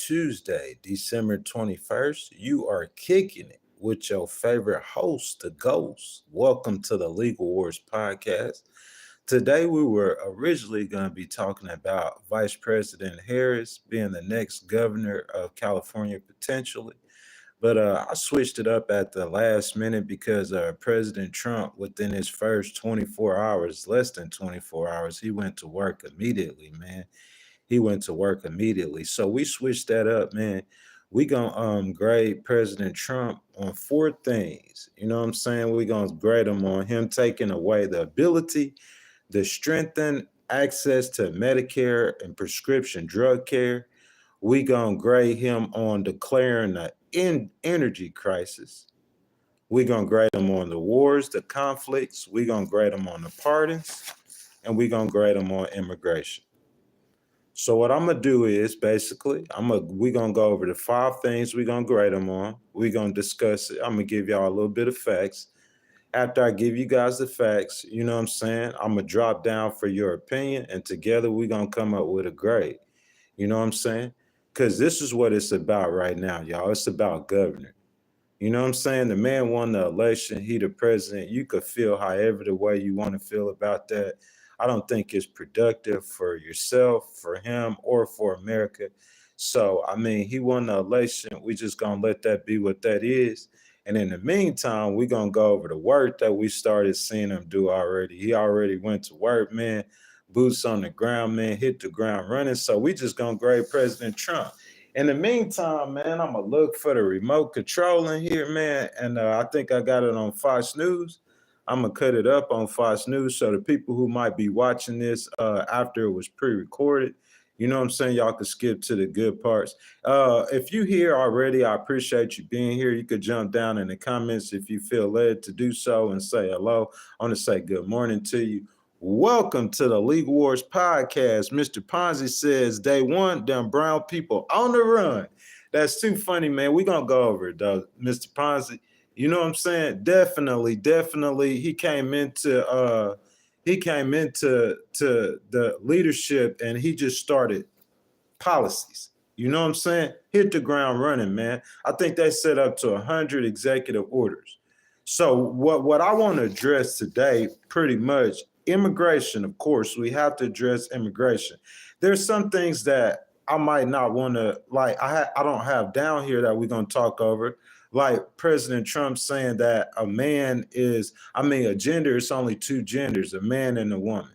Tuesday, December 21st. You are kicking it with your favorite host, the Ghost. Welcome to the Legal Wars podcast. Today, we were originally going to be talking about Vice President Harris being the next governor of California potentially. But I switched it up at the last minute because President Trump, within his first 24 hours, less than 24 hours, he went to work immediately, man. He went to work immediately. So we switched that up, man. We gonna grade President Trump on four things. You know what I'm saying? We gonna grade him on him taking away the ability to strengthen access to Medicare and prescription drug care. We gonna grade him on declaring an energy crisis. We gonna grade him on the wars, the conflicts. We gonna grade him on the pardons, and we gonna grade him on immigration. So what I'm gonna do is basically we gonna go over the five things we gonna grade them on. We gonna discuss it. I'm gonna give y'all a little bit of facts. After I give you guys the facts, you know what I'm saying? I'm gonna drop down for your opinion, and together we gonna come up with a grade. You know what I'm saying? Because this is what it's about right now, y'all. It's about governor. You know what I'm saying? The man won the election. He the president. You could feel however the way you want to feel about that. I don't think it's productive for yourself, for him, or for America. So, I mean, he won the election. We just going to let that be what that is. And in the meantime, we're going to go over the work that we started seeing him do already. He already went to work, man. Boots on the ground, man. Hit the ground running. So we just going to grade President Trump. In the meantime, man, I'm going to look for the remote control in here, man. And I think I got it on Fox News. I'm going to cut it up on Fox News so the people who might be watching this after it was pre-recorded, you know what I'm saying, y'all can skip to the good parts. If you here already, I appreciate you being here. You could jump down in the comments if you feel led to do so and say hello. I want to say good morning to you. Welcome to the Legal Wars podcast. Mr. Ponzi says day one, them brown people on the run. That's too funny, man. We're going to go over it, though, Mr. Ponzi. You know what I'm saying? Definitely. He came into the leadership and he just started policies. You know what I'm saying? Hit the ground running, man. I think they set up to 100 executive orders. So what I want to address today, pretty much, immigration, of course, we have to address immigration. There's some things that I might not want to, like, I don't have down here that we're going to talk over. Like President Trump saying that a gender is only two genders, a man and a woman.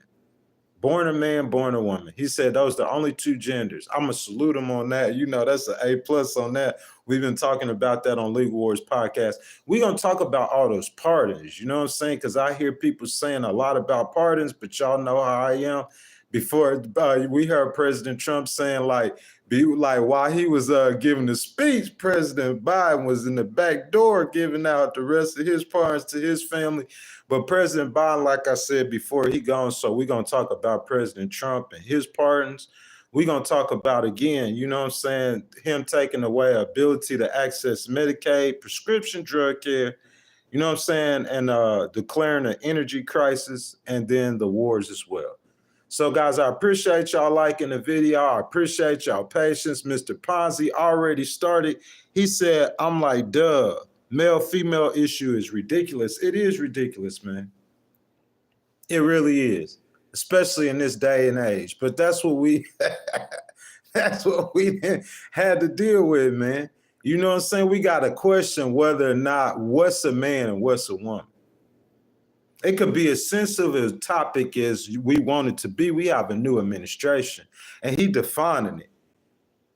Born a man, born a woman. He said those are the only two genders. I'm going to salute him on that. You know, that's an A+ on that. We've been talking about that on Legal Wars podcast. We're going to talk about all those pardons. You know what I'm saying? Because I hear people saying a lot about pardons, but y'all know how I am. Before we heard President Trump saying while he was giving the speech, President Biden was in the back door giving out the rest of his pardons to his family. But President Biden, like I said before, he gone. So we're going to talk about President Trump and his pardons. We're going to talk about, again, you know what I'm saying, him taking away ability to access Medicaid, prescription drug care, you know what I'm saying, and declaring an energy crisis, and then the wars as well. So, guys, I appreciate y'all liking the video. I appreciate y'all patience. Mr. Ponzi already started. He said, I'm like, duh, male-female issue is ridiculous. It is ridiculous, man. It really is, especially in this day and age. But that's what we had to deal with, man. You know what I'm saying? We got to question whether or not what's a man and what's a woman. It could be as sensitive a topic as we want it to be. We have a new administration, and he defining it.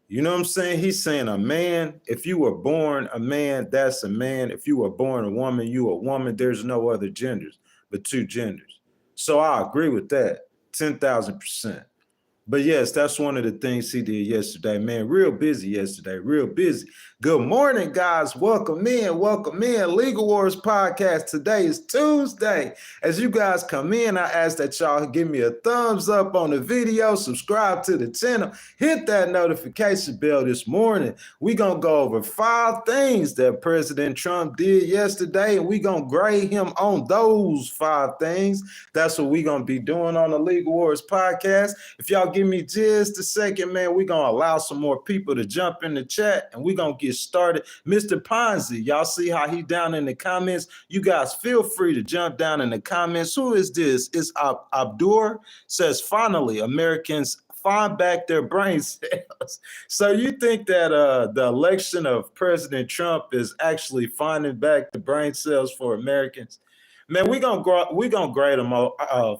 You know what I'm saying? He's saying a man, if you were born a man, that's a man. If you were born a woman, you a woman. There's no other genders but two genders. So I agree with that, 10,000%. But yes, that's one of the things he did yesterday, man. Real busy yesterday, real busy. Good morning, guys. Welcome in. Legal Wars podcast. Today is Tuesday. As you guys come in, I ask that y'all give me a thumbs up on the video, subscribe to the channel, hit that notification bell this morning. We're going to go over 5 things that President Trump did yesterday, and we're going to grade him on those 5 things. That's what we're going to be doing on the Legal Wars podcast. If y'all give me just a second, man. We're going to allow some more people to jump in the chat and we're going to get started. Mr. Ponzi, y'all see how he down in the comments? You guys feel free to jump down in the comments. Who is this? It's Abdur. Says, finally, Americans find back their brain cells. So you think that the election of President Trump is actually finding back the brain cells for Americans? Man, we're gonna grade them all.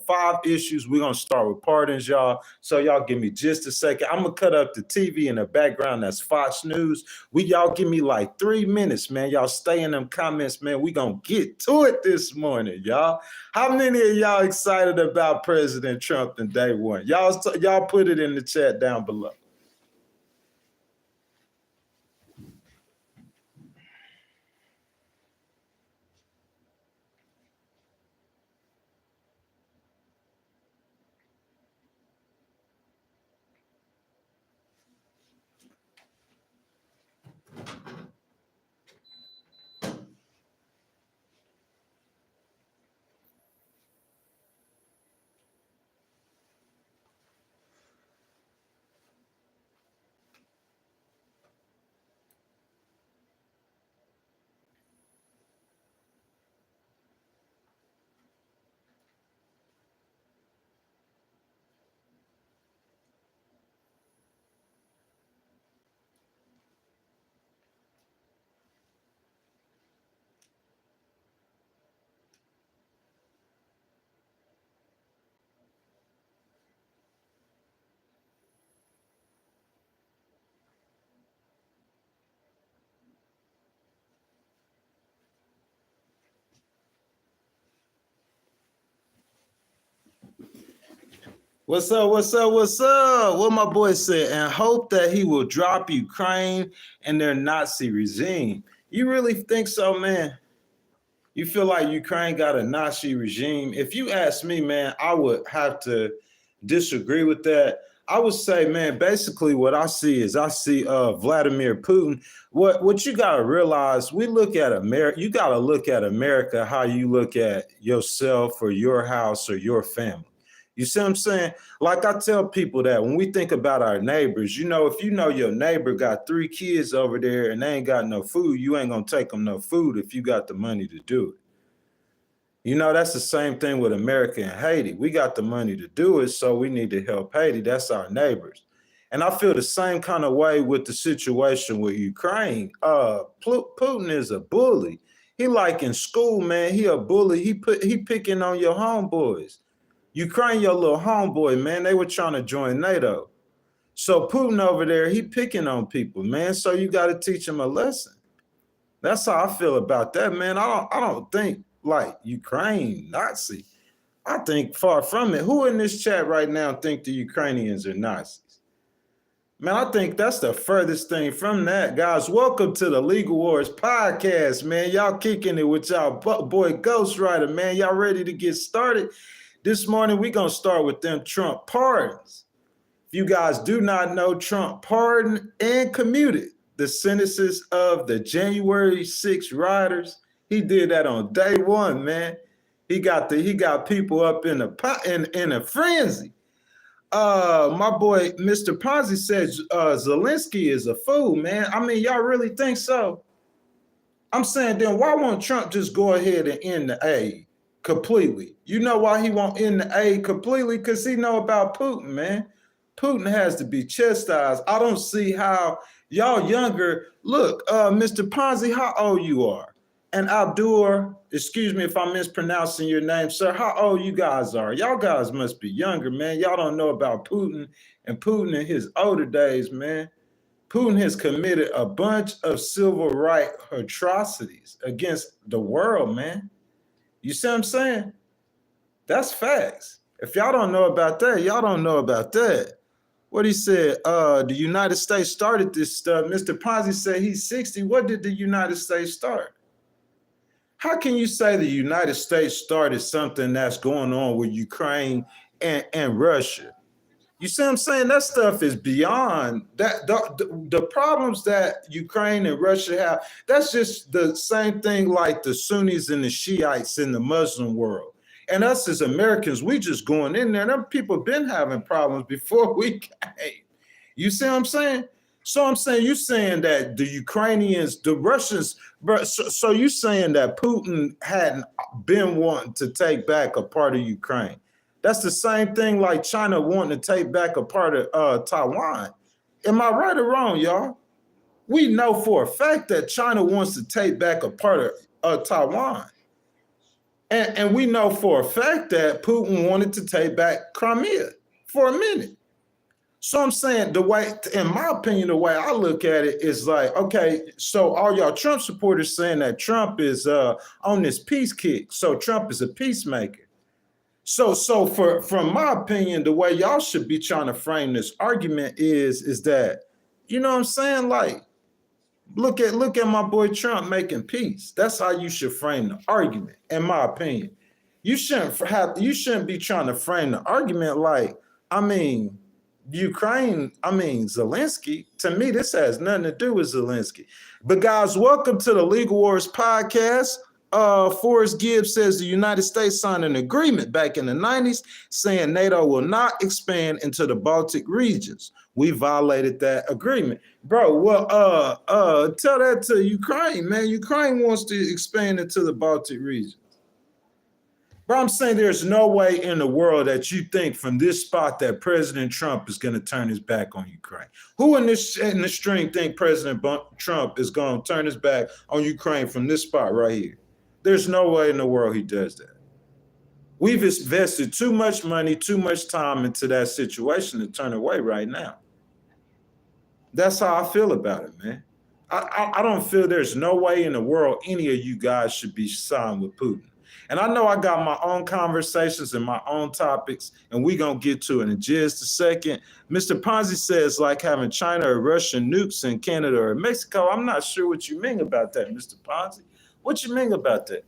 5 issues. We're gonna start with pardons, y'all. So y'all give me just a second. I'm gonna cut up the TV in the background. That's Fox News. Y'all give me like 3 minutes, man. Y'all stay in them comments, man. We gonna get to it this morning, y'all. How many of y'all excited about President Trump in day one? Y'all put it in the chat down below. What's up? What's up? What's up? What my boy said, and hope that he will drop Ukraine and their Nazi regime. You really think so, man? You feel like Ukraine got a Nazi regime? If you ask me, man, I would have to disagree with that. I would say, man, basically what I see Vladimir Putin. What you got to realize, we look at America, you got to look at America how you look at yourself or your house or your family. You see what I'm saying? Like I tell people that when we think about our neighbors, you know, if you know your neighbor got 3 kids over there and they ain't got no food, you ain't gonna take them no food if you got the money to do it. You know, that's the same thing with America and Haiti. We got the money to do it, so we need to help Haiti. That's our neighbors. And I feel the same kind of way with the situation with Ukraine. Putin is a bully. He like in school, man, he a bully. He picking on your homeboys. Ukraine, your little homeboy, man, they were trying to join NATO. So Putin over there, he picking on people, man. So you got to teach him a lesson. That's how I feel about that, man. I don't think like Ukraine Nazi. I think far from it. Who in this chat right now think the Ukrainians are Nazis? Man, I think that's the furthest thing from that. Guys, welcome to the Legal Wars podcast, man. Y'all kicking it with y'all boy Ghostwriter, man. Y'all ready to get started? This morning, we're going to start with them Trump pardons. If you guys do not know, Trump pardoned and commuted the sentences of the January 6 rioters. He did that on day one, man. He got people up in a frenzy. My boy, Mr. Ponzi says Zelensky is a fool, man. I mean, y'all really think so? I'm saying, then why won't Trump just go ahead and end the aid completely? You know why he won't end the aid completely? Because he know about Putin, man. Putin has to be chastised. I don't see how y'all younger. Look, Mr. Ponzi, how old you are? And Abdur, excuse me if I'm mispronouncing your name, sir, how old you guys are? Y'all guys must be younger, man. Y'all don't know about Putin and Putin in his older days, man. Putin has committed a bunch of civil rights atrocities against the world, man. You see what I'm saying? That's facts. If y'all don't know about that, y'all don't know about that. What he said, the United States started this stuff. Mr. Ponzi said he's 60. What did the United States start? How can you say the United States started something that's going on with Ukraine and Russia? You see what I'm saying? That stuff is beyond that. The problems that Ukraine and Russia have, that's just the same thing like the Sunnis and the Shiites in the Muslim world. And us as Americans, we just going in there. Them people been having problems before we came. You see what I'm saying? So I'm saying, you saying that the Ukrainians, the Russians, bro, so you saying that Putin hadn't been wanting to take back a part of Ukraine. That's the same thing like China wanting to take back a part of Taiwan. Am I right or wrong, y'all? We know for a fact that China wants to take back a part of Taiwan. And we know for a fact that Putin wanted to take back Crimea for a minute. So I'm saying, the way, in my opinion, the way I look at it is like, okay, so all y'all Trump supporters saying that Trump is on this peace kick. So Trump is a peacemaker. So from my opinion, the way y'all should be trying to frame this argument is that, you know what I'm saying? Like, look at my boy Trump making peace. That's how you should frame the argument, in my opinion. You shouldn't be trying to frame the argument like, I mean, Ukraine, I mean, Zelensky. To me, this has nothing to do with Zelensky. But guys, welcome to the Legal Wars podcast. Forrest Gibbs says the United States signed an agreement back in the 90s saying NATO will not expand into the Baltic regions. We violated that agreement. Bro, well, tell that to Ukraine, man. Ukraine wants to expand into the Baltic region. But I'm saying there's no way in the world that you think from this spot that President Trump is going to turn his back on Ukraine. Who in the stream think President Trump is going to turn his back on Ukraine from this spot right here? There's no way in the world he does that. We've invested too much money, too much time into that situation to turn away right now. That's how I feel about it, man. I don't feel there's no way in the world any of you guys should be signed with Putin. And I know I got my own conversations and my own topics, and we're going to get to it in just a second. Mr. Ponzi says like having China or Russian nukes in Canada or Mexico. I'm not sure what you mean about that, Mr. Ponzi. What you mean about that?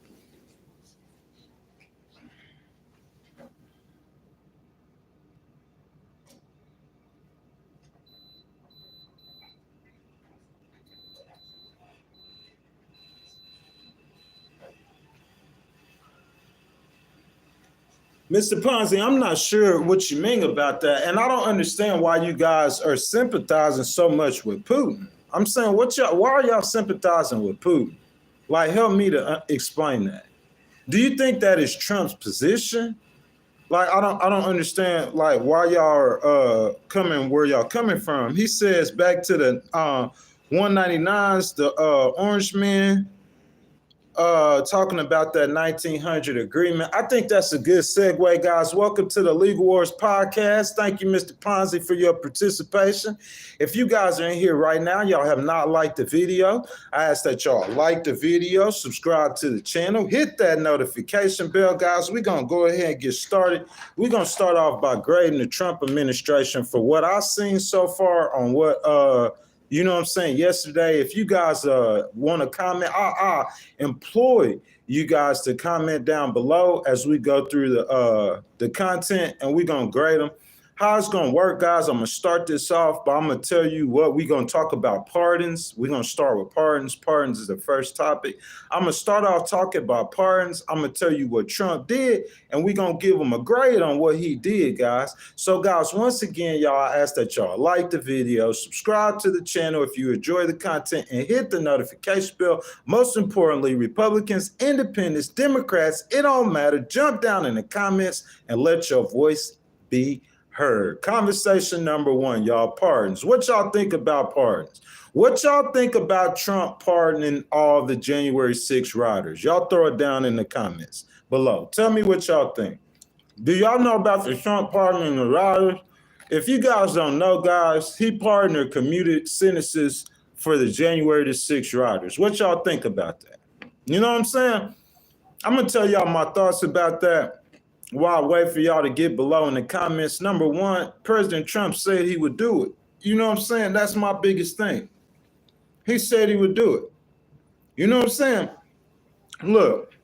Mr. Ponzi, I'm not sure what you mean about that. And I don't understand why you guys are sympathizing so much with Putin. I'm saying, why are y'all sympathizing with Putin? Like, help me to explain that. Do you think that is Trump's position? Like, I don't understand, like, why y'all are coming where y'all coming from. He says back to the 199s, the orange men, talking about that 1900 agreement. I think that's a good segue, guys. Welcome to the Legal Wars podcast. Thank you, Mr. Ponzi, for your participation. If you guys are in here right now, y'all have not liked the video, I ask that y'all like the video, subscribe to the channel, hit that notification bell, guys. We're going to go ahead and get started. We're going to start off by grading the Trump administration for what I've seen so far on what you know what I'm saying? Yesterday, if you guys want to comment, I employ you guys to comment down below as we go through the content, and we're going to grade them. How it's going to work, guys, I'm going to start this off, but I'm going to tell you what we're going to talk about pardons. We're going to start with pardons. Pardons is the first topic. I'm going to start off talking about pardons. I'm going to tell you what Trump did, and we're going to give him a grade on what he did, guys. So, guys, once again, y'all, I ask that y'all like the video, subscribe to the channel if you enjoy the content, and hit the notification bell. Most importantly, Republicans, Independents, Democrats, it don't matter. Jump down in the comments and let your voice be heard. Conversation number one, y'all, pardons. What y'all think about pardons? What y'all think about Trump pardoning all the January 6th rioters? Y'all throw it down in the comments below. Tell me what y'all think. Do y'all know about the Trump pardoning the rioters? If you guys don't know, guys, he pardoned or commuted sentences for the January the 6th rioters. What y'all think about that? You know what I'm saying? I'm going to tell y'all my thoughts about that while I wait for y'all to get below in the comments. Number one, President Trump said he would do it. You know what I'm saying? That's my biggest thing. He said he would do it. You know what I'm saying? Look,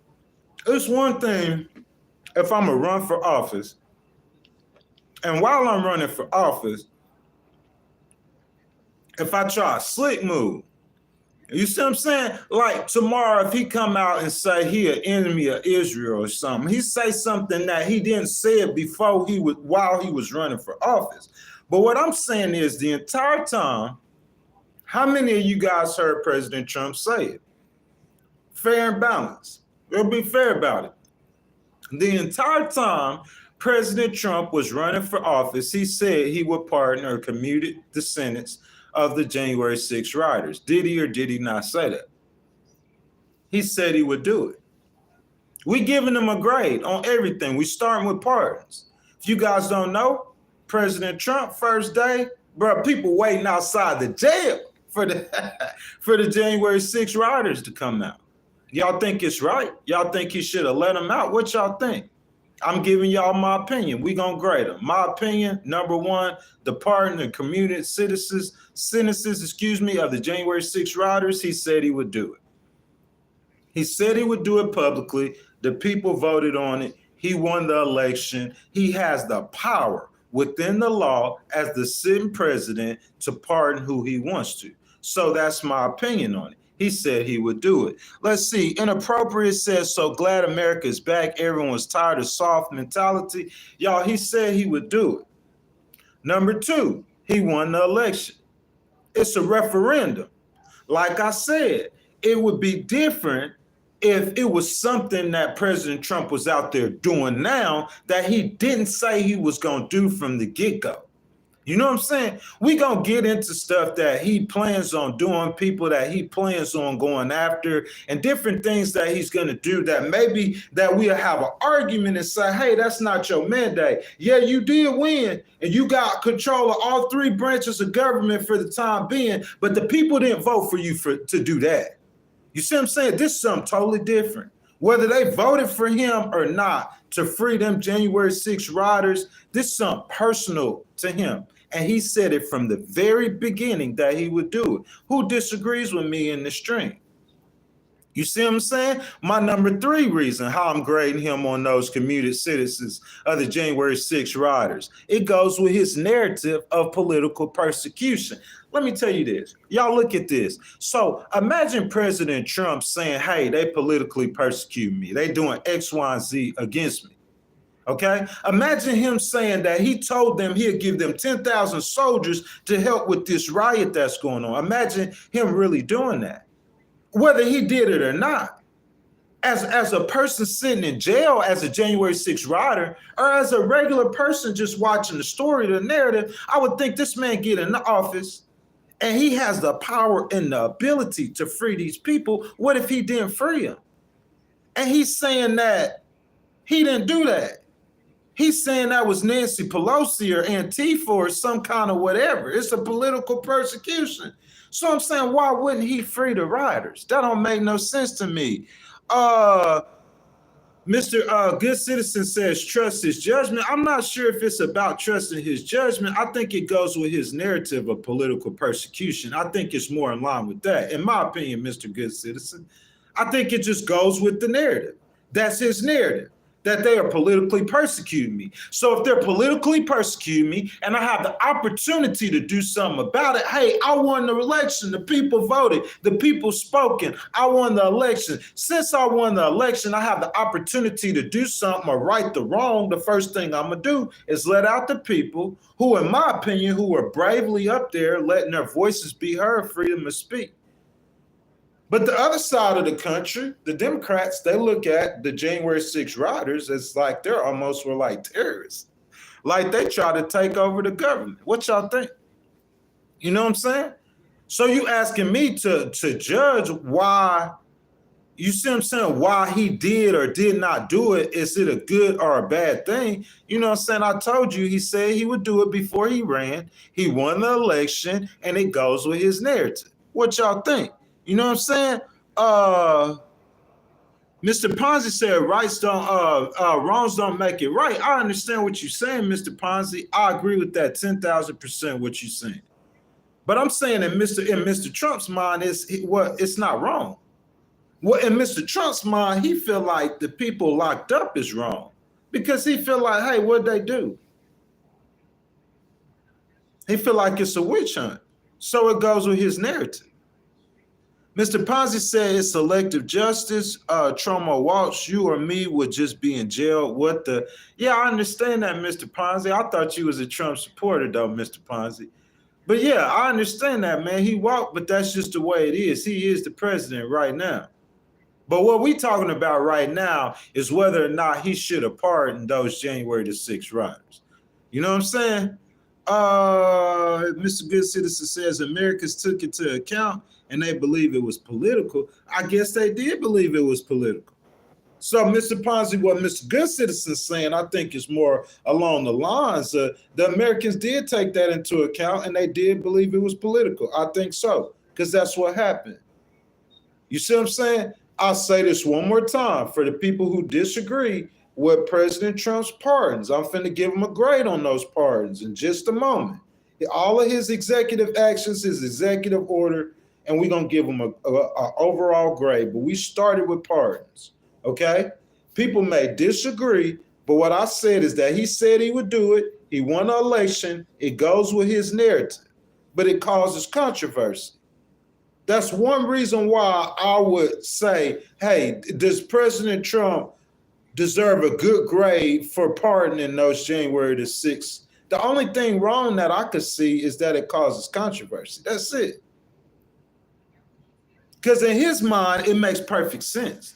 it's one thing if I'm going to run for office, and while I'm running for office, if I try a slick move, You see what I'm saying? Like tomorrow, if he come out and say he an enemy of Israel or something, he say something that he didn't say it before while he was running for office. But what I'm saying is the entire time, how many of you guys heard President Trump say it? Fair and balanced. We'll be fair about it. The entire time President Trump was running for office, he said he would pardon or commute the sentence of the January 6 rioters. Did he or did he not say that? He said he would do it. We giving him a grade on everything. We starting with pardons. If you guys don't know, President Trump, first day, bro, people waiting outside the jail for the January 6 rioters to come out. Y'all think it's right? Y'all think he should have let them out? What y'all think? I'm giving y'all my opinion. We gonna grade them. My opinion, number one, the pardon and commuted sentences, of the January 6 rioters, he said he would do it. He said he would do it publicly. The people voted on it. He won the election. He has the power within the law as the sitting president to pardon who he wants to. So that's my opinion on it. He said he would do it. Let's see. Inappropriate says, so glad America is back. Everyone's tired of soft mentality. Y'all, he said he would do it. Number two, he won the election. It's a referendum. Like I said, it would be different if it was something that President Trump was out there doing now that he didn't say he was going to do from the get-go. You know what I'm saying? We gonna get into stuff that he plans on doing, people that he plans on going after, and different things that he's gonna do that maybe that we'll have an argument and say, hey, that's not your mandate. Yeah, you did win, and you got control of all three branches of government for the time being, but the people didn't vote for you to do that. You see what I'm saying? This is something totally different. Whether they voted for him or not to free them January 6 rioters, this is something personal to him. And he said it from the very beginning that he would do it. Who disagrees with me in the stream? You see what I'm saying? My number three reason how I'm grading him on those commuted citizens of the January 6 rioters, it goes with his narrative of political persecution. Let me tell you this. Y'all look at this. So imagine President Trump saying, hey, they politically persecute me. They doing X, Y, and Z against me. Okay? Imagine him saying that he told them he'll give them 10,000 soldiers to help with this riot that's going on. Imagine him really doing that. Whether he did it or not. As a person sitting in jail as a January 6 rioter, or as a regular person just watching the story, the narrative, I would think this man get in the office and he has the power and the ability to free these people. What if he didn't free them? And he's saying that he didn't do that. He's saying that was Nancy Pelosi or Antifa or some kind of whatever. It's a political persecution. So I'm saying, why wouldn't he free the rioters? That don't make no sense to me. Mr. Good Citizen says, trust his judgment. I'm not sure if it's about trusting his judgment. I think it goes with his narrative of political persecution. I think it's more in line with that. In my opinion, Mr. Good Citizen, I think it just goes with the narrative. That's his narrative, that they are politically persecuting me. So if they're politically persecuting me and I have the opportunity to do something about it, hey, I won the election. The people voted. The people spoken. I won the election. Since I won the election, I have the opportunity to do something or right the wrong. The first thing I'm going to do is let out the people who, in my opinion, who are bravely up there, letting their voices be heard, freedom of speech. But the other side of the country, the Democrats, they look at the January 6 rioters as like they're almost were like terrorists. Like they try to take over the government. What y'all think? You know what I'm saying? So you asking me to judge why, you see what I'm saying, why he did or did not do it. Is it a good or a bad thing? You know what I'm saying? I told you he said he would do it before he ran. He won the election and it goes with his narrative. What y'all think? You know what I'm saying? Mr. Ponzi said wrongs don't make it right. I understand what you're saying, Mr. Ponzi. I agree with that 10,000% what you're saying. But I'm saying in Mr. Trump's mind, it's not wrong. Well, in Mr. Trump's mind, he feel like the people locked up is wrong because he feel like, hey, what'd they do? He feel like it's a witch hunt. So it goes with his narrative. Mr. Ponzi said it's selective justice. Trauma Walsh, you or me would just be in jail. What the? Yeah, I understand that, Mr. Ponzi. I thought you was a Trump supporter, though, Mr. Ponzi. But yeah, I understand that, man. He walked, but that's just the way it is. He is the president right now. But what we talking about right now is whether or not he should have pardoned those January the 6th rioters. You know what I'm saying? Mr. Good Citizen says Americans took it to account and they believe it was political. I guess they did believe it was political. So, Mr. Ponzi, what Mr. Good Citizen is saying, I think is more along the lines of the Americans did take that into account and they did believe it was political. I think so, because that's what happened. You see what I'm saying? I'll say this one more time for the people who disagree with President Trump's pardons. I'm finna give him a grade on those pardons in just a moment. All of his executive actions, his executive order, and we're gonna give him a overall grade. But we started with pardons, okay? People may disagree, but what I said is that he said he would do it. He won the election. It goes with his narrative, but it causes controversy. That's one reason why I would say, hey, does President Trump deserve a good grade for pardoning those January the 6th? The only thing wrong that I could see is that it causes controversy. That's it. Because in his mind, it makes perfect sense.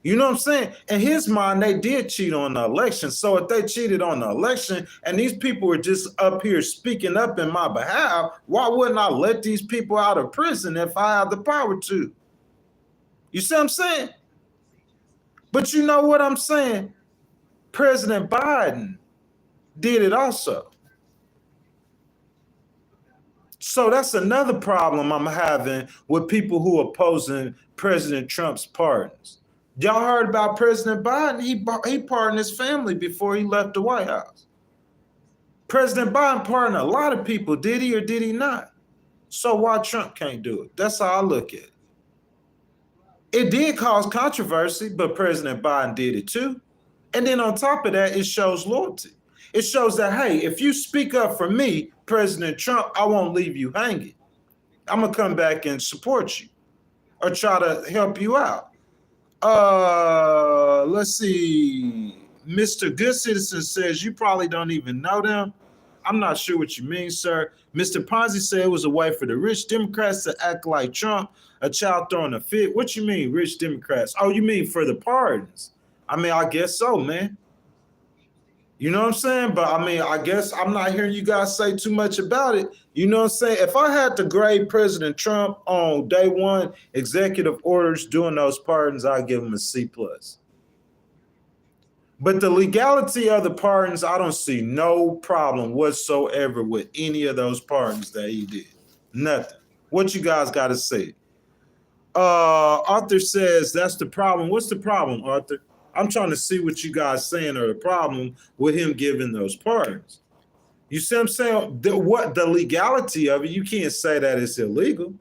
You know what I'm saying? In his mind, they did cheat on the election. So if they cheated on the election and these people were just up here speaking up in my behalf, why wouldn't I let these people out of prison if I have the power to? You see what I'm saying? But you know what I'm saying? President Biden did it also. So that's another problem I'm having with people who are opposing President Trump's pardons. Y'all heard about President Biden? He pardoned his family before he left the White House. President Biden pardoned a lot of people. Did he or did he not? So why Trump can't do it? That's how I look at it. It did cause controversy, but President Biden did it too. And then on top of that, it shows loyalty. It shows that, hey, if you speak up for me, President Trump, I won't leave you hanging. I'm going to come back and support you or try to help you out. Let's see. Mr. Good Citizen says you probably don't even know them. I'm not sure what you mean, sir. Mr. Ponzi said it was a way for the rich Democrats to act like Trump, a child throwing a fit. What you mean, rich Democrats? Oh, you mean for the pardons? I mean, I guess so, man. You know what I'm saying? But I mean, I guess I'm not hearing you guys say too much about it. You know what I'm saying? If I had to grade President Trump on day one, executive orders doing those pardons, I'd give him a C+. But the legality of the pardons, I don't see no problem whatsoever with any of those pardons that he did. Nothing. What you guys got to say? Arthur says that's the problem. What's the problem, Arthur? I'm trying to see what you guys saying are the problem with him giving those pardons. You see what I'm saying? The legality of it, you can't say that it's illegal.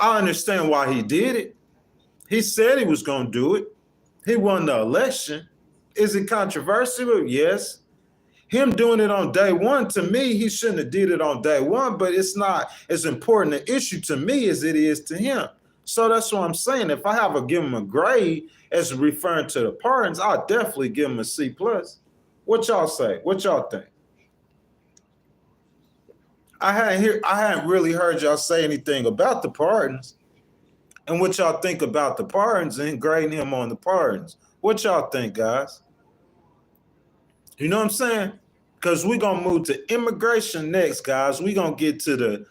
I understand why he did it. He said he was going to do it. He won the election. Is it controversial? Yes. Him doing it on day one, to me, he shouldn't have did it on day one, but it's not as important an issue to me as it is to him. So that's what I'm saying. If I have to give him a grade as referring to the pardons, I'll definitely give him a C+. What y'all say? What y'all think? I hadn't really heard y'all say anything about the pardons and what y'all think about the pardons and grading him on the pardons. What y'all think, guys? You know what I'm saying? Because we're going to move to immigration next, guys. We're going to get to the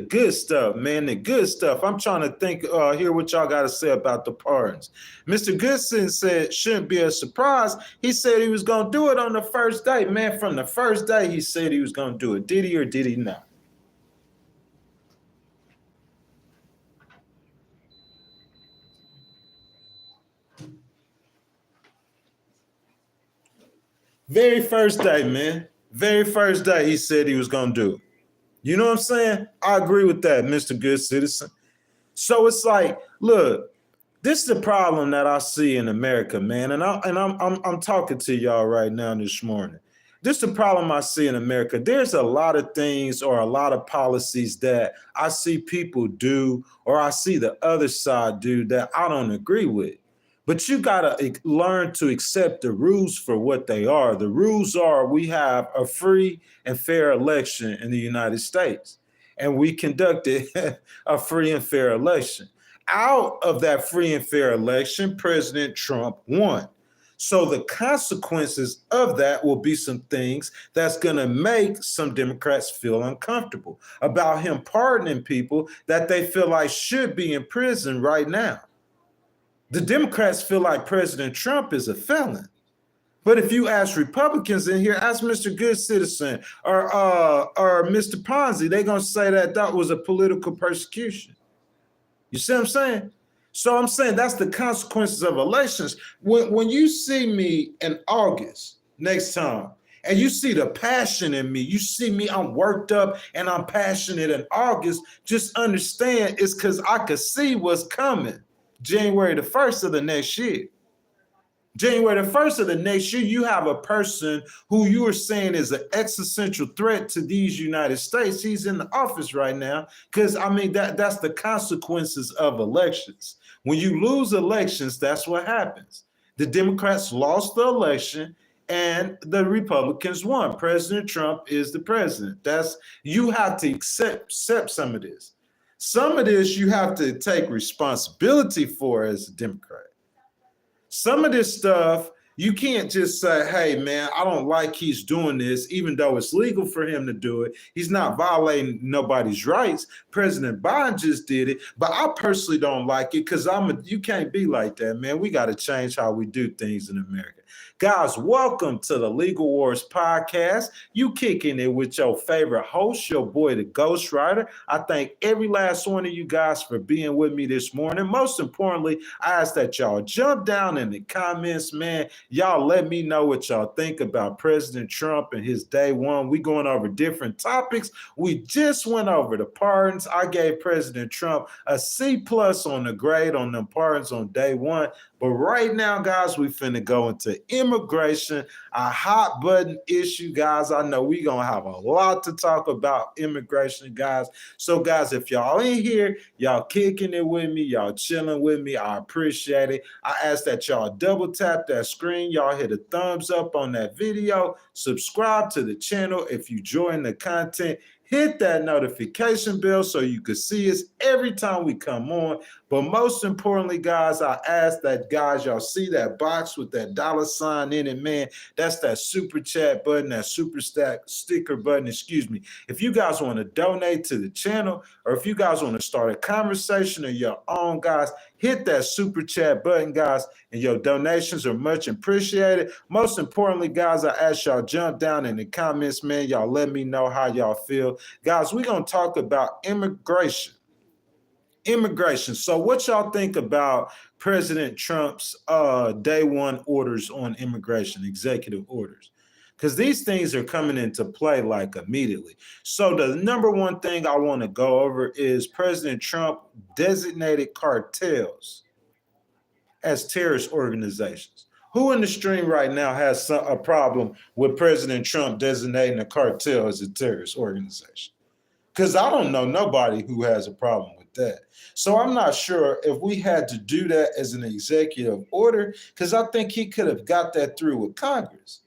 good stuff, man, the good stuff. I'm trying to hear what y'all got to say about the pardons. Mr. Goodson said shouldn't be a surprise. He said he was going to do it on the first day. Man, from the first day, he said he was going to do it. Did he or did he not? Very first day, man. Very first day, he said he was going to do it. You know what I'm saying? I agree with that, Mr. Good Citizen. So it's like, look, this is the problem that I see in America, man. And I'm talking to y'all right now this morning. This is the problem I see in America. There's a lot of things or a lot of policies that I see people do or I see the other side do that I don't agree with. But you got to learn to accept the rules for what they are. The rules are we have a free and fair election in the United States, and we conducted a free and fair election. Out of that free and fair election, President Trump won. So the consequences of that will be some things that's going to make some Democrats feel uncomfortable about him pardoning people that they feel like should be in prison right now. The Democrats feel like President Trump is a felon. But if you ask Republicans in here, ask Mr. Good Citizen or Mr. Ponzi, they're going to say that was a political persecution. You see what I'm saying? So I'm saying that's the consequences of elections. When you see me in August next time, and you see the passion in me, you see me, I'm worked up and I'm passionate in August, just understand it's because I could see what's coming January the 1st of the next year. January the 1st of the next year, you have a person who you are saying is an existential threat to these United States. He's in the office right now because, I mean, that's the consequences of elections. When you lose elections, that's what happens. The Democrats lost the election and the Republicans won. President Trump is the president. You have to accept some of this. Some of this you have to take responsibility for as a Democrat. Some of this stuff, you can't just say, hey, man, I don't like he's doing this, even though it's legal for him to do it. He's not violating nobody's rights. President Biden just did it, but I personally don't like it because you can't be like that, man. We got to change how we do things in America. Guys, welcome to the Legal Wars podcast. You kicking it with your favorite host, your boy, the Ghostwriter. I thank every last one of you guys for being with me this morning. Most importantly, I ask that y'all jump down in the comments, man. Y'all let me know what y'all think about President Trump and his day one. We going over different topics. We just went over the pardons. I gave President Trump a C+ on the grade on them pardons on day one. But right now, guys, we finna go into immigration, a hot button issue, guys. I know we gonna have a lot to talk about immigration, guys. So, guys, if y'all in here, y'all kicking it with me, y'all chilling with me, I appreciate it. I ask that y'all double tap that screen, y'all hit a thumbs up on that video, subscribe to the channel if you enjoying the content. Hit that notification bell so you can see us every time we come on. But most importantly, guys, I ask that, guys, y'all see that box with that $ in it, man. That's that super chat button, that super sticker button, excuse me. If you guys want to donate to the channel or if you guys want to start a conversation of your own, guys, hit that super chat button, guys, and your donations are much appreciated. Most importantly, guys, I ask y'all jump down in the comments, man. Y'all let me know how y'all feel. Guys, we're going to talk about immigration. So what y'all think about President Trump's day one orders on immigration, executive orders? Because these things are coming into play like immediately. So the number one thing I want to go over is President Trump designated cartels as terrorist organizations. Who in the stream right now has a problem with President Trump designating a cartel as a terrorist organization? Because I don't know nobody who has a problem with that. So I'm not sure if we had to do that as an executive order, because I think he could have got that through with Congress.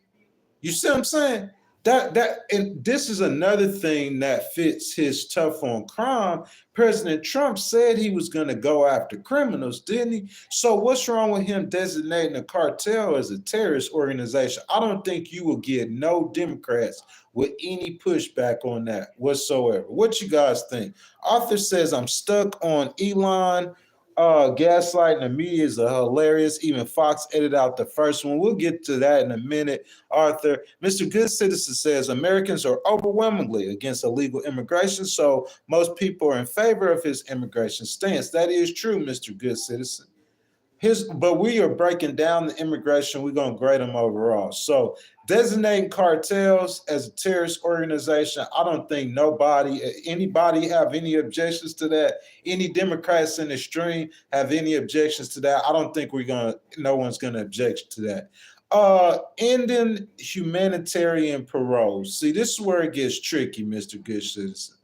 You see what I'm saying? And this is another thing that fits his tough on crime. President Trump said he was going to go after criminals, didn't he? So what's wrong with him designating a cartel as a terrorist organization? I don't think you will get no Democrats with any pushback on that whatsoever. What you guys think? Arthur says, I'm stuck on Elon. Gaslighting the media is hilarious. Even Fox edited out the first one. We'll get to that in a minute, Arthur. Mr. Good Citizen says Americans are overwhelmingly against illegal immigration, so most people are in favor of his immigration stance. That is true, Mr. Good Citizen. But we are breaking down the immigration. We're going to grade them overall. So designating cartels as a terrorist organization, I don't think anybody have any objections to that. Any Democrats in the stream have any objections to that? I don't think no one's going to object to that. Ending humanitarian parole. See, this is where it gets tricky, Mr. Good Citizen.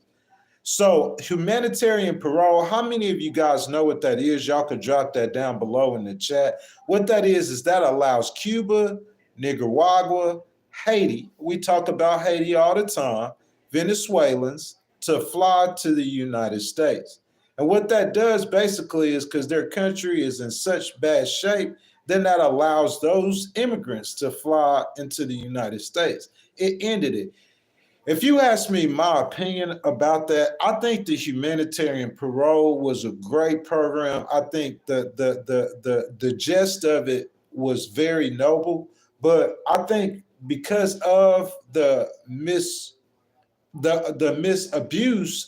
So, humanitarian parole, how many of you guys know what that is? Y'all could drop that down below in the chat. What that is that allows Cuba, Nicaragua, Haiti, we talk about Haiti all the time, Venezuelans to fly to the United States. And what that does basically is because their country is in such bad shape, then that allows those immigrants to fly into the United States. It ended it. If you ask me my opinion about that, I think the humanitarian parole was a great program. I think the gist of it was very noble, but I think because of the misabuse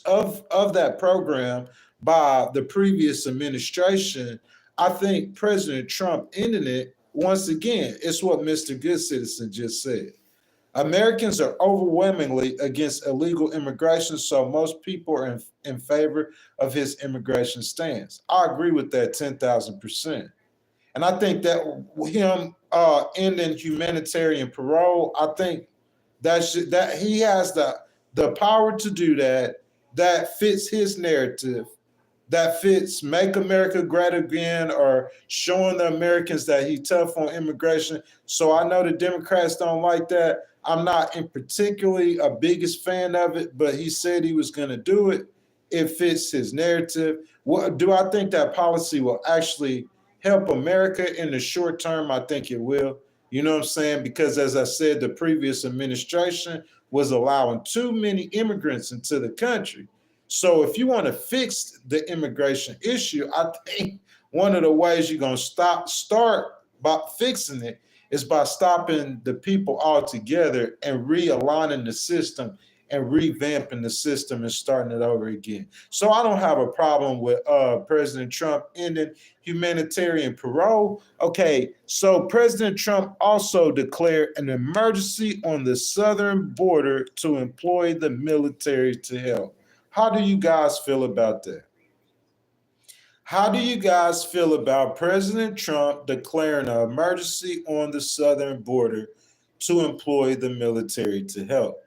of that program by the previous administration, I think President Trump ending it once again. It's what Mr. Good Citizen just said. Americans are overwhelmingly against illegal immigration, so most people are in favor of his immigration stance. I agree with that 10,000%. And I think that him ending humanitarian parole, I think that he has the power to do that. That fits his narrative. That fits "Make America Great Again" or showing the Americans that he's tough on immigration. So I know the Democrats don't like that. I'm not in particularly a biggest fan of it, but he said he was going to do it. It fits his narrative. Do I think that policy will actually help America in the short term? I think it will. You know what I'm saying? Because as I said, the previous administration was allowing too many immigrants into the country. So if you want to fix the immigration issue, I think one of the ways you're going to start by fixing it is by stopping the people altogether and realigning the system and revamping the system and starting it over again. So I don't have a problem with President Trump ending humanitarian parole. Okay, so President Trump also declared an emergency on the southern border to employ the military to help. How do you guys feel about that? How do you guys feel about President Trump declaring an emergency on the southern border to employ the military to help?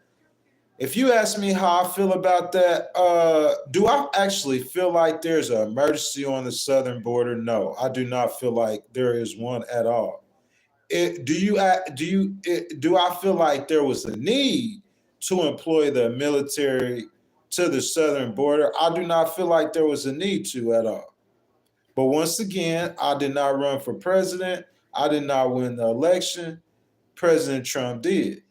If you ask me how I feel about that, do I actually feel like there's an emergency on the southern border? No, I do not feel like there is one at all. Do I feel like there was a need to employ the military to the southern border? I do not feel like there was a need to at all. But once again, I did not run for president. I did not win the election. President Trump did.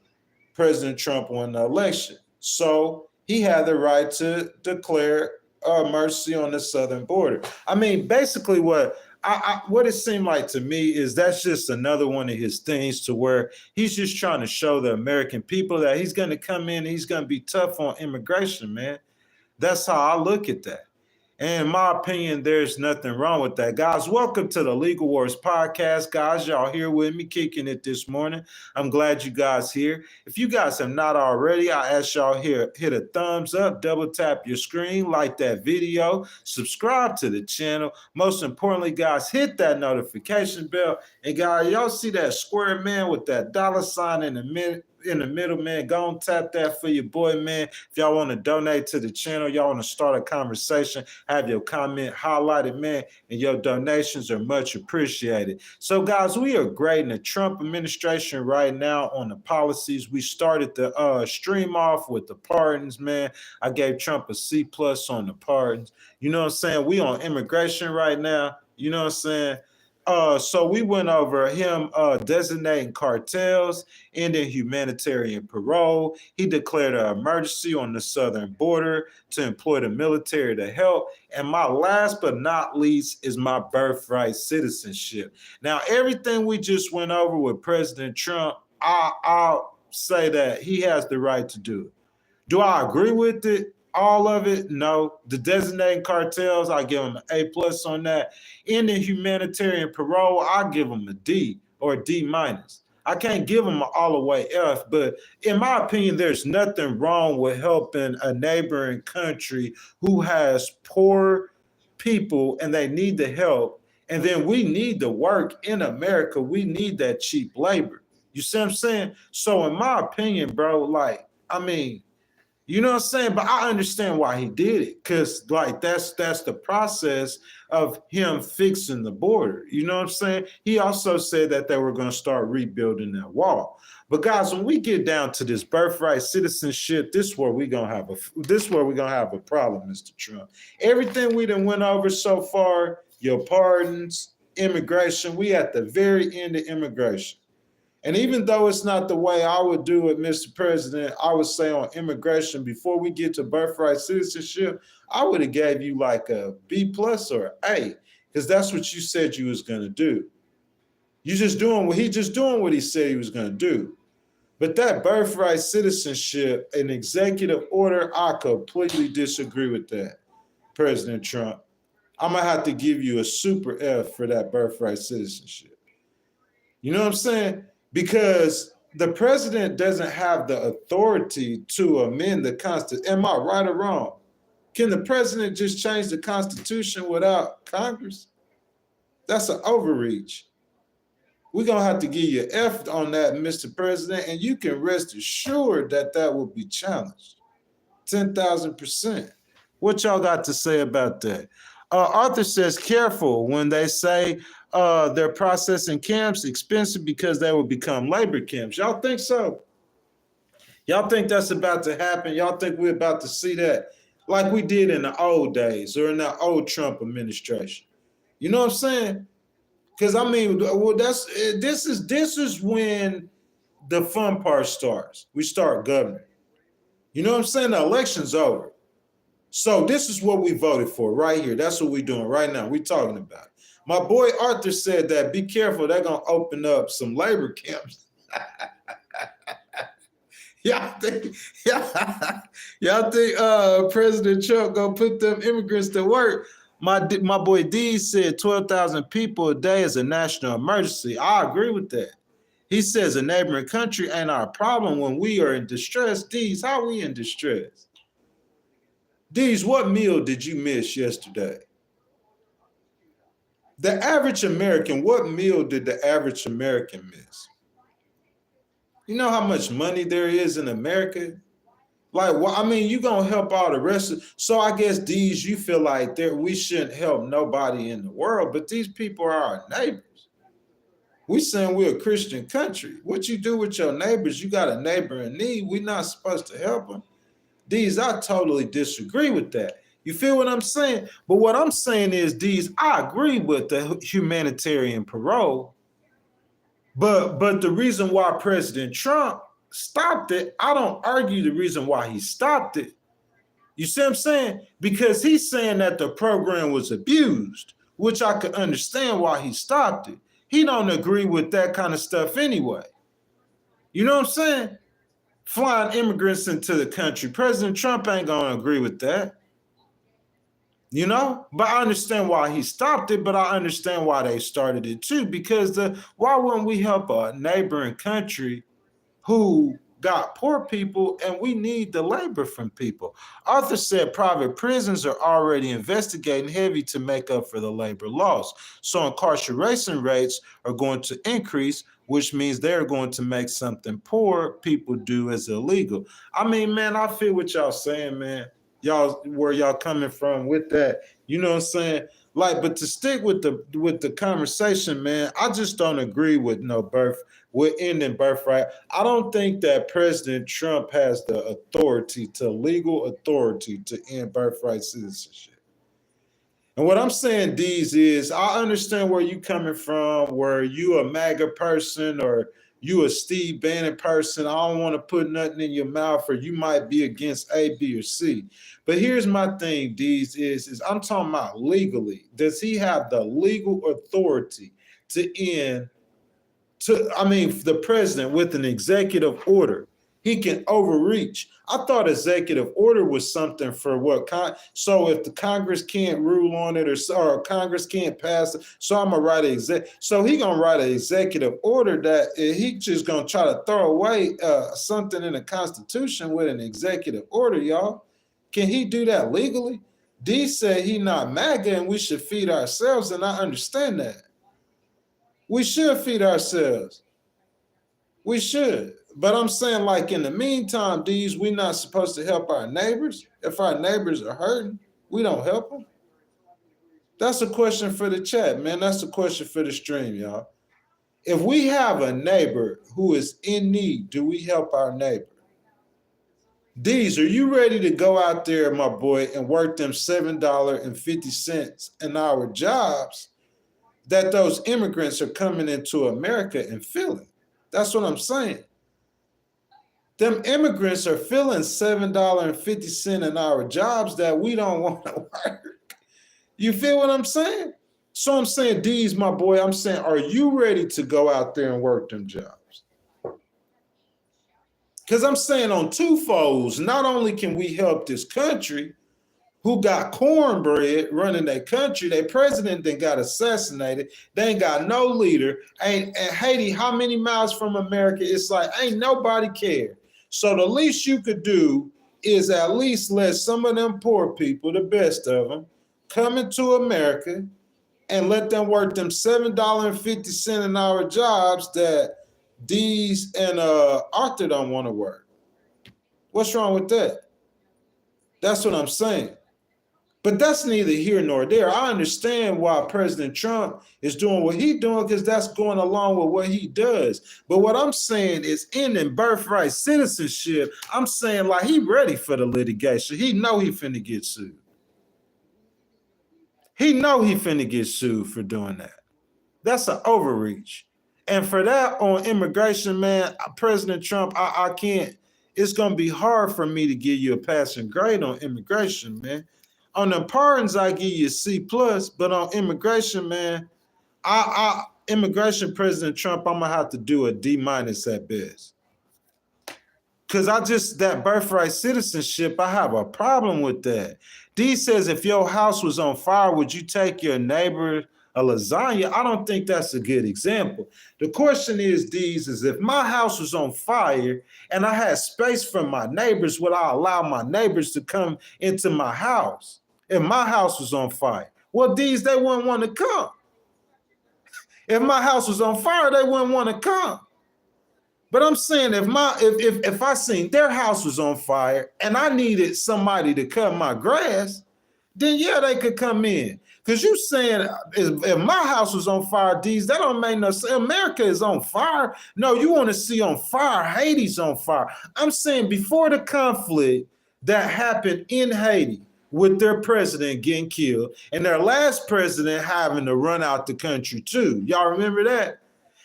President Trump won the election. So he had the right to declare mercy on the southern border. I mean, basically what it seemed like to me is that's just another one of his things to where he's just trying to show the American people that he's going to come in and he's going to be tough on immigration, man. That's how I look at that. And in my opinion, there's nothing wrong with that. Guys, welcome to the Legal Wars podcast. Guys, y'all here with me kicking it this morning. I'm glad you guys here. If you guys have not already, I ask y'all here, hit a thumbs up, double tap your screen, like that video, subscribe to the channel. Most importantly, guys, hit that notification bell. And guys, y'all see that square man with that $sign in the middle, man? Go and tap that for your boy, man. If y'all want to donate to the channel, y'all want to start a conversation, have your comment highlighted, man, and your donations are much appreciated. So, guys, we are grading the Trump administration right now on the policies. We started the stream off with the pardons, man. I gave Trump a C+ on the pardons. You know what I'm saying? We on immigration right now. You know what I'm saying? So we went over him designating cartels, ending humanitarian parole. He declared an emergency on the southern border to employ the military to help. And my last but not least is my birthright citizenship. Now, everything we just went over with President Trump, I'll say that he has the right to do it. Do I agree with it? All of it? No. The designating cartels, I give him an A+ on that. In the humanitarian parole, I give him a D or a D-. I can't give him an all the way F, but in my opinion, there's nothing wrong with helping a neighboring country who has poor people and they need the help And then we need the work in America. We need that cheap labor. You see what I'm saying? So in my opinion, bro, like, I mean, you know what I'm saying? But I understand why he did it. Cause like that's the process of him fixing the border. You know what I'm saying? He also said that they were going to start rebuilding that wall. But guys, when we get down to this birthright citizenship, this is where we're gonna have a problem, Mr. Trump. Everything we done went over so far, your pardons, immigration, we at the very end of immigration. And even though it's not the way I would do it, Mr. President, I would say on immigration, before we get to birthright citizenship, I would have gave you like a B plus or A, because that's what you said you was gonna do. He just doing what he said he was gonna do. But that birthright citizenship, an executive order, I completely disagree with that, President Trump. I'm gonna have to give you a super F for that birthright citizenship. You know what I'm saying? Because the president doesn't have the authority to amend the Constitution. Am I right or wrong? Can the president just change the Constitution without Congress? That's an overreach. We're going to have to give you an F on that, Mr. President, and you can rest assured that that will be challenged. 10,000%. What y'all got to say about that? Arthur says, careful when they say they're processing camps expensive because they will become labor camps. Y'all think so? Y'all think that's about to happen? Y'all think we're about to see that like we did in the old days or in the old Trump administration? You know what I'm saying? Because I mean, well, this is when the fun part starts. We start governing. You know what I'm saying? The election's over. So this is what we voted for right here. That's what we're doing right now. We're talking about it. My boy Arthur said that be careful, they're gonna open up some labor camps. y'all think President Trump gonna put them immigrants to work? My boy D said 12,000 people a day is a national emergency. I agree with that. He says a neighboring country ain't our problem when we are in distress. D's, how are we in distress? D's, what meal did you miss yesterday? The average American, what meal did the average American miss? You know how much money there is in America? Like, well, I mean, you're going to help all the rest of, so I guess these, you feel like we shouldn't help nobody in the world, but these people are our neighbors. We saying we're a Christian country. What you do with your neighbors, you got a neighbor in need, we're not supposed to help them. These, I totally disagree with that. You feel what I'm saying? But what I'm saying is, these, I agree with the humanitarian parole, but the reason why President Trump stopped it, I don't argue the reason why he stopped it. You see what I'm saying? Because he's saying that the program was abused, which I could understand why he stopped it. He don't agree with that kind of stuff anyway. You know what I'm saying? Flying immigrants into the country. President Trump ain't gonna agree with that. You know, but I understand why he stopped it, but I understand why they started it too, because why wouldn't we help a neighboring country who got poor people and we need the labor from people? Arthur said private prisons are already investigating heavy to make up for the labor loss. So incarceration rates are going to increase, which means they're going to make something poor people do as illegal. I mean, man, I feel what y'all saying, man. Y'all, where y'all coming from with that? You know what I'm saying? Like, but to stick with the conversation, man, I just don't agree with with ending birthright. I don't think that President Trump has the legal authority to end birthright citizenship. And what I'm saying, Deez, is I understand where you coming from, where you a MAGA person or you a Steve Bannon person. I don't want to put nothing in your mouth, or you might be against A, B, or C. But here's my thing, Deez, is I'm talking about legally. Does he have the legal authority to end, the president with an executive order? He can overreach. I thought executive order was something for what? So if the Congress can't rule on it or Congress can't pass it, so I'm gonna write he gonna write an executive order that he just gonna try to throw away something in the Constitution with an executive order, y'all. Can he do that legally? D said he not MAGA and we should feed ourselves, and I understand that. We should feed ourselves. We should. But I'm saying, like, in the meantime, D's, we not supposed to help our neighbors. If our neighbors are hurting, we don't help them. That's a question for the chat, man. That's a question for the stream, y'all. If we have a neighbor who is in need, do we help our neighbor? D's, are you ready to go out there, my boy, and work them $7.50 an hour jobs that those immigrants are coming into America and filling? That's what I'm saying. Them immigrants are filling $7.50 an hour jobs that we don't want to work. You feel what I'm saying? So I'm saying, D's, my boy, I'm saying, are you ready to go out there and work them jobs? Because I'm saying on two folds, not only can we help this country who got cornbread running their country, their president then got assassinated, they ain't got no leader, and Haiti, how many miles from America? It's like, ain't nobody care. So the least you could do is at least let some of them poor people, the best of them, come into America and let them work them $7.50 an hour jobs that D's and Arthur don't want to work. What's wrong with that? That's what I'm saying. But that's neither here nor there. I understand why President Trump is doing what he's doing, because that's going along with what he does. But what I'm saying is, ending birthright citizenship, I'm saying, like, he ready for the litigation. He know he finna get sued. He know he finna get sued for doing that. That's an overreach. And for that, on immigration, man, President Trump, I can't, it's going to be hard for me to give you a passing grade on immigration, man. On the pardons, I give you a C+, but on immigration, man, immigration, President Trump, I'm going to have to do a D- at best. Because that birthright citizenship, I have a problem with that. D says, if your house was on fire, would you take your neighbor a lasagna? I don't think that's a good example. The question is, D's, is if my house was on fire and I had space from my neighbors, would I allow my neighbors to come into my house? If my house was on fire, well, D's, they wouldn't want to come. If my house was on fire, they wouldn't want to come. But I'm saying, if I seen their house was on fire and I needed somebody to cut my grass, then yeah, they could come in. Because you saying if my house was on fire, D's, that don't make no sense. America is on fire. No, you want to see on fire, Haiti's on fire. I'm saying before the conflict that happened in Haiti with their president getting killed and their last president having to run out the country too. Y'all remember that?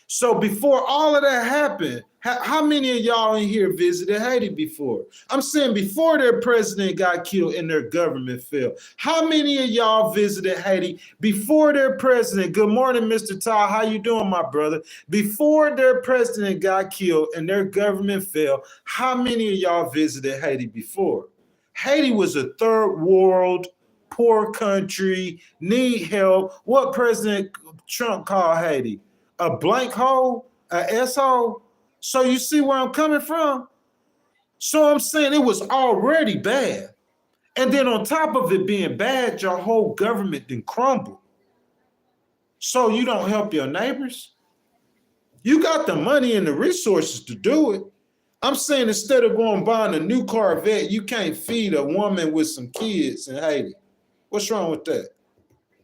So before all of that happened, how many of y'all in here visited Haiti before? I'm saying before their president got killed and their government fell. How many of y'all visited Haiti before their president? Good morning, Mr. Todd. How you doing, my brother? Before their president got killed and their government fell, how many of y'all visited Haiti before? Haiti was a third world, poor country, need help. What President Trump called Haiti? A blank hole, an S-hole. So you see where I'm coming from? So I'm saying it was already bad. And then on top of it being bad, your whole government then crumbled. So you don't help your neighbors? You got the money and the resources to do it. I'm saying instead of going buying a new Corvette, you can't feed a woman with some kids in Haiti. What's wrong with that?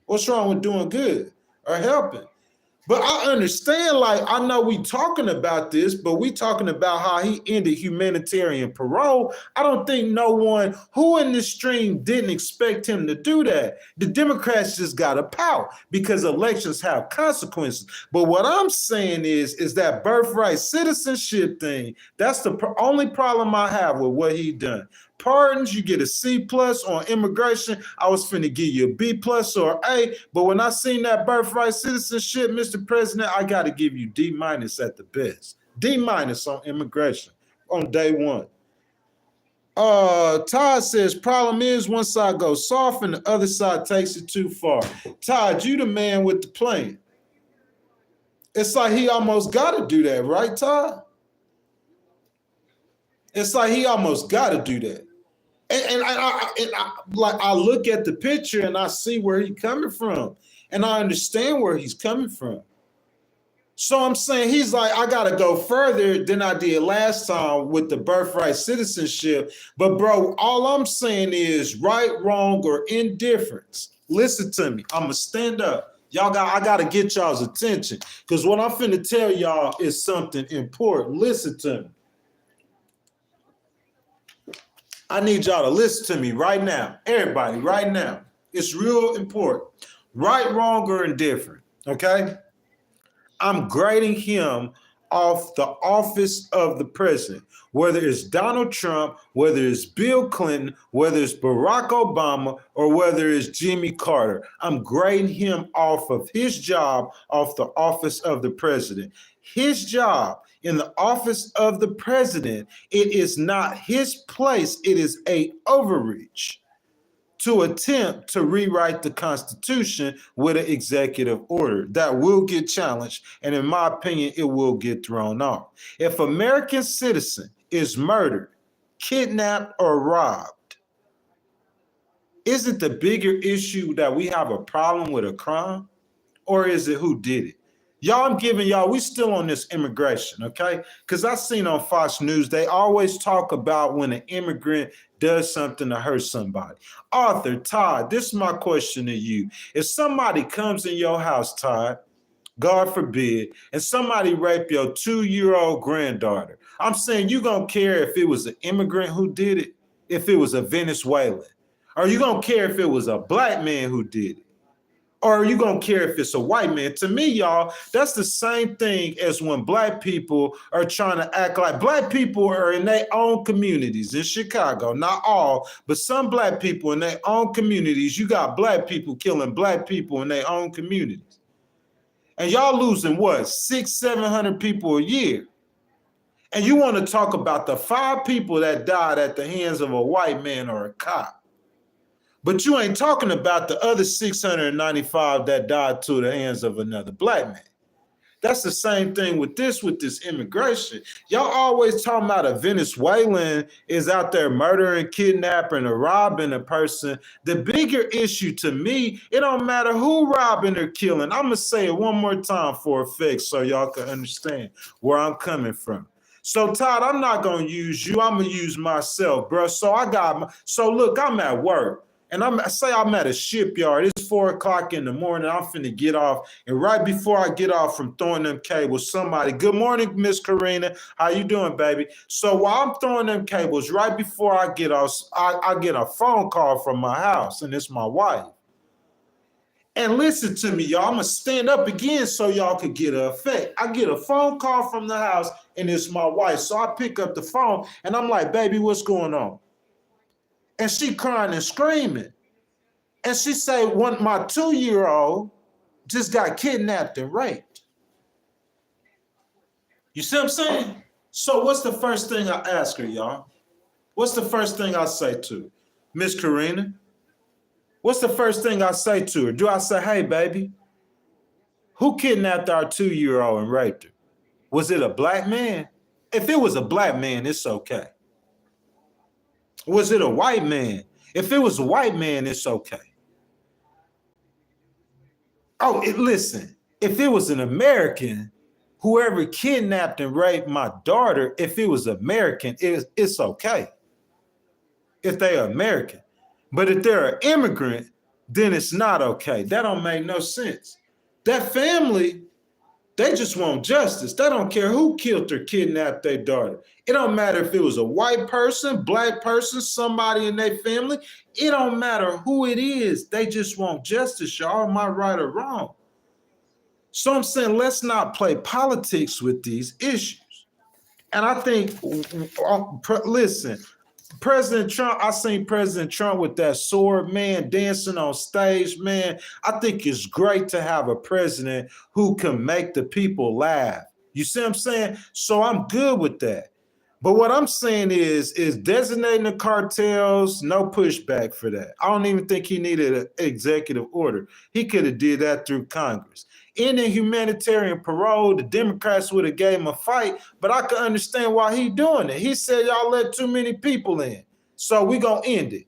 What's wrong with doing good or helping? But I understand, like, I know we talking about this, but we talking about how he ended humanitarian parole. I don't think no one who in this stream didn't expect him to do that. The Democrats just got to pout because elections have consequences. But what I'm saying is that birthright citizenship thing, that's the only problem I have with what he done. Pardons, you get a C+ on immigration. I was finna give you a B+ or A, but when I seen that birthright citizenship, Mr. President, I got to give you D- at the best. D- on immigration on day one. Todd says, problem is one side goes soft and the other side takes it too far. Todd, you the man with the plan. It's like he almost got to do that, right, Todd? It's like he almost got to do that. I look at the picture and I see where he's coming from, and I understand where he's coming from. So I'm saying he's like, I gotta go further than I did last time with the birthright citizenship. But bro, all I'm saying is right, wrong, or indifference. Listen to me. I'ma stand up. I gotta get y'all's attention. Because what I'm finna tell y'all is something important. Listen to me. I need y'all to listen to me right now. Everybody, right now. It's real important. Right, wrong, or indifferent. Okay? I'm grading him off the office of the president, whether it's Donald Trump, whether it's Bill Clinton, whether it's Barack Obama, or whether it's Jimmy Carter. I'm grading him off of his job, off the office of the president. His job in the office of the president, it is not his place. It is an overreach to attempt to rewrite the Constitution with an executive order that will get challenged, and in my opinion, it will get thrown off. If an American citizen is murdered, kidnapped, or robbed, isn't the bigger issue that we have a problem with a crime, or is it who did it? Y'all, I'm giving y'all, we still on this immigration, okay? Because I seen on Fox News, they always talk about when an immigrant does something to hurt somebody. Arthur, Todd, this is my question to you. If somebody comes in your house, Todd, God forbid, and somebody rape your 2-year-old granddaughter, I'm saying you gonna care if it was an immigrant who did it, if it was a Venezuelan? Are you gonna care if it was a black man who did it? Or are you gonna care if it's a white man? To me, y'all, that's the same thing as when black people are trying to act like black people are in their own communities in Chicago. Not all, but some black people in their own communities. You got black people killing black people in their own communities. And y'all losing what, 600-700 people a year. And you want to talk about the 5 people that died at the hands of a white man or a cop. But you ain't talking about the other 695 that died to the hands of another black man. That's the same thing with this immigration. Y'all always talking about a Venezuelan is out there murdering, kidnapping, or robbing a person. The bigger issue to me, it don't matter who robbing or killing. I'm going to say it one more time for effect so y'all can understand where I'm coming from. So Todd, I'm not going to use you. I'm going to use myself, bro. So look, I'm at work. And I'm at a shipyard. It's 4:00 in the morning. I'm finna get off. And right before I get off from throwing them cables, somebody, good morning, Miss Karina. How you doing, baby? So while I'm throwing them cables, right before I get off, I get a phone call from my house, and it's my wife. And listen to me, y'all. I'm gonna stand up again so y'all could get an effect. I get a phone call from the house, and it's my wife. So I pick up the phone, and I'm like, baby, what's going on? And she crying and screaming. And she say, my 2-year-old just got kidnapped and raped. You see what I'm saying? So what's the first thing I ask her, y'all? What's the first thing I say to her? Miss Karina? What's the first thing I say to her? Do I say, hey, baby, who kidnapped our 2-year-old and raped her? Was it a black man? If it was a black man, it's okay. Was it a white man? If it was a white man, it's okay. Oh, listen, if it was an American, whoever kidnapped and raped my daughter, if it was American, it's okay. If they are American. But if they're an immigrant, then it's not okay. That don't make no sense. That family, they just want justice. They don't care who killed or kidnapped their daughter. It don't matter if it was a white person, black person, somebody in their family. It don't matter who it is. They just want justice, y'all. Am I right or wrong? So I'm saying let's not play politics with these issues. And I think, listen, President Trump, I seen President Trump with that sword, man, dancing on stage, man. I think it's great to have a president who can make the people laugh. You see what I'm saying? So I'm good with that. But what I'm saying is designating the cartels, no pushback for that. I don't even think he needed an executive order. He could have did that through Congress. Ending humanitarian parole, the Democrats would have gave him a fight, but I can understand why he doing it. He said y'all let too many people in. So we gonna end it.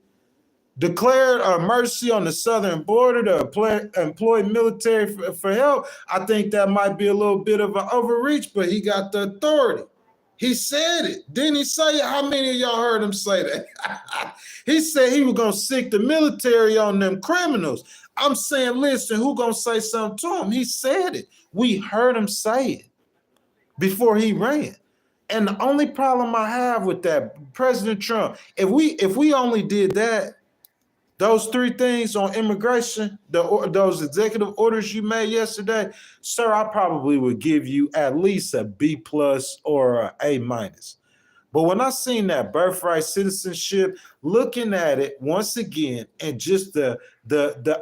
Declared a emergency on the southern border to employ military for help. I think that might be a little bit of an overreach, but he got the authority. He said it. Didn't he say it? How many of y'all heard him say that? He said he was going to sick the military on them criminals. I'm saying, listen, who going to say something to him? He said it. We heard him say it before he ran. And the only problem I have with that, President Trump, if we only did that, those three things on immigration, those executive orders you made yesterday, sir, I probably would give you at least a B plus or an A minus. But when I seen that birthright citizenship, looking at it once again, and just the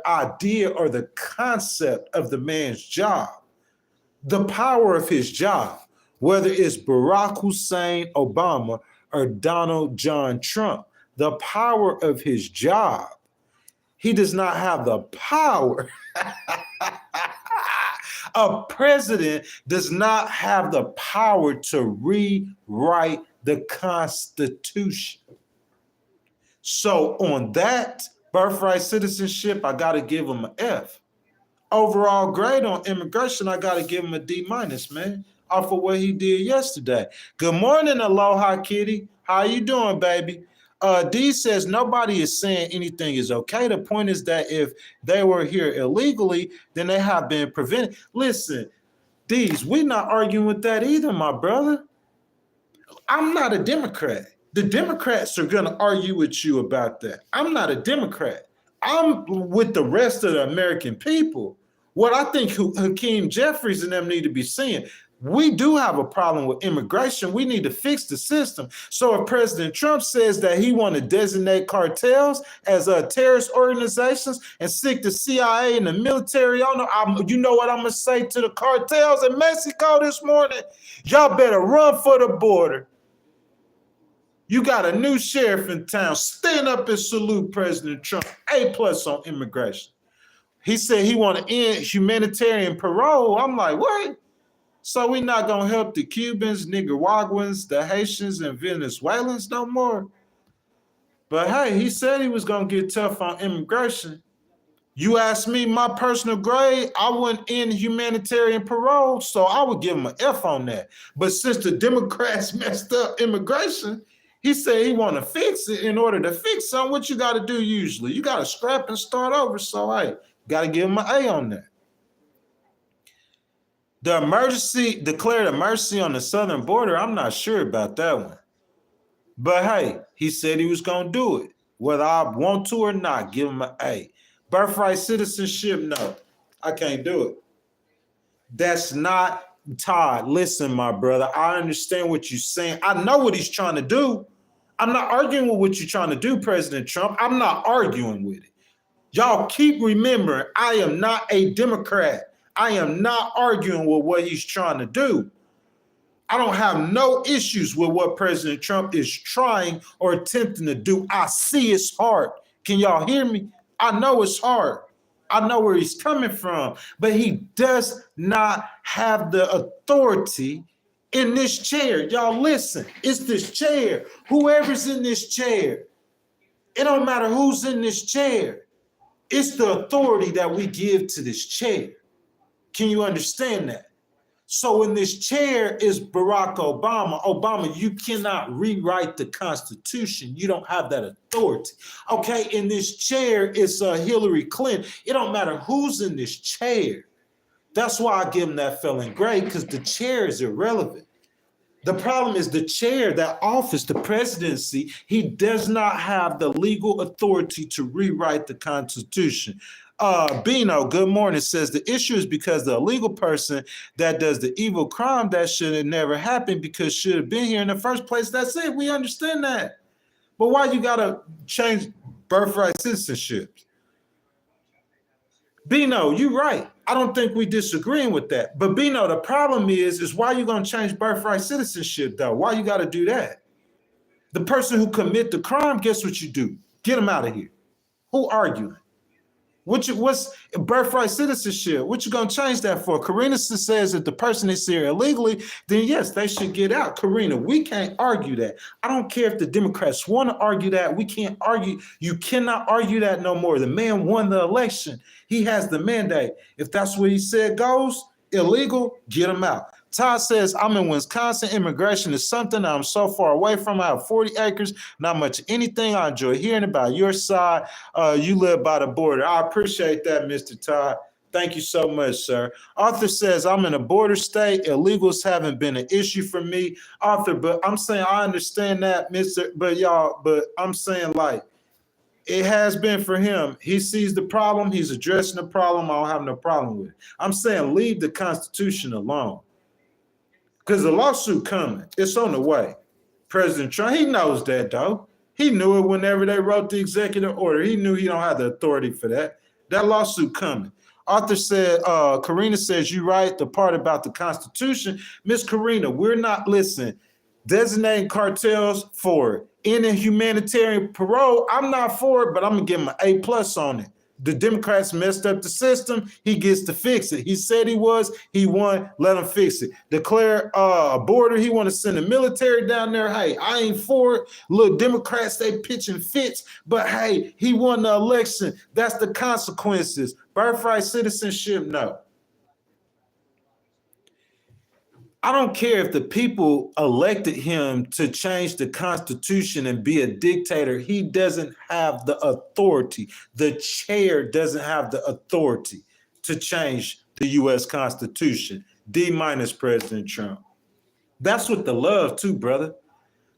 idea or the concept of the man's job, the power of his job, whether it's Barack Hussein Obama or Donald John Trump, the power of his job. He does not have the power. A president does not have the power to rewrite the Constitution. So on that birthright citizenship, I got to give him an F. Overall grade on immigration, I got to give him a D minus, man, off of what he did yesterday. Good morning, Aloha Kitty. How you doing, baby? D says nobody is saying anything is okay. The point is that if they were here illegally, then they have been prevented. Listen, D's, we're not arguing with that either, my brother. I'm not a Democrat. The Democrats are going to argue with you about that. I'm not a Democrat. I'm with the rest of the American people. What I think Hakeem Jeffries and them need to be saying, we do have a problem with immigration. We need to fix the system. So if President Trump says that he want to designate cartels as terrorist organizations and stick the CIA and the military on them, you know what I'm going to say to the cartels in Mexico this morning? Y'all better run for the border. You got a new sheriff in town. Stand up and salute President Trump. A+ on immigration. He said he want to end humanitarian parole. I'm like, what? So we not going to help the Cubans, Nicaraguans, the Haitians, and Venezuelans no more? But hey, he said he was going to get tough on immigration. You ask me my personal grade, I wouldn't end humanitarian parole, so I would give him an F on that. But since the Democrats messed up immigration, he said he want to fix it. In order to fix something, what you got to do usually? You got to scrap and start over. So hey, got to give him an A on that. The emergency, declared emergency on the southern border, I'm not sure about that one. But hey, he said he was going to do it. Whether I want to or not, give him an A. Birthright citizenship, no. I can't do it. That's not, Todd, listen, my brother, I understand what you're saying. I know what he's trying to do. I'm not arguing with what you're trying to do, President Trump. I'm not arguing with it. Y'all keep remembering, I am not a Democrat. I am not arguing with what he's trying to do. I don't have no issues with what President Trump is trying or attempting to do. I see it's hard. Can y'all hear me? I know it's hard. I know where he's coming from, but he does not have the authority in this chair. Y'all listen, it's this chair. Whoever's in this chair, it don't matter who's in this chair. It's the authority that we give to this chair. Can you understand that? So in this chair is Barack Obama. Obama, you cannot rewrite the Constitution. You don't have that authority. Okay, in this chair is Hillary Clinton. It don't matter who's in this chair. That's why I give him that feeling great, because the chair is irrelevant. The problem is the chair, that office, the presidency, he does not have the legal authority to rewrite the Constitution. Bino, good morning, says the issue is because the illegal person that does the evil crime, that should have never happened because should have been here in the first place. That's it. We understand that. But why you got to change birthright citizenship? Bino, you're right. I don't think we disagreeing with that. But Bino, the problem is why you going to change birthright citizenship, though? Why you got to do that? The person who commit the crime, guess what you do? Get them out of here. Who arguing? What's birthright citizenship? What you gonna change that for? Karina says if the person is here illegally, then yes, they should get out. Karina, we can't argue that. I don't care if the Democrats want to argue that. We can't argue. You cannot argue that no more. The man won the election. He has the mandate. If that's what he said goes, illegal, get him out. Todd says, I'm in Wisconsin. Immigration is something I'm so far away from. I have 40 acres, not much anything. I enjoy hearing about your side. You live by the border. I appreciate that, Mr. Todd. Thank you so much, sir. Arthur says, I'm in a border state. Illegals haven't been an issue for me. Arthur, but I'm saying I understand that, but I'm saying like, it has been for him. He sees the problem. He's addressing the problem. I don't have no problem with it. I'm saying leave the Constitution alone. Because the lawsuit coming, it's on the way. President Trump, he knows that though. He knew it whenever they wrote the executive order. He knew he don't have the authority for that. That lawsuit coming. Arthur said, Karina says, you right, the part about the Constitution. Miss Karina, we're not listening. Designating cartels for ending humanitarian parole, I'm not for it, but I'm gonna give him an A+ on it. The Democrats messed up the system. He gets to fix it. He said he won, let him fix it. Declare a border. He want to send the military down there. Hey, I ain't for it. Look, Democrats, they pitching fits, but hey, he won the election. That's the consequences. Birthright citizenship, no. I don't care if the people elected him to change the Constitution and be a dictator. He doesn't have the authority. The chair doesn't have the authority to change the U.S. Constitution. D- President Trump. That's with the love too, brother.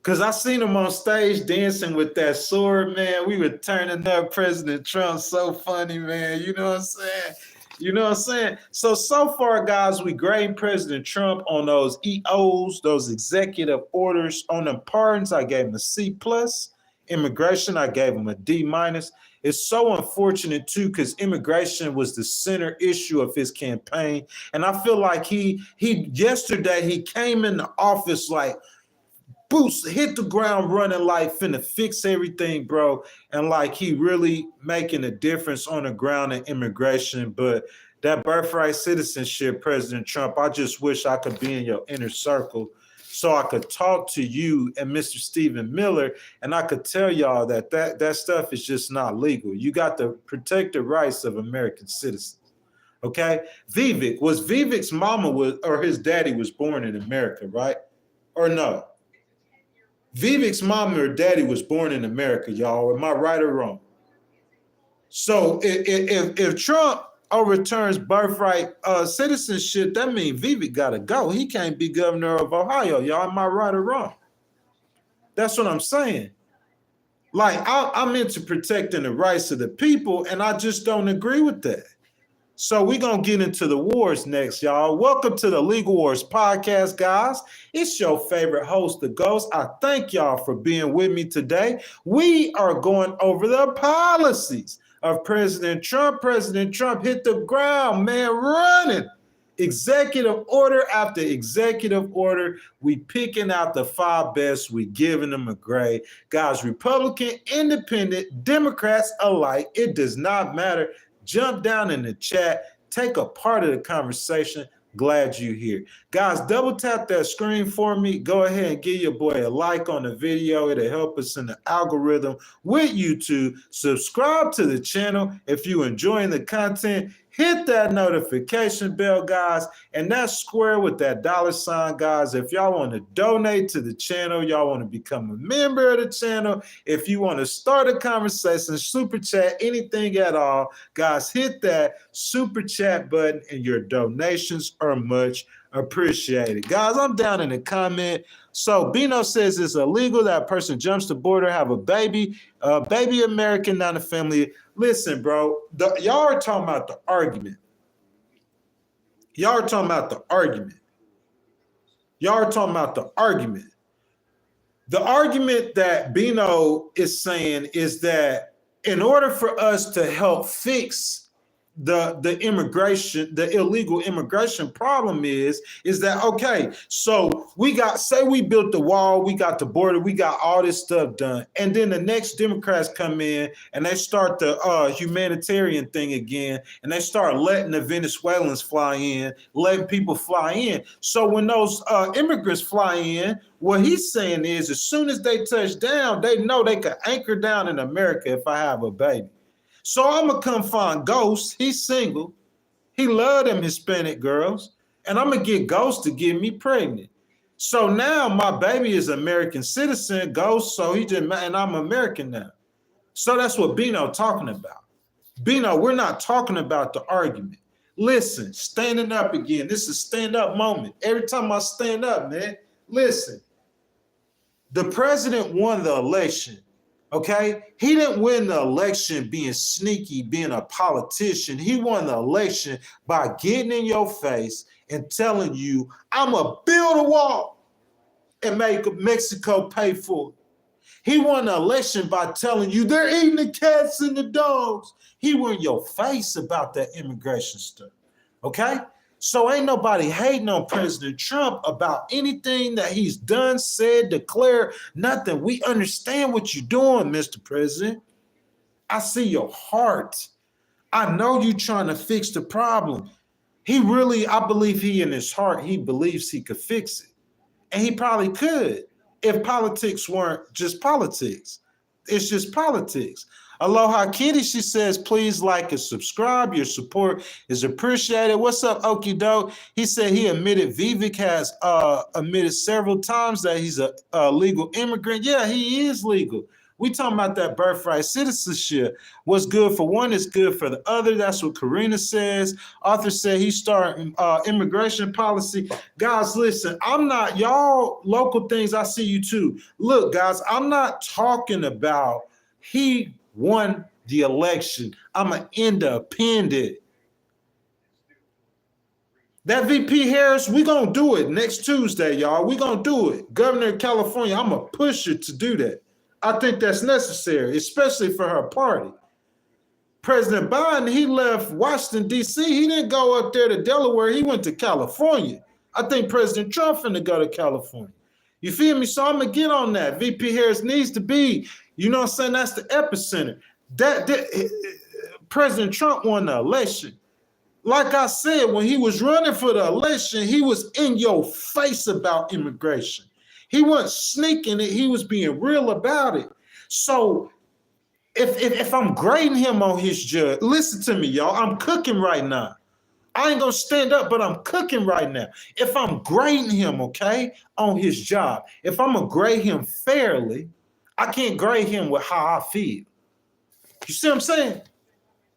Because I seen him on stage dancing with that sword, man. We were turning up President Trump. So funny, man. You know what I'm saying? You know what I'm saying? So far, guys, we grade President Trump on those EOs, those executive orders. On them pardons, I gave him a C+. Immigration, I gave him a D-. It's so unfortunate, too, because immigration was the center issue of his campaign. And I feel like yesterday, he came in the office like, boost, hit the ground running like finna fix everything, bro. And like he really making a difference on the ground in immigration. But that birthright citizenship, President Trump, I just wish I could be in your inner circle so I could talk to you and Mr. Stephen Miller, and I could tell y'all that stuff is just not legal. You got to protect the rights of American citizens. Okay? Vivek's mama or his daddy was born in America, right? Or no? Vivek's mom or daddy was born in America, y'all. Am I right or wrong? So if Trump overturns birthright citizenship, that means Vivek got to go. He can't be governor of Ohio, y'all. Am I right or wrong? That's what I'm saying. Like, I'm into protecting the rights of the people, and I just don't agree with that. So we're going to get into the wars next, y'all. Welcome to the Legal Wars podcast, guys. It's your favorite host, The Ghost. I thank y'all for being with me today. We are going over the policies of President Trump. President Trump hit the ground, man, running. Executive order after executive order. We picking out the 5 best. We giving them a grade. Guys, Republican, Independent, Democrats alike, it does not matter. Jump down in the chat, take a part of the conversation. Glad you're here. Guys, double tap that screen for me. Go ahead and give your boy a like on the video. It'll help us in the algorithm with YouTube. Subscribe to the channel if you're enjoying the content. Hit that notification bell, guys, and that's square with that $, guys. If y'all want to donate to the channel, y'all want to become a member of the channel, if you want to start a conversation, super chat, anything at all, guys, hit that super chat button, and your donations are much appreciated. Guys, I'm down in the comment. So Bino says it's illegal that a person jumps the border, have a baby American, not a family. Listen, bro, y'all are talking about the argument. Y'all are talking about the argument. Y'all are talking about the argument. The argument that Bino is saying is that in order for us to help fix the immigration, the illegal immigration problem is that, okay, so say we built the wall, we got the border, we got all this stuff done, and then the next Democrats come in and they start the humanitarian thing again, and they start letting the Venezuelans fly in, letting people fly in. So when those immigrants fly in, what he's saying is, as soon as they touch down, they know they could anchor down in America if I have a baby. So I'm gonna come find Ghost. He's single. He love them Hispanic girls, and I'm gonna get Ghost to get me pregnant. So now my baby is American citizen, Ghost. So and I'm American now. So that's what Bino talking about. Bino, we're not talking about the argument. Listen, standing up again. This is a stand up moment. Every time I stand up, man, listen. The president won the election. Okay, he didn't win the election being sneaky, being a politician. He won the election by getting in your face and telling you, I'm going to build a wall and make Mexico pay for it. He won the election by telling you they're eating the cats and the dogs. He won your face about that immigration stuff. Okay? So ain't nobody hating on President Trump about anything that he's done, said, declared, nothing. We understand what you're doing, Mr. President. I see your heart. I know you're trying to fix the problem. I believe he in his heart, he believes he could fix it. And he probably could if politics weren't just politics. It's just politics. Aloha Kitty, she says, please like and subscribe. Your support is appreciated. What's up, Okie Doke? He said he admitted Vivek has admitted several times that he's a legal immigrant. Yeah, he is legal. We talking about that birthright citizenship. What's good for one is good for the other. That's what Karina says. Arthur said he's starting immigration policy. Guys, listen, I'm not, y'all local things, I see you too. Look, guys, I'm not talking about he won the election. I'm an independent. That VP Harris, we gonna do it next Tuesday, y'all. We gonna do it. Governor of California, I'm gonna push her to do that. I think that's necessary, especially for her party. President Biden, he left Washington, D.C. He didn't go up there to Delaware. He went to California. I think President Trump finna go to California. You feel me? So I'm going to get on that. VP Harris needs to be, you know what I'm saying? That's the epicenter. President Trump won the election. Like I said, when he was running for the election, he was in your face about immigration. He wasn't sneaking it. He was being real about it. So if I'm grading him on his judge, listen to me, y'all. I'm cooking right now. I ain't going to stand up, but I'm cooking right now. If I'm grading him, okay, on his job, if I'm going to grade him fairly, I can't grade him with how I feel. You see what I'm saying?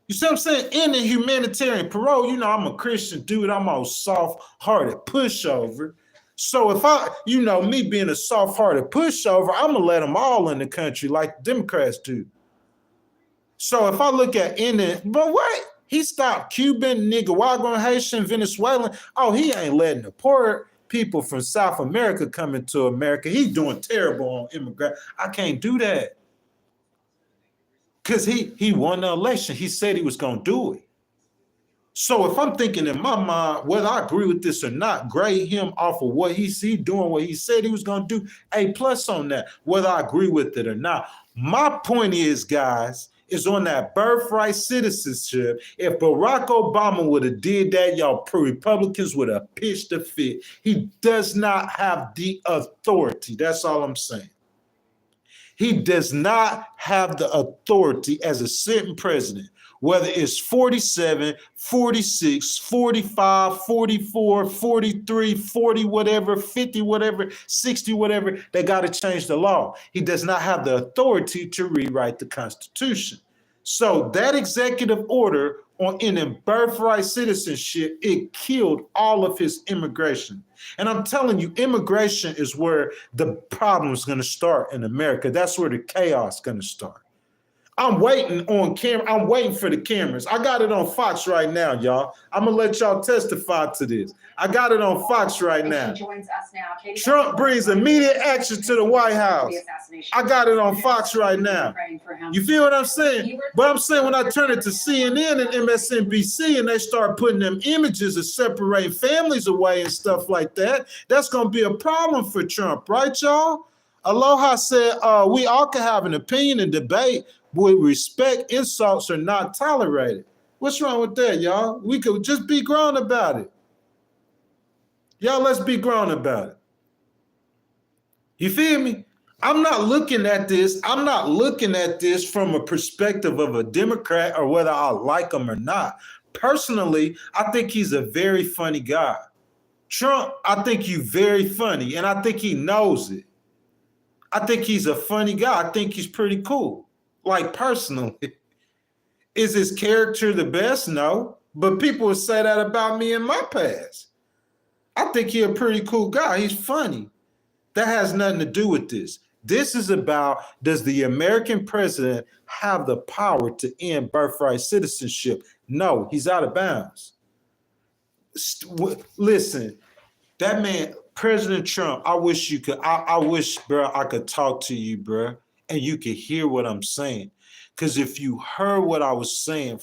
You see what I'm saying? In the humanitarian parole, you know, I'm a Christian dude. I'm a soft-hearted pushover. So if me being a soft-hearted pushover, I'm going to let them all in the country like the Democrats do. So if I look at but what? He stopped Cuban, Nicaraguan, Haitian, Venezuelan. Oh, he ain't letting the poor people from South America come into America. He's doing terrible on immigrant. I can't do that. Because he won the election. He said he was going to do it. So if I'm thinking in my mind, whether I agree with this or not, grade him off of what he's doing, what he said he was going to do, A+ on that, whether I agree with it or not. My point is, guys, is on that birthright citizenship. If Barack Obama would have did that, y'all Republicans would have pitched a fit. He does not have the authority. That's all I'm saying. He does not have the authority as a sitting president, whether it's 47, 46, 45, 44, 43, 40, whatever, 50, whatever, 60, whatever, they got to change the law. He does not have the authority to rewrite the Constitution. So that executive order in birthright citizenship, it killed all of his immigration. And I'm telling you, immigration is where the problem is going to start in America. That's where the chaos is going to start. I'm waiting on camera. I'm waiting for the cameras. I got it on Fox right now, y'all. I'm gonna let y'all testify to this. I got it on Fox right now. Joins us now. Trump brings immediate action to the White House. I got it on Fox right now. You feel what I'm saying? But I'm saying when I turn it to CNN and MSNBC and they start putting them images of separating families away and stuff like that, that's gonna be a problem for Trump, right, y'all? Aloha said, we all can have an opinion and debate with respect. Insults are not tolerated. What's wrong with that, y'all? We could just be grown about it. Y'all, let's be grown about it. You feel me? I'm not looking at this. I'm not looking at this from a perspective of a Democrat or whether I like him or not. Personally, I think he's a very funny guy. Trump, I think you very funny, and I think he knows it. I think he's a funny guy. I think he's pretty cool. Like, personally. Is his character the best? No. But people would say that about me in my past. I think he's a pretty cool guy. He's funny. That has nothing to do with this. This is about, does the American president have the power to end birthright citizenship? No, he's out of bounds. Listen, that man, President Trump, I wish you could, I wish, bro, I could talk to you, bro, and you could hear what I'm saying. Because if you heard what I was saying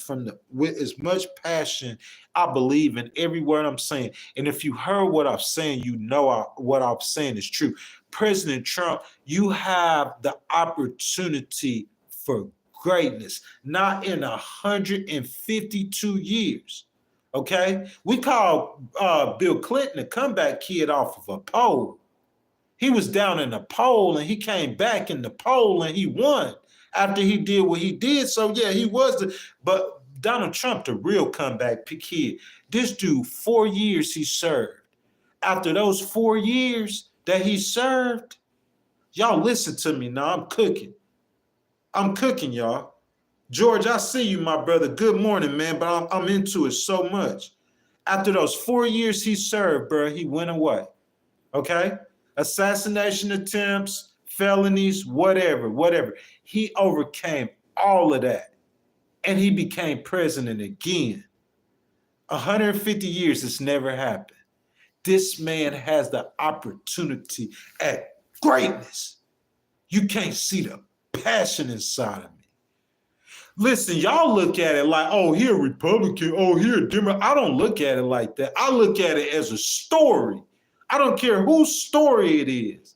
with as much passion, I believe in every word I'm saying. And if you heard what I'm saying, you know what I'm saying is true. President Trump, you have the opportunity for greatness, not in 152 years. Okay? We call Bill Clinton a comeback kid off of a poll. He was down in the poll and he came back in the poll and he won after he did what he did. So yeah, he was but Donald Trump, the real comeback kid. This dude, 4 years he served. After those 4 years that he served, y'all listen to me now, I'm cooking. I'm cooking, y'all. George, I see you, my brother. Good morning, man, but I'm into it so much. After those 4 years he served, bro, he went away, okay? Assassination attempts, felonies, whatever. He overcame all of that, and he became president again. 150 years, it's never happened. This man has the opportunity at greatness. You can't see the passion inside of me. Listen, y'all look at it like, oh, he a Republican, oh, he a Democrat. I don't look at it like that. I look at it as a story. I don't care whose story it is.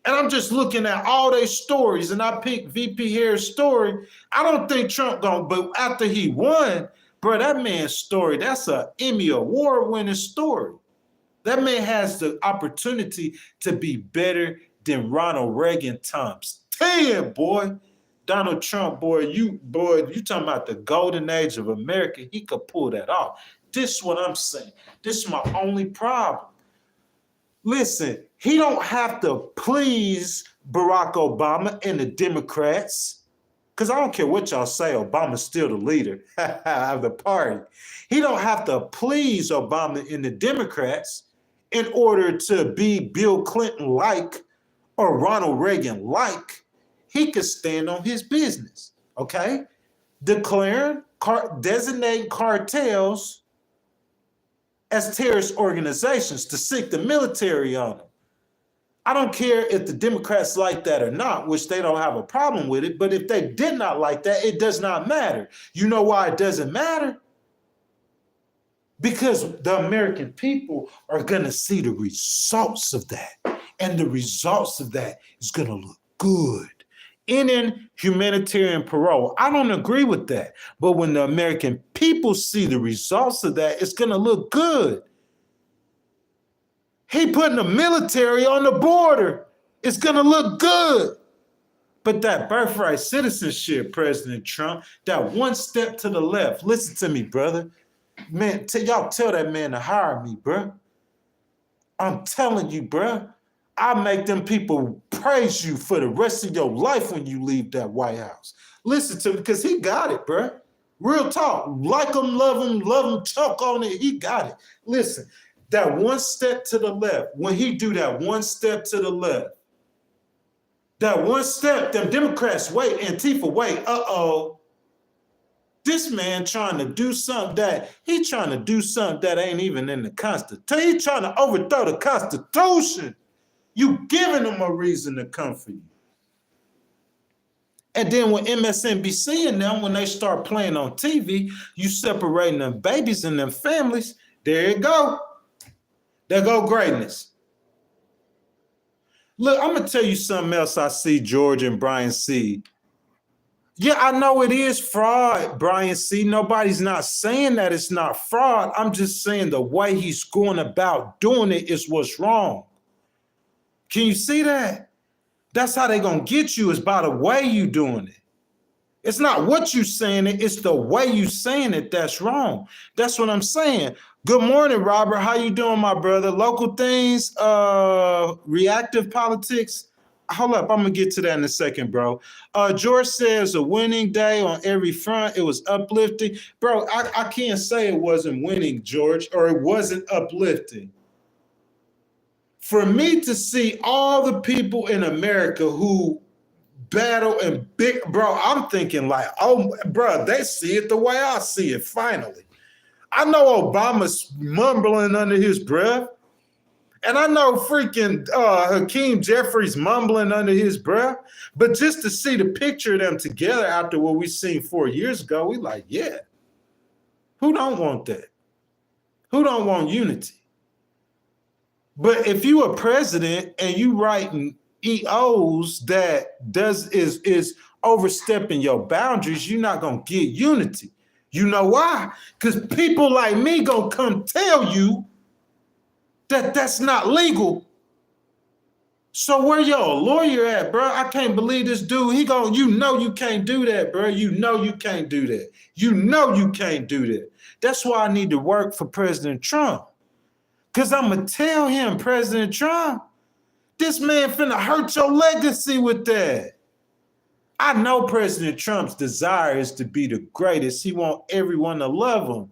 And I'm just looking at all their stories, and I picked VP Harris' story. I don't think Trump but after he won, bro, that man's story, that's an Emmy Award-winning story. That man has the opportunity to be better than Ronald Reagan times 10, boy. Donald Trump, you talking about the golden age of America. He could pull that off. This is what I'm saying. This is my only problem. Listen, he don't have to please Barack Obama and the Democrats, because I don't care what y'all say, Obama's still the leader of the party. He don't have to please Obama and the Democrats in order to be Bill Clinton-like or Ronald Reagan-like. He could stand on his business, okay? Designating cartels as terrorist organizations to sink the military on them. I don't care if the Democrats like that or not, which they don't have a problem with it, but if they did not like that, it does not matter. You know why it doesn't matter? Because the American people are going to see the results of that, and the results of that is going to look good. Ending humanitarian parole, I don't agree with that. But when the American people see the results of that, it's going to look good. He putting the military on the border. It's going to look good. But that birthright citizenship, President Trump, that one step to the left, listen to me, brother. Man, y'all tell that man to hire me, bro. I'm telling you, bro. I make them people praise you for the rest of your life when you leave that White House. Listen to me, because he got it, bro. Real talk. Like him, love him, talk on it. He got it. Listen, that one step to the left, when he do that one step to the left, That one step, them Democrats wait, Antifa wait, this man trying to do something that ain't even in the Constitution. He trying to overthrow the Constitution. You giving them a reason to come for you. And then when MSNBC and them, when they start playing on TV, you separating them babies and them families, there you go. There go greatness. Look, I'm going to tell you something else I see George and Brian see. Yeah, I know it is fraud, Brian C. Nobody's not saying that it's not fraud. I'm just saying the way he's going about doing it is what's wrong. Can you see that? That's how they're going to get you, is by the way you doing it. It's not what you saying it, it's the way you saying it that's wrong. That's what I'm saying. Good morning, Robert. How you doing, my brother? Local things, reactive politics. Hold up, I'm going to get to that in a second, bro. George says a winning day on every front. It was uplifting. Bro, I can't say it wasn't winning, George, or it wasn't uplifting. For me to see all the people in America who battle and big, bro, I'm thinking like, oh, bro, they see it the way I see it finally. I know Obama's mumbling under his breath. And I know freaking Hakeem Jeffries mumbling under his breath. But just to see the picture of them together after what we seen 4 years ago, we like, yeah. Who don't want that? Who don't want unity? But if you a president and you writing EOs that is overstepping your boundaries, you're not going to get unity. You know why? Because people like me going to come tell you that that's not legal. So where your lawyer at, bro? I can't believe this dude. He going, you know you can't do that, bro. You know you can't do that. You know you can't do that. That's why I need to work for President Trump. Because I'm going to tell him, President Trump, this man finna hurt your legacy with that. I know President Trump's desire is to be the greatest. He wants everyone to love him.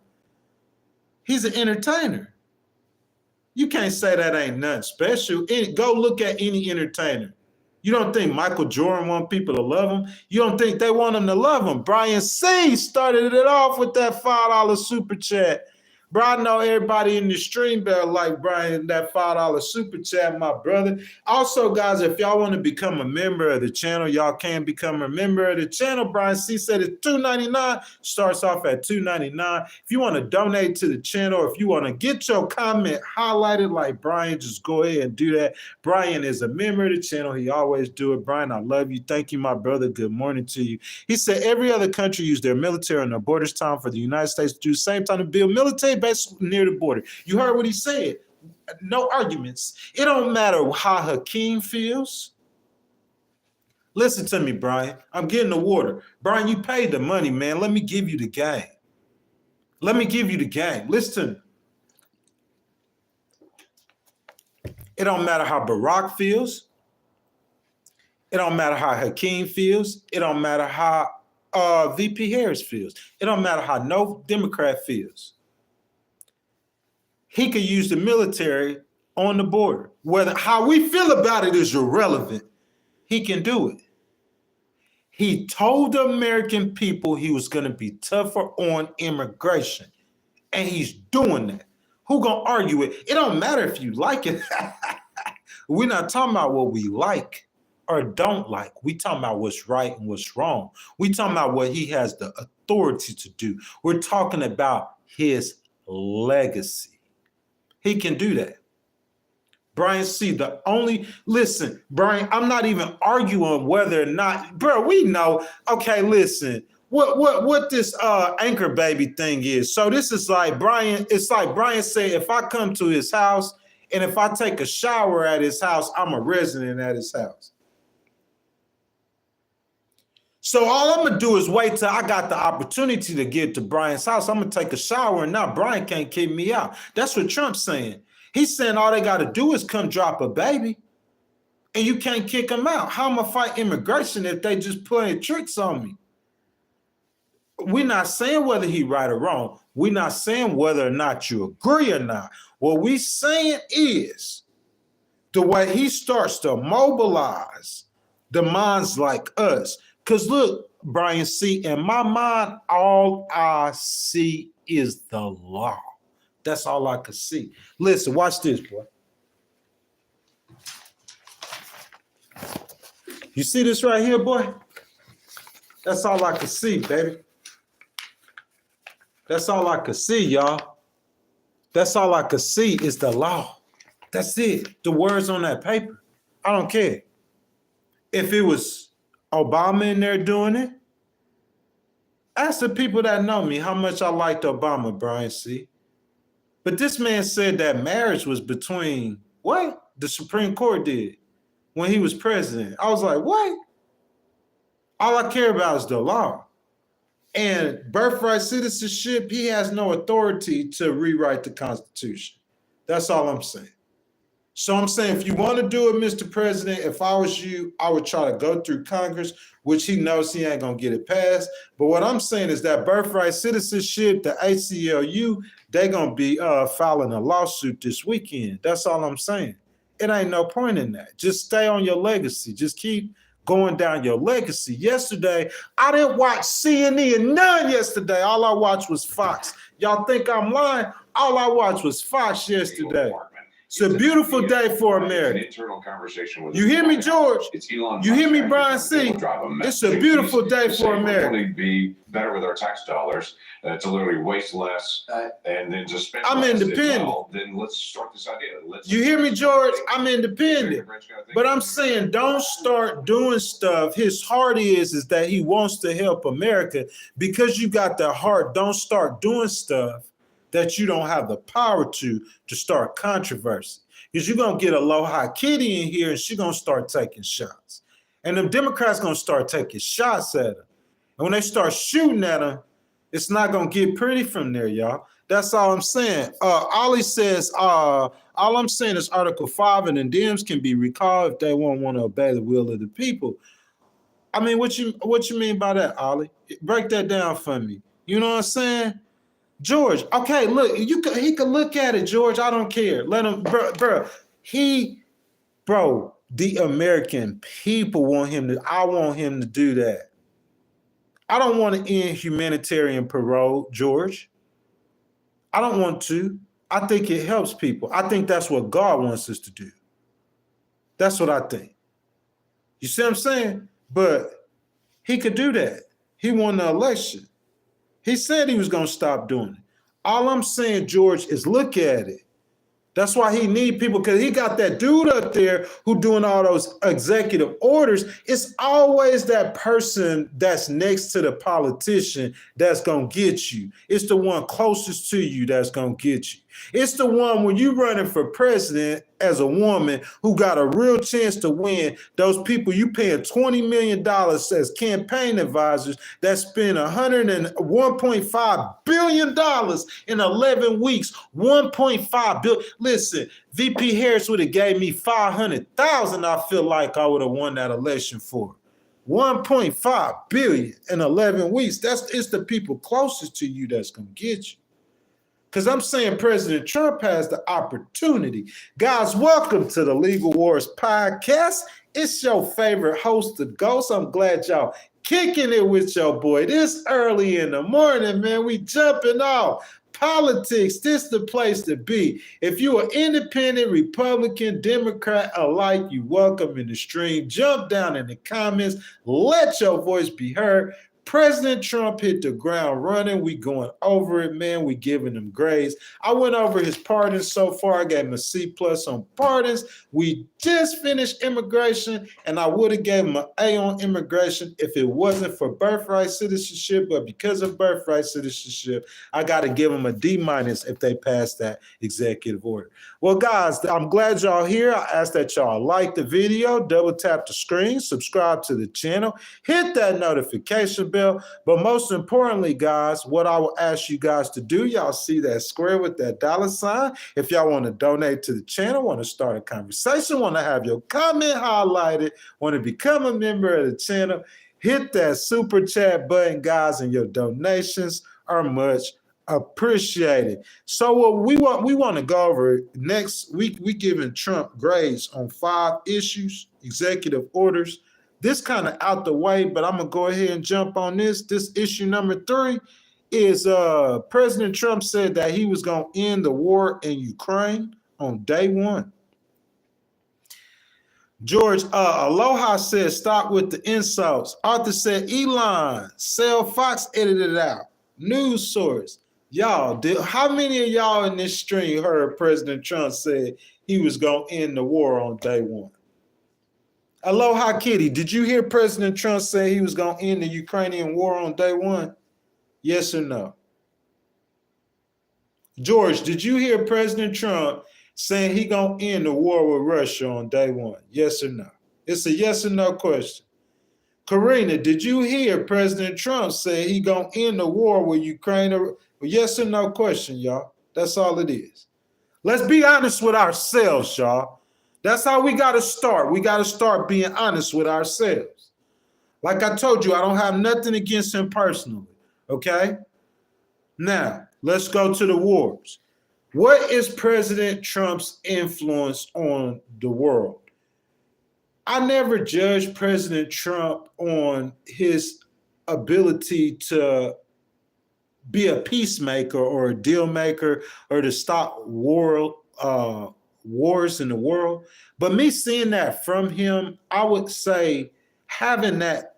He's an entertainer. You can't say that ain't nothing special. Go look at any entertainer. You don't think Michael Jordan want people to love him? You don't think they want him to love him? Brian C. started it off with that $5 super chat. Bro, I know everybody in the stream better like Brian, that $5 super chat, my brother. Also, guys, if y'all want to become a member of the channel, y'all can become a member of the channel. Brian C said it's $2.99, starts off at $2.99. If you want to donate to the channel, if you want to get your comment highlighted like Brian, just go ahead and do that. Brian is a member of the channel. He always do it. Brian, I love you. Thank you, my brother. Good morning to you. He said every other country use their military on their borders. Time for the United States to do the same time to build military base near the border. You heard what he said. No arguments. It don't matter how Hakeem feels. Listen to me, Brian. I'm getting the water. Brian, you paid the money, man. Let me give you the game. Let me give you the game. Listen to me. It don't matter how Barack feels. It don't matter how Hakeem feels. It don't matter how VP Harris feels. It don't matter how no Democrat feels. He could use the military on the border. Whether how we feel about it is irrelevant. He can do it. He told the American people he was going to be tougher on immigration. And he's doing that. Who gonna argue it? It don't matter if you like it. We're not talking about what we like or don't like. We talking about what's right and what's wrong. We talking about what he has the authority to do. We're talking about his legacy. He can do that. Brian C., listen, Brian, I'm not even arguing whether or not, bro, we know, okay, listen, what this anchor baby thing is. So this is like Brian, it's like Brian said, if I come to his house and if I take a shower at his house, I'm a resident at his house. So all I'm going to do is wait till I got the opportunity to get to Brian's house. I'm going to take a shower and now Brian can't kick me out. That's what Trump's saying. He's saying all they got to do is come drop a baby and you can't kick them out. How am I fight immigration if they just playing tricks on me? We're not saying whether he right or wrong. We're not saying whether or not you agree or not. What we saying is the way he starts to mobilize the minds like us. Because look, Brian C., in my mind, all I see is the law. That's all I could see. Listen, watch this, boy. You see this right here, boy? That's all I could see, baby. That's all I could see, y'all. That's all I could see is the law. That's it. The words on that paper. I don't care. If it was Obama in there doing it, ask the people that know me how much I liked Obama, Brian C. But this man said that marriage was between what? The Supreme Court did when he was president. I was like, what? All I care about is the law. And birthright citizenship, he has no authority to rewrite the Constitution. That's all I'm saying. So I'm saying, if you want to do it, Mr. President, if I was you, I would try to go through Congress, which he knows he ain't going to get it passed. But what I'm saying is that birthright citizenship, the ACLU, they're going to be filing a lawsuit this weekend. That's all I'm saying. It ain't no point in that. Just stay on your legacy. Just keep going down your legacy. Yesterday, I didn't watch CNN, none yesterday. All I watched was Fox. Y'all think I'm lying? All I watched was Fox yesterday. It's a beautiful day for America. You hear me, George? You hear me, Brian C? It's a beautiful day for America. Be better with our tax dollars to literally waste less and then just spend. I'm independent. Well, then let's start this idea. You hear me, George? I'm independent. But I'm saying, don't start doing stuff. His heart is that he wants to help America. Because you got that heart, don't start doing stuff that you don't have the power to start controversy. Because you're going to get a low-high kitty in here and she's going to start taking shots. And the Democrats going to start taking shots at her. And when they start shooting at her, it's not going to get pretty from there, y'all. That's all I'm saying. Ollie says, all I'm saying is Article 5 and the Dems can be recalled if they won't want to obey the will of the people. I mean, what you mean by that, Ollie? Break that down for me. You know what I'm saying? George, okay, look, he could look at it, George. I don't care. Let him, bro. The American people want him to. I want him to do that. I don't want to end humanitarian parole, George. I don't want to. I think it helps people. I think that's what God wants us to do. That's what I think. You see what I'm saying? But he could do that. He won the election. He said he was going to stop doing it. All I'm saying, George, is look at it. That's why he need people, because he got that dude up there who doing all those executive orders. It's always that person that's next to the politician that's going to get you. It's the one closest to you that's going to get you. It's the one when you running for president as a woman who got a real chance to win, those people you paying $20 million as campaign advisors that spend $1.5 billion in 11 weeks. 1.5 billion. Listen, VP Harris would have gave me $500,000. I feel like I would have won that election for 1.5 billion in 11 weeks. It's the people closest to you that's going to get you. Because I'm saying President Trump has the opportunity. Guys, welcome to the Legal Wars podcast. It's your favorite host, the Ghost. I'm glad y'all kicking it with your boy this early in the morning, man. We jumping off. Politics, this the place to be. If you are independent, Republican, Democrat alike, you welcome in the stream. Jump down in the comments. Let your voice be heard. President Trump hit the ground running. We going over it, man. We giving him grades. I went over his pardons so far. I gave him a C+ on pardons. We just finished immigration, and I would have gave him an A on immigration if it wasn't for birthright citizenship. But because of birthright citizenship, I got to give him a D- if they pass that executive order. Well, guys, I'm glad y'all here. I ask that y'all like the video, double tap the screen, subscribe to the channel, hit that notification bell. But most importantly, guys, what I will ask you guys to do, y'all see that square with that $sign. If y'all want to donate to the channel, want to start a conversation, want to have your comment highlighted, want to become a member of the channel, hit that super chat button, guys, and your donations are much appreciated. So what we want to go over next week, we giving Trump grades on 5 issues, executive orders this kind of out the way, but I'm going to go ahead and jump on this. This issue number 3 is President Trump said that he was going to end the war in Ukraine on day 1. George Aloha said, stop with the insults. Arthur said, Elon, sell Fox, edited it out. News source. Y'all, how many of y'all in this stream heard President Trump say he was going to end the war on day 1? Aloha Kitty, did you hear President Trump say he was going to end the Ukrainian war on day 1? Yes or no? George, did you hear President Trump saying he going to end the war with Russia on day 1? Yes or no? It's a yes or no question. Karina, did you hear President Trump say he going to end the war with Ukraine? Yes or no question, y'all. That's all it is. Let's be honest with ourselves, y'all. That's how we got to start. We got to start being honest with ourselves. Like I told you, I don't have nothing against him personally, okay? Now, let's go to the wars. What is President Trump's influence on the world? I never judged President Trump on his ability to be a peacemaker or a deal maker or to stop wars in the world. But me seeing that from him, I would say having that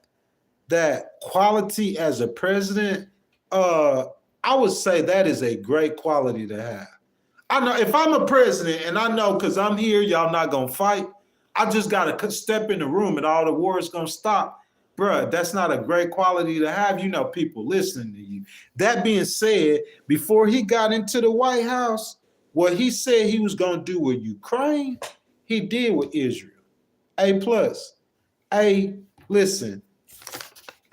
quality as a president, I would say that is a great quality to have. I know if I'm a president and I know because I'm here, y'all not going to fight, I just got to step in the room and all the war is going to stop. Bruh, that's not a great quality to have. You know, people listening to you. That being said, before he got into the White House, what he said he was going to do with Ukraine, he did with Israel. A+. Listen,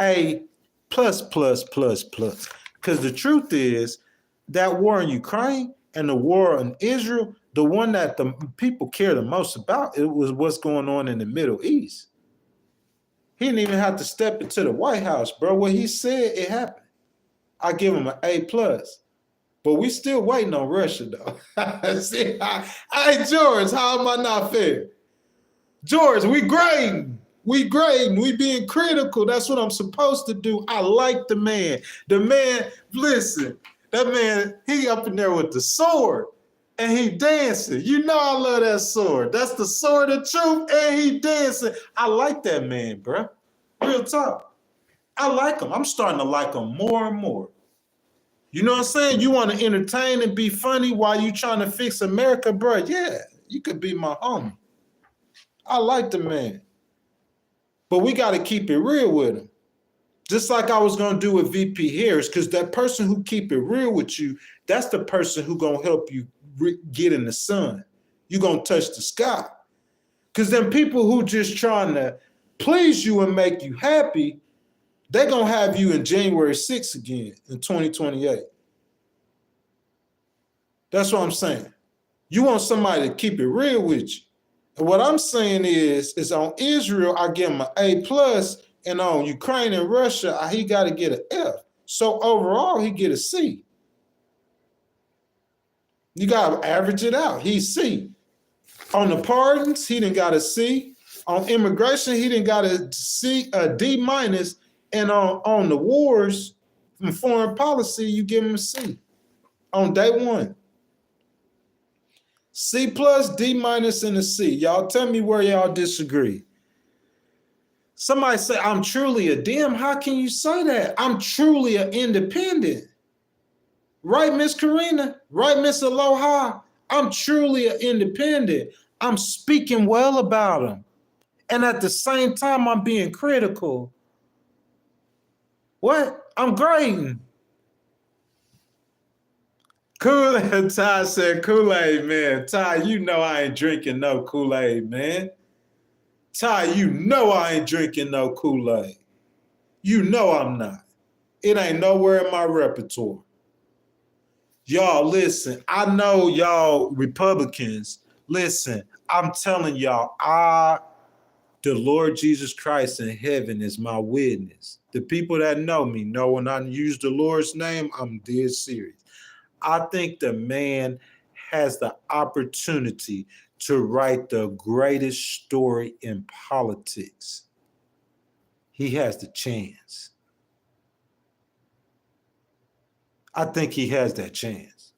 A++++. Because the truth is that war in Ukraine and the war in Israel, the one that the people care the most about, it was what's going on in the Middle East. He didn't even have to step into the White House, bro. What he said, it happened. I give him an A+. But we still waiting on Russia, though. See, hey, George, how am I not fair? George, we grading. We being critical. That's what I'm supposed to do. I like the man. The man, listen, that man, he up in there with the sword and he dancing. You know I love that sword. That's the sword of truth and he dancing. I like that man, bro. Real talk. I like him. I'm starting to like him more and more. You know what I'm saying? You want to entertain and be funny while you trying to fix America, bro? Yeah, you could be my homie. I like the man. But we got to keep it real with him. Just like I was going to do with VP Harris, because that person who keep it real with you, that's the person who going to help you get in the sun. You're going to touch the sky. Because them people who just trying to please you and make you happy, they're going to have you in January 6th again in 2028. That's what I'm saying. You want somebody to keep it real with you. And what I'm saying is on Israel, I give him an A+, and on Ukraine and Russia, he got to get an F. So overall, he get a C. You got to average it out. He's C. On the pardons, he didn't got a C. On immigration, he didn't got a C, a D-. And on the wars from foreign policy, you give him a C on day 1. C+, D-, and a C. Y'all tell me where y'all disagree. Somebody say, I'm truly a dim. How can you say that? I'm truly an independent. Right, Miss Karina? Right, Miss Aloha? I'm truly an independent. I'm speaking well about him. And at the same time, I'm being critical. What? I'm grading. Kool-Aid, Ty said Kool-Aid, man. Ty, you know I ain't drinking no Kool-Aid, man. Ty, you know I ain't drinking no Kool-Aid. You know I'm not. It ain't nowhere in my repertoire. Y'all, listen, I know y'all Republicans, listen, I'm telling y'all, the Lord Jesus Christ in heaven is my witness. The people that know me know when I use the Lord's name, I'm dead serious. I think the man has the opportunity to write the greatest story in politics. he has the chance. I think he has that chance.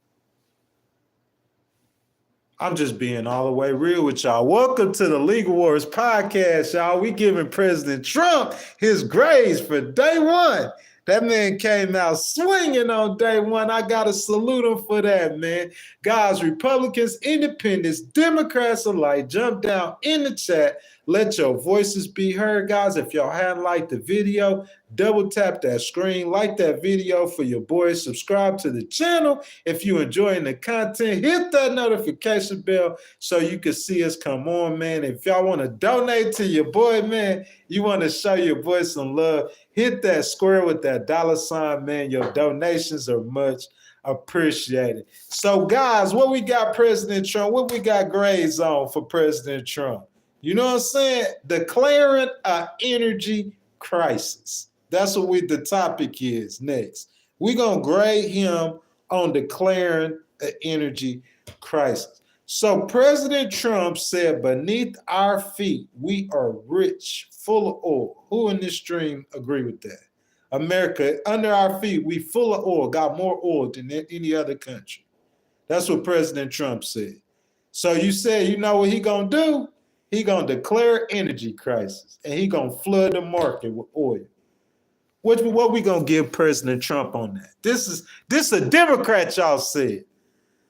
I'm just being all the way real with y'all. Welcome to the Legal Wars podcast, y'all. We giving President Trump his grades for day one. That man came out swinging on day one. I got to salute him for that, man. Guys, Republicans, Independents, Democrats alike, jump down in the chat. Let your voices be heard, guys. If y'all hadn't liked the video, double tap that screen, like that video for your boys, subscribe to the channel. If you're enjoying the content, hit that notification bell so you can see us come on, man. If y'all want to donate to your boy, man, you want to show your boy some love, hit that square with that $, man. Your donations are much appreciated. So, guys, what we got President Trump? What we got grades on for President Trump? You know what I'm saying? Declaring an energy crisis. That's what the topic is next. We're going to grade him on declaring an energy crisis. So President Trump said, beneath our feet, we are rich, full of oil. Who in this stream agree with that? America, under our feet, we full of oil, got more oil than any other country. That's what President Trump said. So you said, you know what he going to do? He going to declare energy crisis, and he going to flood the market with oil. What we going to give President Trump on that? This a Democrat, y'all said.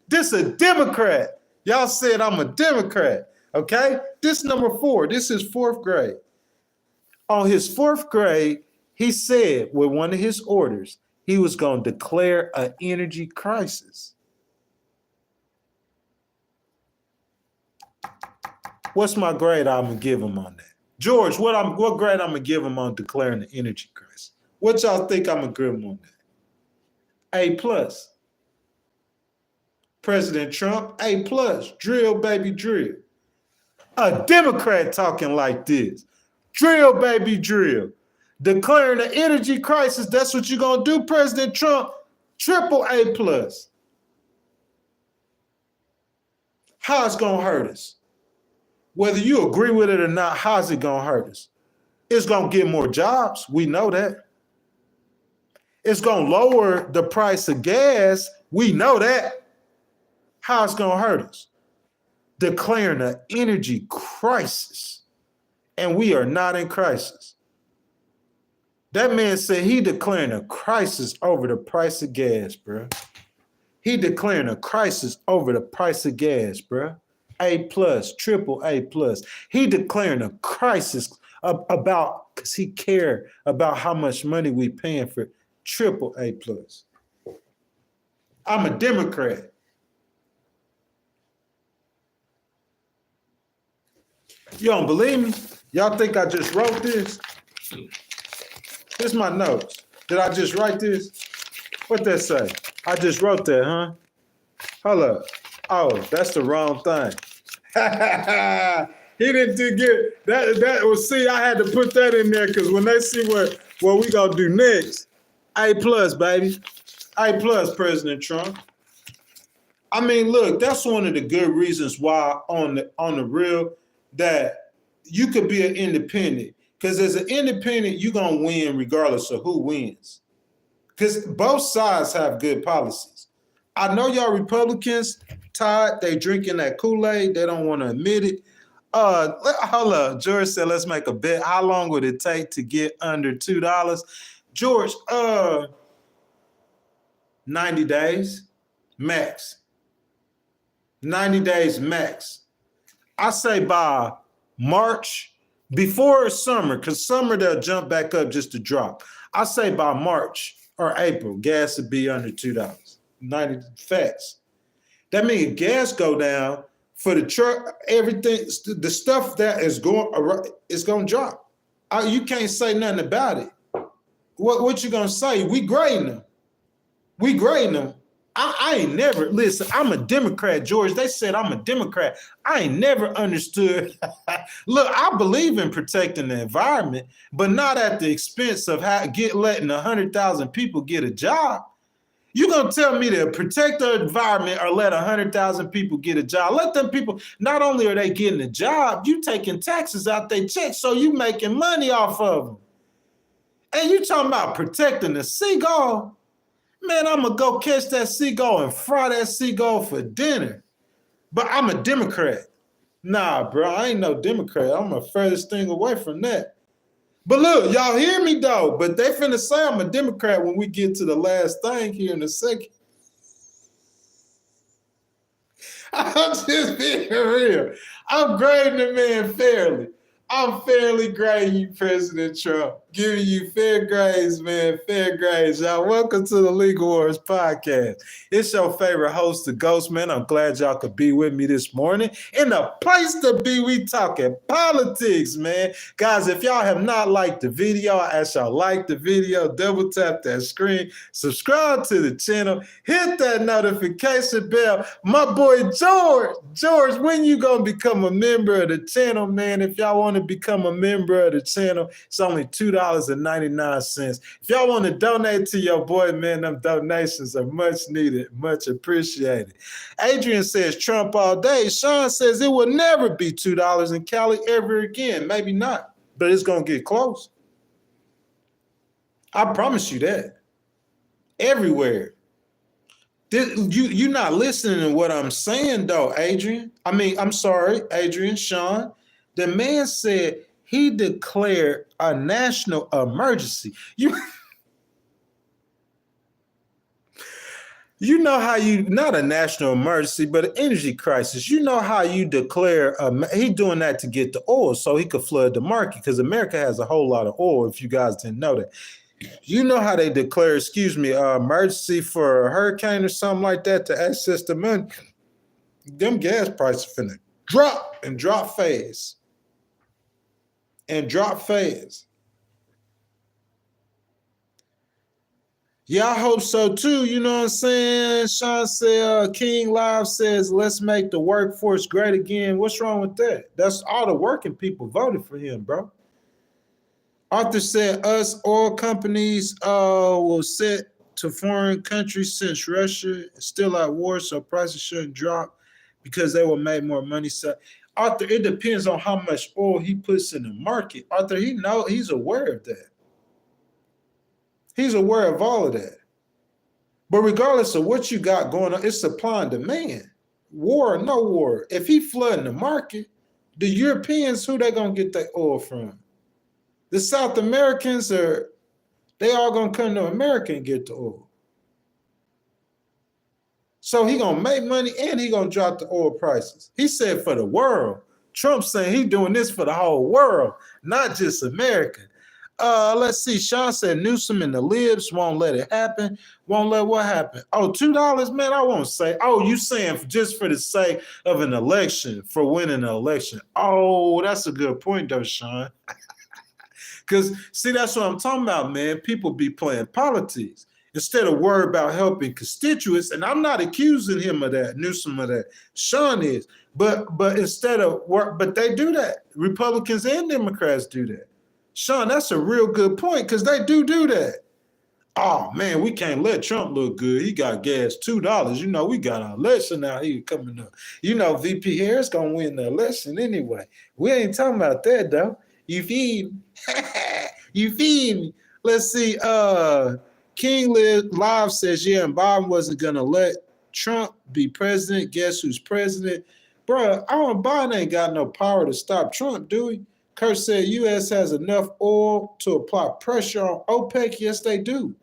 This a Democrat. Y'all said I'm a Democrat, okay? This number 4. This is 4th grade. On his 4th grade, he said with one of his orders, he was going to declare an energy crisis. What's my grade I'm going to give him on that? George, what grade I'm going to give him on declaring the energy crisis? What y'all think I'm going to give him on that? A+. President Trump, A+. Drill, baby, drill. A Democrat talking like this. Drill, baby, drill. Declaring the energy crisis, that's what you're going to do, President Trump. Triple A+. How it's going to hurt us? Whether you agree with it or not, how's it going to hurt us? It's going to get more jobs. We know that. It's going to lower the price of gas. We know that. How it's going to hurt us? Declaring an energy crisis. And we are not in crisis. That man said he declaring a crisis over the price of gas, bro. He declaring a crisis over the price of gas, bro. A+, triple A+. He declaring a crisis about, because he care about how much money we paying for triple A+. I'm a Democrat. You don't believe me? Y'all think I just wrote this? Here's my notes. Did I just write this? What that say? I just wrote that, huh? Hold up. Oh, that's the wrong thing. He didn't get that. Well, see, I had to put that in there because when they see what we gonna do next, A+, baby, A+, President Trump. I mean, look, that's one of the good reasons why on the real that you could be an independent. Because as an independent, you're gonna win regardless of who wins. Because both sides have good policies. I know y'all Republicans, Todd, they drinking that Kool-Aid. They don't want to admit it. Hold up. George said, let's make a bet. How long would it take to get under $2? George, 90 days max. 90 days max. I say by March, before summer, because summer they'll jump back up just to drop. I say by March or April, gas would be under $2. 90 facts. That means gas go down for the truck, everything, the stuff that is going to drop. You can't say nothing about it. What you gonna say? We grading them. We grading them. I ain't never, listen, I'm a Democrat, George. They said I'm a Democrat. I ain't never understood. Look, I believe in protecting the environment, but not at the expense of letting 100,000 people get a job. You gonna tell me to protect the environment or let 100,000 people get a job? Let them people, not only are they getting a job, you taking taxes out their checks, so you making money off of them. And you talking about protecting the seagull? Man, I'm going to go catch that seagull and fry that seagull for dinner. But I'm a Democrat. Nah, bro, I ain't no Democrat. I'm the furthest thing away from that. But look, y'all hear me though, but they finna say I'm a Democrat when we get to the last thing here in a second. I'm just being real. I'm grading the man fairly. I'm fairly grading you, President Trump. Giving you fair grades, man. Fair grades, y'all. Welcome to the Legal Wars Podcast. It's your favorite host, the Ghost, man. I'm glad y'all could be with me this morning. In the place to be, we talking politics, man. Guys, if y'all have not liked the video, I ask y'all like the video, double tap that screen, subscribe to the channel, hit that notification bell. My boy George, when you gonna become a member of the channel, man? If y'all want to become a member of the channel, it's only $2.99. If y'all want to donate to your boy, man, them donations are much needed, much appreciated. Adrian says Trump all day. Sean says it will never be $2 in Cali ever again. Maybe not, but it's gonna get close. I promise you that. Everywhere. You're not listening to what I'm saying, though, Adrian. I'm sorry, Adrian, Sean. The man said he declared a national emergency. You know how not a national emergency, but an energy crisis. You know how you declare, he doing that to get the oil so he could flood the market because America has a whole lot of oil, if you guys didn't know that. You know how they declare, emergency for a hurricane or something like that to access the money? Them gas prices finna drop fast. Yeah, I hope so too. You know what I'm saying? Sean said, King Live says, let's make the workforce great again. What's wrong with that? That's all the working people voted for him, bro. Arthur said us oil companies will set to foreign countries since Russia is still at war, so prices shouldn't drop because they will make more money. So, Arthur, it depends on how much oil he puts in the market. Arthur, he's aware of that. He's aware of all of that. But regardless of what you got going on, it's supply and demand. War or no war. If he flooding the market, the Europeans, who they gonna get their oil from? The South Americans they all gonna come to America and get the oil. So he gonna make money and he gonna drop the oil prices. He said for the world. Trump saying he doing this for the whole world, not just America. Let's see. Sean said Newsom and the libs won't let it happen. Won't let what happen? Oh, $2, man. I won't say. Oh, you saying just for the sake of an election, for winning an election? Oh, that's a good point, though, Sean. Because, see, that's what I'm talking about, man. People be playing politics instead of worry about helping constituents. And I'm not accusing him of that, Newsom of that. Sean is. But instead of work, but they do that. Republicans and Democrats do that. Sean, that's a real good point because they do that. Oh, man, we can't let Trump look good. He got gas $2. You know, we got an election out here coming up. You know, VP Harris going to win the election anyway. We ain't talking about that, though. You feed me? You feed me? Let's see. King Live says, yeah, and Biden wasn't going to let Trump be president. Guess who's president? Bro, Biden ain't got no power to stop Trump, do he? Kurt said U.S. has enough oil to apply pressure on OPEC. Yes, they do.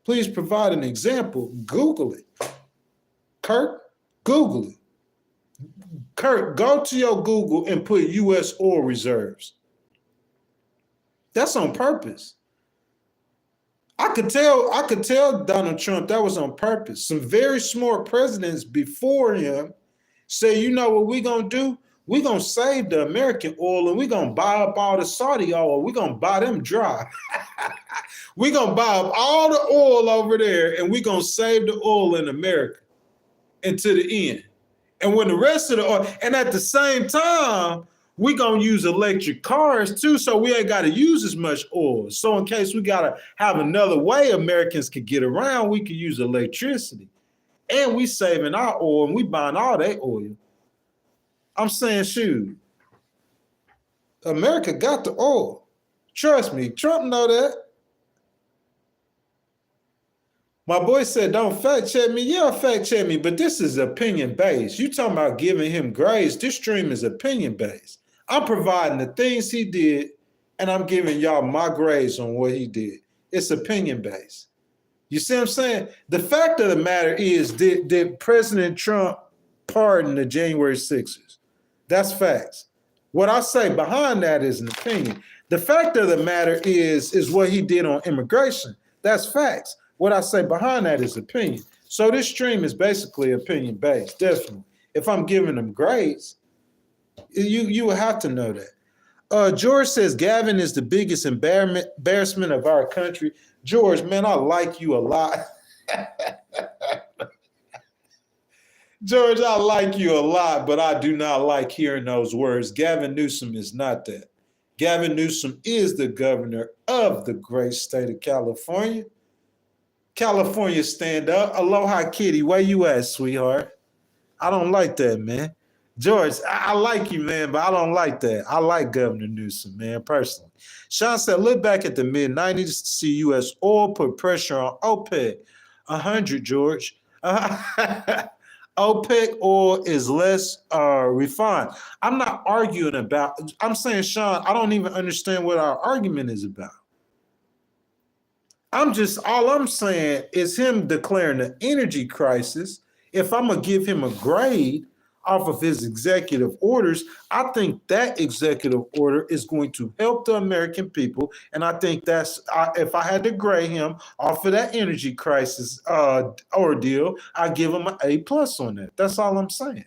Please provide an example. Google it. Kurt, Google it. Kurt, go to your Google and put U.S. oil reserves. That's on purpose. I could tell Donald Trump that was on purpose. Some very smart presidents before him say, you know what we're going to do? We're going to save the American oil and we're going to buy up all the Saudi oil. We're going to buy them dry. We're going to buy up all the oil over there and we're going to save the oil in America until the end. And when the rest of the oil, and at the same time, we're going to use electric cars too, so we ain't got to use as much oil. So in case we got to have another way Americans could get around, we could use electricity. And we saving our oil and we buying all that oil. I'm saying, shoot, America got the oil. Trust me, Trump know that. My boy said, don't fact check me. Yeah, fact check me, but this is opinion based. You talking about giving him grades. This stream is opinion based. I'm providing the things he did, and I'm giving y'all my grades on what he did. It's opinion based. You see what I'm saying? The fact of the matter is, did President Trump pardon the January 6ers? That's facts. What I say behind that is an opinion. The fact of the matter is what he did on immigration. That's facts. What I say behind that is opinion. So this stream is basically opinion based, definitely. If I'm giving them grades, you would have to know that. George says Gavin is the biggest embarrassment of our country. George, man, I like you a lot. George, I like you a lot, but I do not like hearing those words. Gavin Newsom is not that. Gavin Newsom is the governor of the great state of California. California, stand up. Aloha Kitty, where you at, sweetheart? I don't like that, man. George, I like you, man, but I don't like that. I like Governor Newsom, man, personally. Sean said, look back at the mid-90s to see U.S. oil put pressure on OPEC. 100, George. OPEC oil is less refined. I'm not arguing about, I'm saying, Sean, I don't even understand what our argument is about. All I'm saying is him declaring an energy crisis. If I'm going to give him a grade off of his executive orders, I think that executive order is going to help the American people. And I think if I had to grade him off of that energy crisis ordeal, I give him an A+ on that. That's all I'm saying.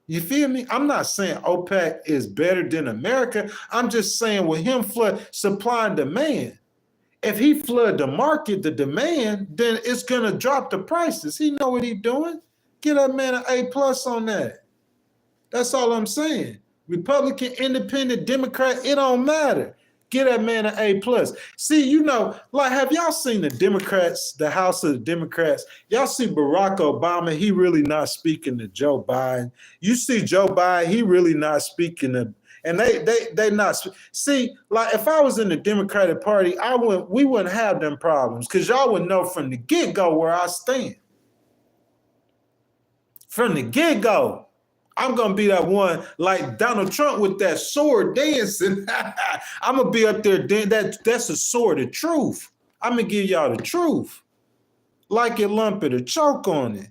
You feel me? I'm not saying OPEC is better than America. I'm just saying with him flood supply and demand. If he flood the market, the demand, then it's going to drop the prices. He know what he's doing. Get that man an A+ on that. That's all I'm saying. Republican, Independent, Democrat, it don't matter. Get that man an A+. See, like, have y'all seen the Democrats, the House of the Democrats? Y'all see Barack Obama, he really not speaking to Joe Biden. You see Joe Biden, he really not speaking to, and they not, see, like, if I was in the Democratic Party, we wouldn't have them problems, because y'all would know from the get-go where I stand. From the get-go, I'm going to be that one like Donald Trump with that sword dancing. I'm going to be up there. That's a sword of truth. I'm going to give y'all the truth. Like it, lump it, or choke on it.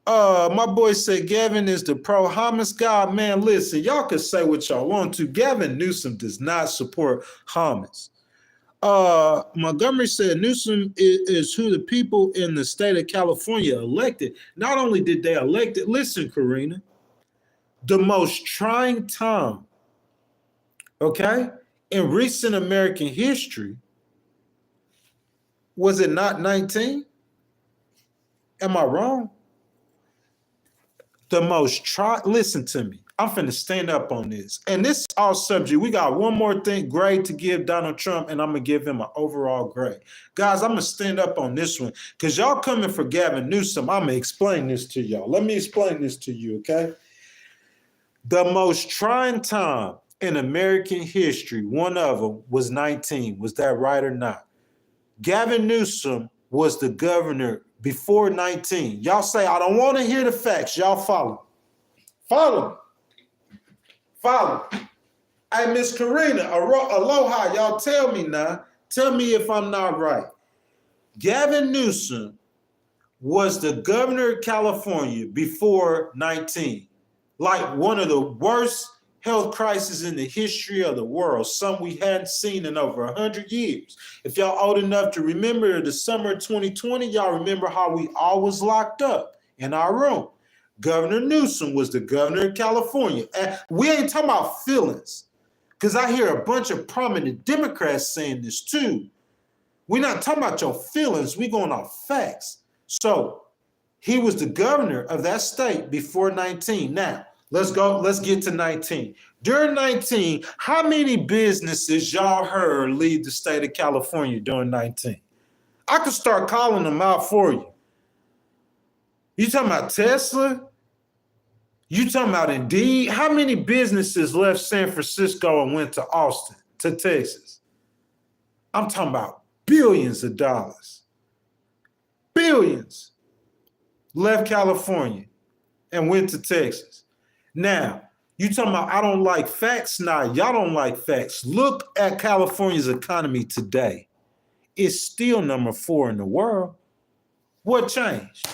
My boy said Gavin is the pro-Hamas guy. Man, listen, y'all can say what y'all want to. Gavin Newsom does not support Hamas. Montgomery said Newsom is who the people in the state of California elected. Not only did they elect it, listen, Karina, the most trying time, okay, in recent American history, was it not 19? Am I wrong? The most listen to me. I'm finna stand up on this. And this is all subject. We got one more grade to give Donald Trump, and I'm gonna give him an overall grade. Guys, I'm gonna stand up on this one, because y'all coming for Gavin Newsom. I'm gonna explain this to y'all. Let me explain this to you, okay? The most trying time in American history, one of them was 19. Was that right or not? Gavin Newsom was the governor before 19. Y'all say, I don't want to hear the facts. Y'all follow. Follow. Hey, Miss Karina, aloha, y'all tell me now. Tell me if I'm not right. Gavin Newsom was the governor of California before 19. Like one of the worst health crises in the history of the world, some we hadn't seen in over 100 years. If y'all old enough to remember the summer of 2020, y'all remember how we all was locked up in our room. Governor Newsom was the governor of California. And we ain't talking about feelings, because I hear a bunch of prominent Democrats saying this too. We're not talking about your feelings. We're going off facts. So he was the governor of that state before 19. Now, let's get to 19. During 19, how many businesses y'all heard leave the state of California during 19? I could start calling them out for you. You talking about Tesla? You talking about Indeed? How many businesses left San Francisco and went to Austin, to Texas? I'm talking about billions of dollars. billions left California and went to Texas. Now, you talking about I don't like facts? Nah, y'all don't like facts. Look at California's economy today. It's still number 4 in the world. What changed?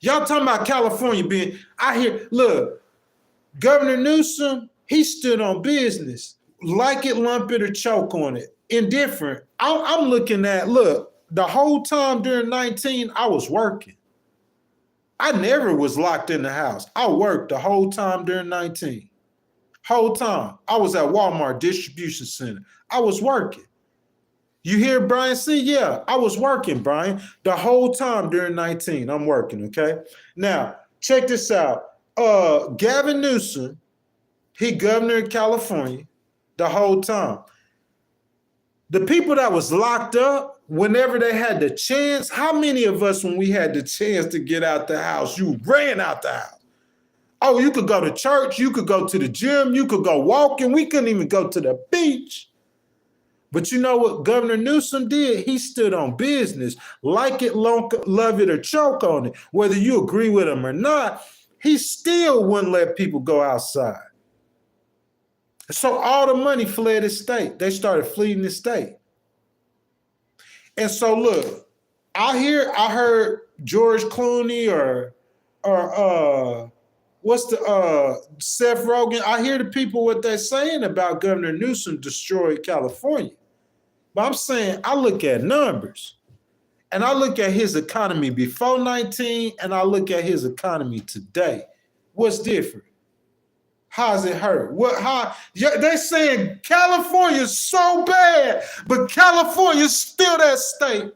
Y'all talking about California being, I hear, look, Governor Newsom, he stood on business. Like it, lump it, or choke on it. Indifferent. I'm looking at, look, the whole time during 19, I was working. I never was locked in the house. I worked the whole time during 19. Whole time. I was at Walmart distribution center. I was working. You hear Brian C? Yeah, I was working, Brian. The whole time during 19, I'm working, okay? Now, check this out. Gavin Newsom, he governor of California the whole time. The people that was locked up, whenever they had the chance, how many of us, when we had the chance to get out the house, you ran out the house? Oh, you could go to church, you could go to the gym, you could go walking. We couldn't even go to the beach. But you know what Governor Newsom did? He stood on business. Like it, love it, or choke on it. Whether you agree with him or not, he still wouldn't let people go outside. So all the money fled his state. They started fleeing the state. And so look, I heard George Clooney or what's the Seth Rogen. I hear the people what they're saying about Governor Newsom destroyed California. But I'm saying I look at numbers and I look at his economy before 19 and I look at his economy today. What's different? How's it hurt? They're saying California's so bad, but California's still that state.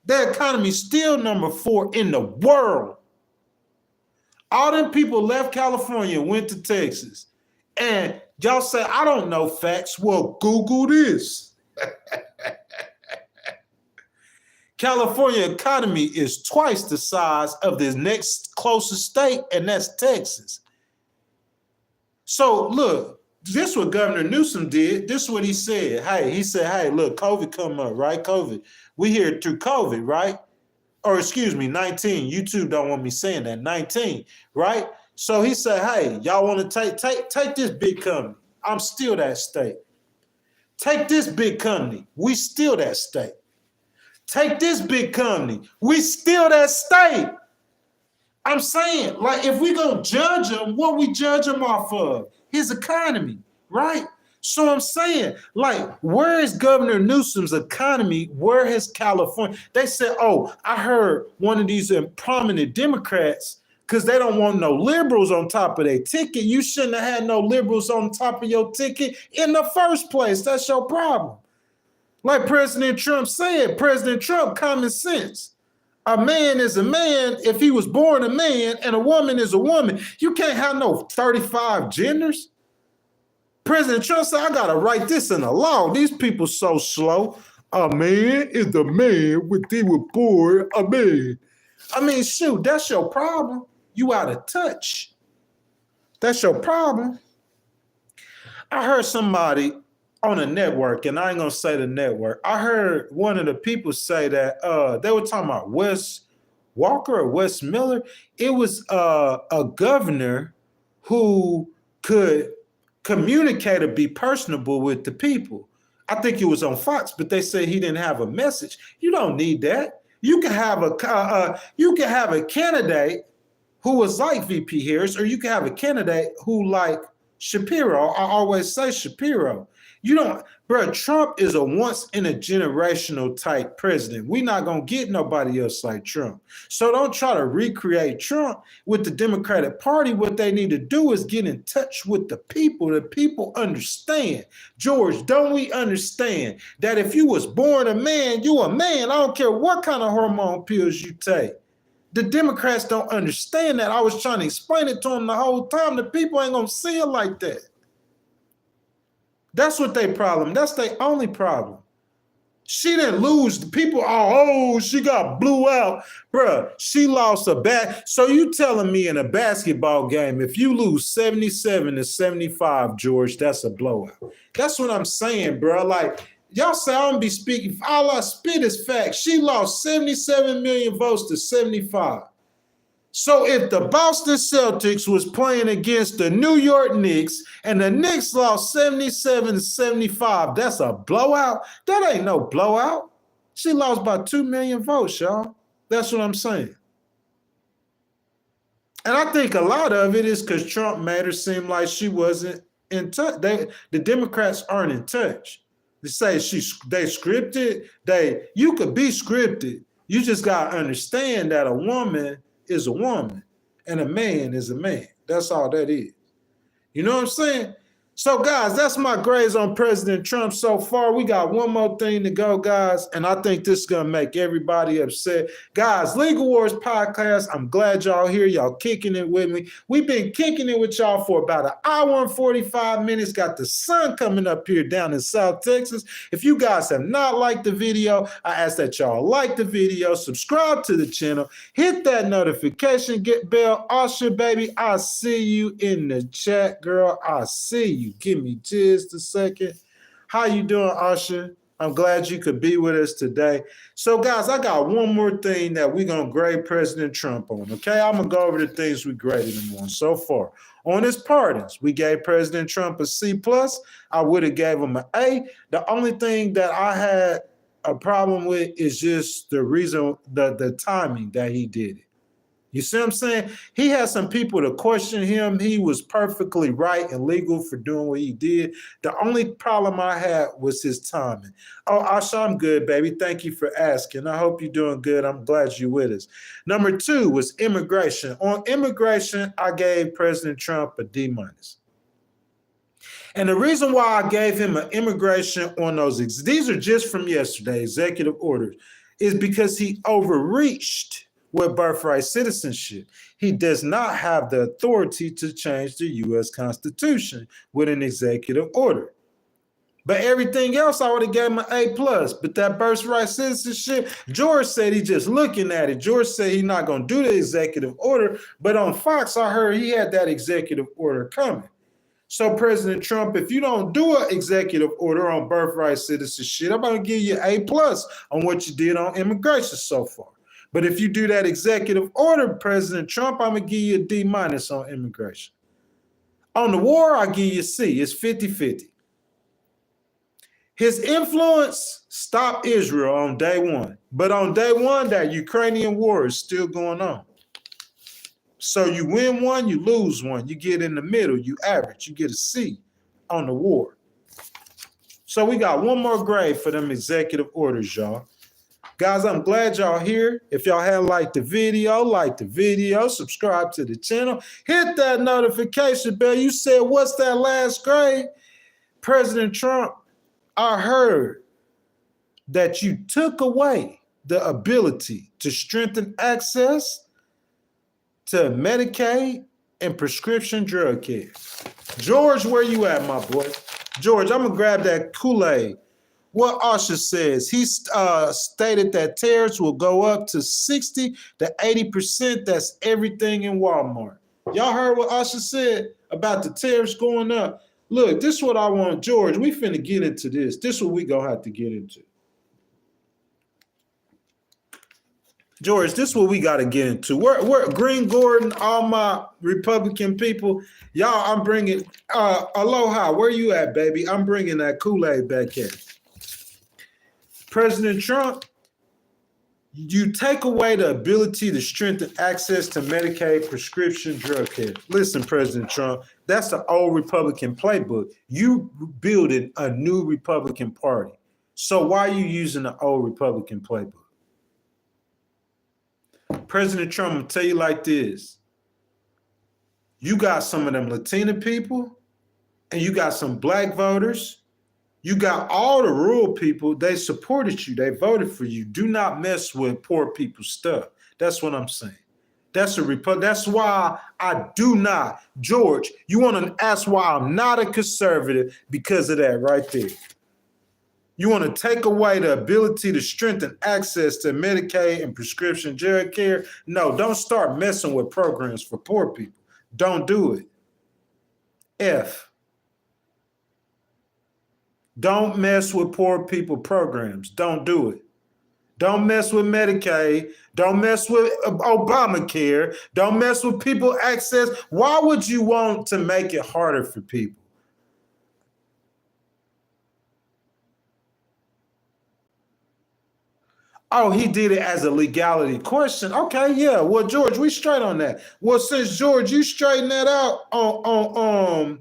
Their economy's still number 4 in the world. All them people left California and went to Texas. And y'all say, I don't know facts. Well, Google this. California economy is twice the size of the next closest state, and that's Texas. So look, this is what Governor Newsom did. This is what he said. He said, look, COVID come up, right? COVID. We here through COVID, right? Or excuse me, 19. YouTube don't want me saying that. 19, right? So he said, hey, y'all want to take this big company. I'm still that state. Take this big company. We still that state. Take this big company. We still that state. I'm saying, like, if we gonna judge him, what we judge him off of? His economy, right? So I'm saying, like, where is Governor Newsom's economy? Where is California? They said, oh, I heard one of these prominent Democrats, because they don't want no liberals on top of their ticket. You shouldn't have had no liberals on top of your ticket in the first place. That's your problem. Like President Trump said, President Trump, common sense. A man is a man if he was born a man, and a woman is a woman. You can't have no 35 genders. President Trump said, I got to write this in the law. These people so slow. A man is the man when they were born a man. I mean, shoot, that's your problem. You out of touch. That's your problem. I heard somebody on a network, and I ain't gonna say the network. I heard one of the people say that they were talking about Wes Walker or Wes Miller. It was a governor who could communicate or be personable with the people. I think it was on Fox, but they said he didn't have a message. You don't need that. You can have a candidate who was like VP Harris, or you can have a candidate who like Shapiro. I always say Shapiro. You don't, bro, Trump is a once in a generational type president. We're not going to get nobody else like Trump. So don't try to recreate Trump with the Democratic Party. What they need to do is get in touch with the people. The people understand. George, don't we understand that if you was born a man, you a man? I don't care what kind of hormone pills you take. The Democrats don't understand that. I was trying to explain it to them the whole time. The people ain't going to see it like that. That's what their problem. That's their only problem. She didn't lose. The people, she got blew out. Bruh, she lost a bat. So you telling me in a basketball game, if you lose 77-75, George, that's a blowout. That's what I'm saying, bro. Like, Y'all say I don't be speaking. All I spit is facts. She lost 77 million votes to 75. So if the Boston Celtics was playing against the New York Knicks and the Knicks lost 77 to 75, that's a blowout? That ain't no blowout. She lost by 2 million votes, y'all. That's what I'm saying. And I think a lot of it is because Trump made her seem like she wasn't in touch. The Democrats aren't in touch. They say they scripted. You could be scripted. You just gotta understand that a woman is a woman and a man is a man. That's all that is. You know what I'm saying? So, guys, that's my grades on President Trump so far. We got one more thing to go, guys, and I think this is going to make everybody upset. Guys, Legal Wars Podcast, I'm glad y'all here. Y'all kicking it with me. We've been kicking it with y'all for about an hour and 45 minutes. Got the sun coming up here down in South Texas. If you guys have not liked the video, I ask that y'all like the video, subscribe to the channel, hit that notification bell. Usher, baby, I see you in the chat, girl. I see you. Give me just a second. How you doing, Usher? I'm glad you could be with us today. So, guys, I got one more thing that we're going to grade President Trump on, okay? I'm going to go over the things we graded him on so far. On his pardons, we gave President Trump a C+. I would have gave him an A. The only thing that I had a problem with is just the reason, the timing that he did it. You see what I'm saying? He had some people to question him. He was perfectly right and legal for doing what he did. The only problem I had was his timing. Oh, Asha, I'm good, baby. Thank you for asking. I hope you're doing good. I'm glad you're with us. Number 2 was immigration. On immigration, I gave President Trump a D-. And the reason why I gave him an immigration on these are just from yesterday, executive orders, is because he overreached with birthright citizenship. He does not have the authority to change the U.S. Constitution with an executive order. But everything else, I would have gave him an A+. But that birthright citizenship, George said he just looking at it. George said he's not going to do the executive order. But on Fox, I heard he had that executive order coming. So President Trump, if you don't do an executive order on birthright citizenship, I'm going to give you an A+ on what you did on immigration so far. But if you do that executive order, President Trump, I'm going to give you a D- on immigration. On the war, I'll give you a C. It's 50-50. His influence stopped Israel on day 1. But on day 1, that Ukrainian war is still going on. So you win one, you lose one. You get in the middle, you average. You get a C on the war. So we got one more grade for them executive orders, y'all. Guys, I'm glad y'all here. If y'all haven't liked the video, subscribe to the channel, hit that notification bell. You said, what's that last grade? President Trump, I heard that you took away the ability to strengthen access to Medicaid and prescription drug care. George, where you at, my boy? George, I'm going to grab that Kool-Aid. What Usher says, he stated that tariffs will go up to 60 to 80%. That's everything in Walmart. Y'all heard what Usher said about the tariffs going up? Look, this is what I want. George, we finna get into this. This is what we gonna have to get into. George, this is what we got to get into. We're Green Gordon, all my Republican people. Y'all, I'm bringing, Aloha, where you at, baby? I'm bringing that Kool-Aid back here. President Trump, you take away the ability to strengthen access to Medicaid prescription drug care. Listen, President Trump, that's the old Republican playbook. You building a new Republican Party. So why are you using the old Republican playbook? President Trump, I'm gonna tell you like this. You got some of them Latina people, and you got some black voters. You got all the rural people. They supported you. They voted for you. Do not mess with poor people's stuff. That's what I'm saying. That's why I do not. George, you want to ask why I'm not a conservative? Because of that right there. You want to take away the ability to strengthen access to Medicaid and prescription drug care? No, don't start messing with programs for poor people. Don't do it. F. Don't mess with poor people programs. Don't do it. Don't mess with Medicaid. Don't mess with Obamacare. Don't mess with people access. Why would you want to make it harder for people? Oh, he did it as a legality question. Okay, yeah. Well, George, we straight on that. Well, since George, you straighten that out on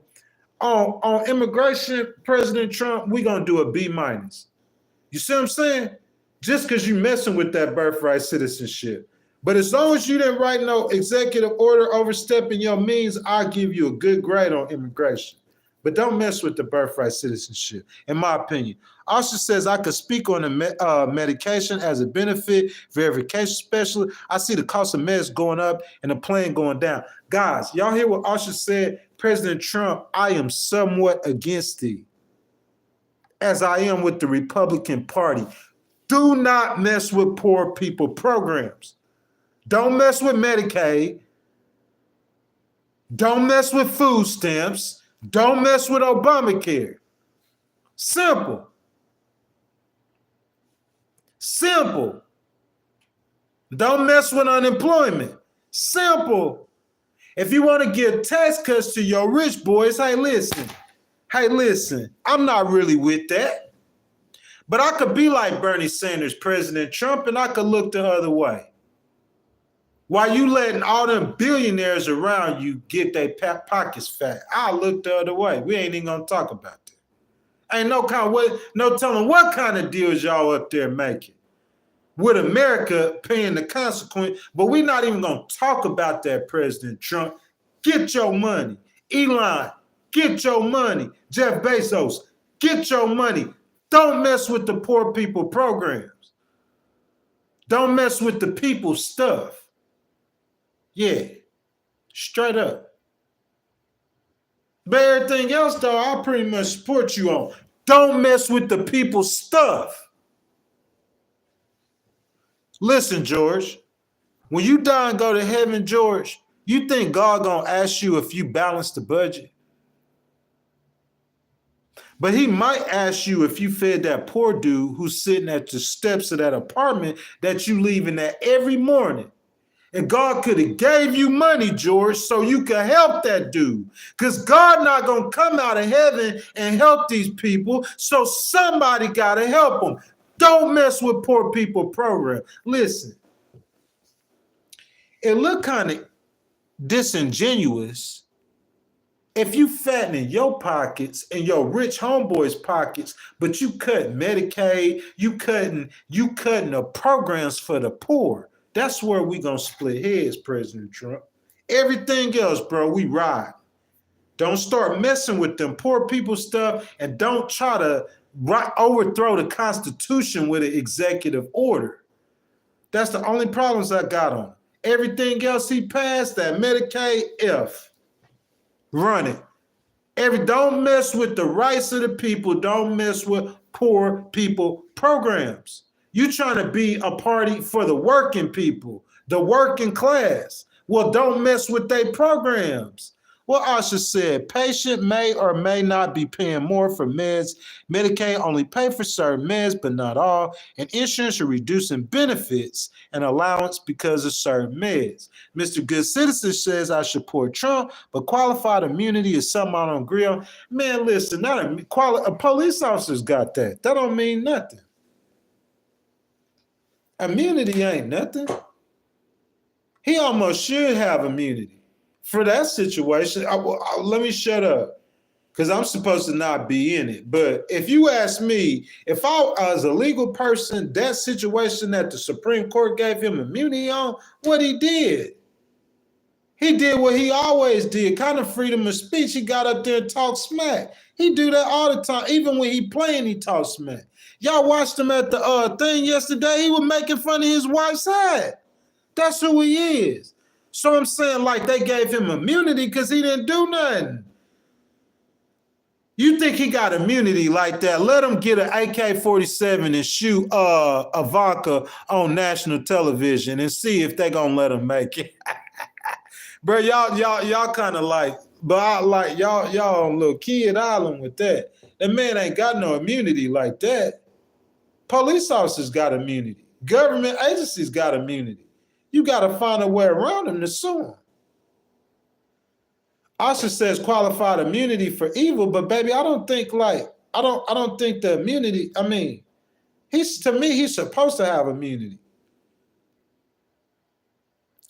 immigration, President Trump, we gonna do a B minus. You see what I'm saying? Just because you messing with that birthright citizenship. But as long as you didn't write no executive order overstepping your means, I'll give you a good grade on immigration. But don't mess with the birthright citizenship, in my opinion. Also says I could speak on the medication as a benefit verification specialist. I see the cost of meds going up and the plane going down. Guys, y'all hear what Usher said? President Trump, I am somewhat against thee, as I am with the Republican Party. Do not mess with poor people programs. Don't mess with Medicaid. Don't mess with food stamps. Don't mess with Obamacare. Simple. Simple. Don't mess with unemployment. Simple. If you want to give tax cuts to your rich boys, hey, listen, I'm not really with that. But I could be like Bernie Sanders, President Trump, and I could look the other way. While you letting all them billionaires around you get their pockets fat, I'll look the other way. We ain't even gonna talk about that. Ain't no telling what kind of deals y'all up there making with America paying the consequence. But we're not even gonna talk about that, President Trump. Get your money. Elon, get your money. Jeff Bezos, get your money. Don't mess with the poor people programs. Don't mess with the people's stuff. Yeah, straight up. But everything else, though, I pretty much support you on. Don't mess with the people's stuff. Listen, George, when you die and go to heaven, George, you think God gonna ask you if you balance the budget? But he might ask you if you fed that poor dude who's sitting at the steps of that apartment that you leaving at every morning. And God could have gave you money, George, so you could help that dude. Because God not going to come out of heaven and help these people, so somebody got to help them. Don't mess with poor people program. Listen, it look kind of disingenuous if you fattening your pockets and your rich homeboys' pockets, but you cutting Medicaid, you cutting the programs for the poor. That's where we gonna split heads, President Trump. Everything else, bro, we ride. Don't start messing with them poor people stuff, and don't try to overthrow the Constitution with an executive order. That's the only problems I got on. Everything else he passed, that Medicaid, F. Run it. Don't mess with the rights of the people. Don't mess with poor people programs. You trying to be a party for the working people, the working class. Well, don't mess with their programs. Well, Usher said, patient may or may not be paying more for meds. Medicaid only pay for certain meds, but not all. And insurance are reducing benefits and allowance because of certain meds. Mr. Good Citizen says I support Trump, but qualified immunity is something I don't agree on. Man, listen, a police officers got that. That don't mean nothing. Immunity ain't nothing. He almost should have immunity. For that situation, let me shut up because I'm supposed to not be in it. But if you ask me, if I was a legal person, that situation that the Supreme Court gave him immunity on, what he did what he always did, kind of freedom of speech. He got up there and talked smack. He do that all the time. Even when he playing, he talk smack. Y'all watched him at the thing yesterday. He was making fun of his wife's head. That's who he is. So I'm saying, like, they gave him immunity because he didn't do nothing. You think he got immunity like that? Let him get an AK-47 and shoot Ivanka on national television and see if they gonna let him make it. Bro, y'all kind of like But I like y'all on little kid island with that. That man ain't got no immunity like that. Police officers got immunity. Government agencies got immunity. You got to find a way around them to sue them. Osher says qualified immunity for evil, but baby, I don't think the immunity. I mean, he's supposed to have immunity.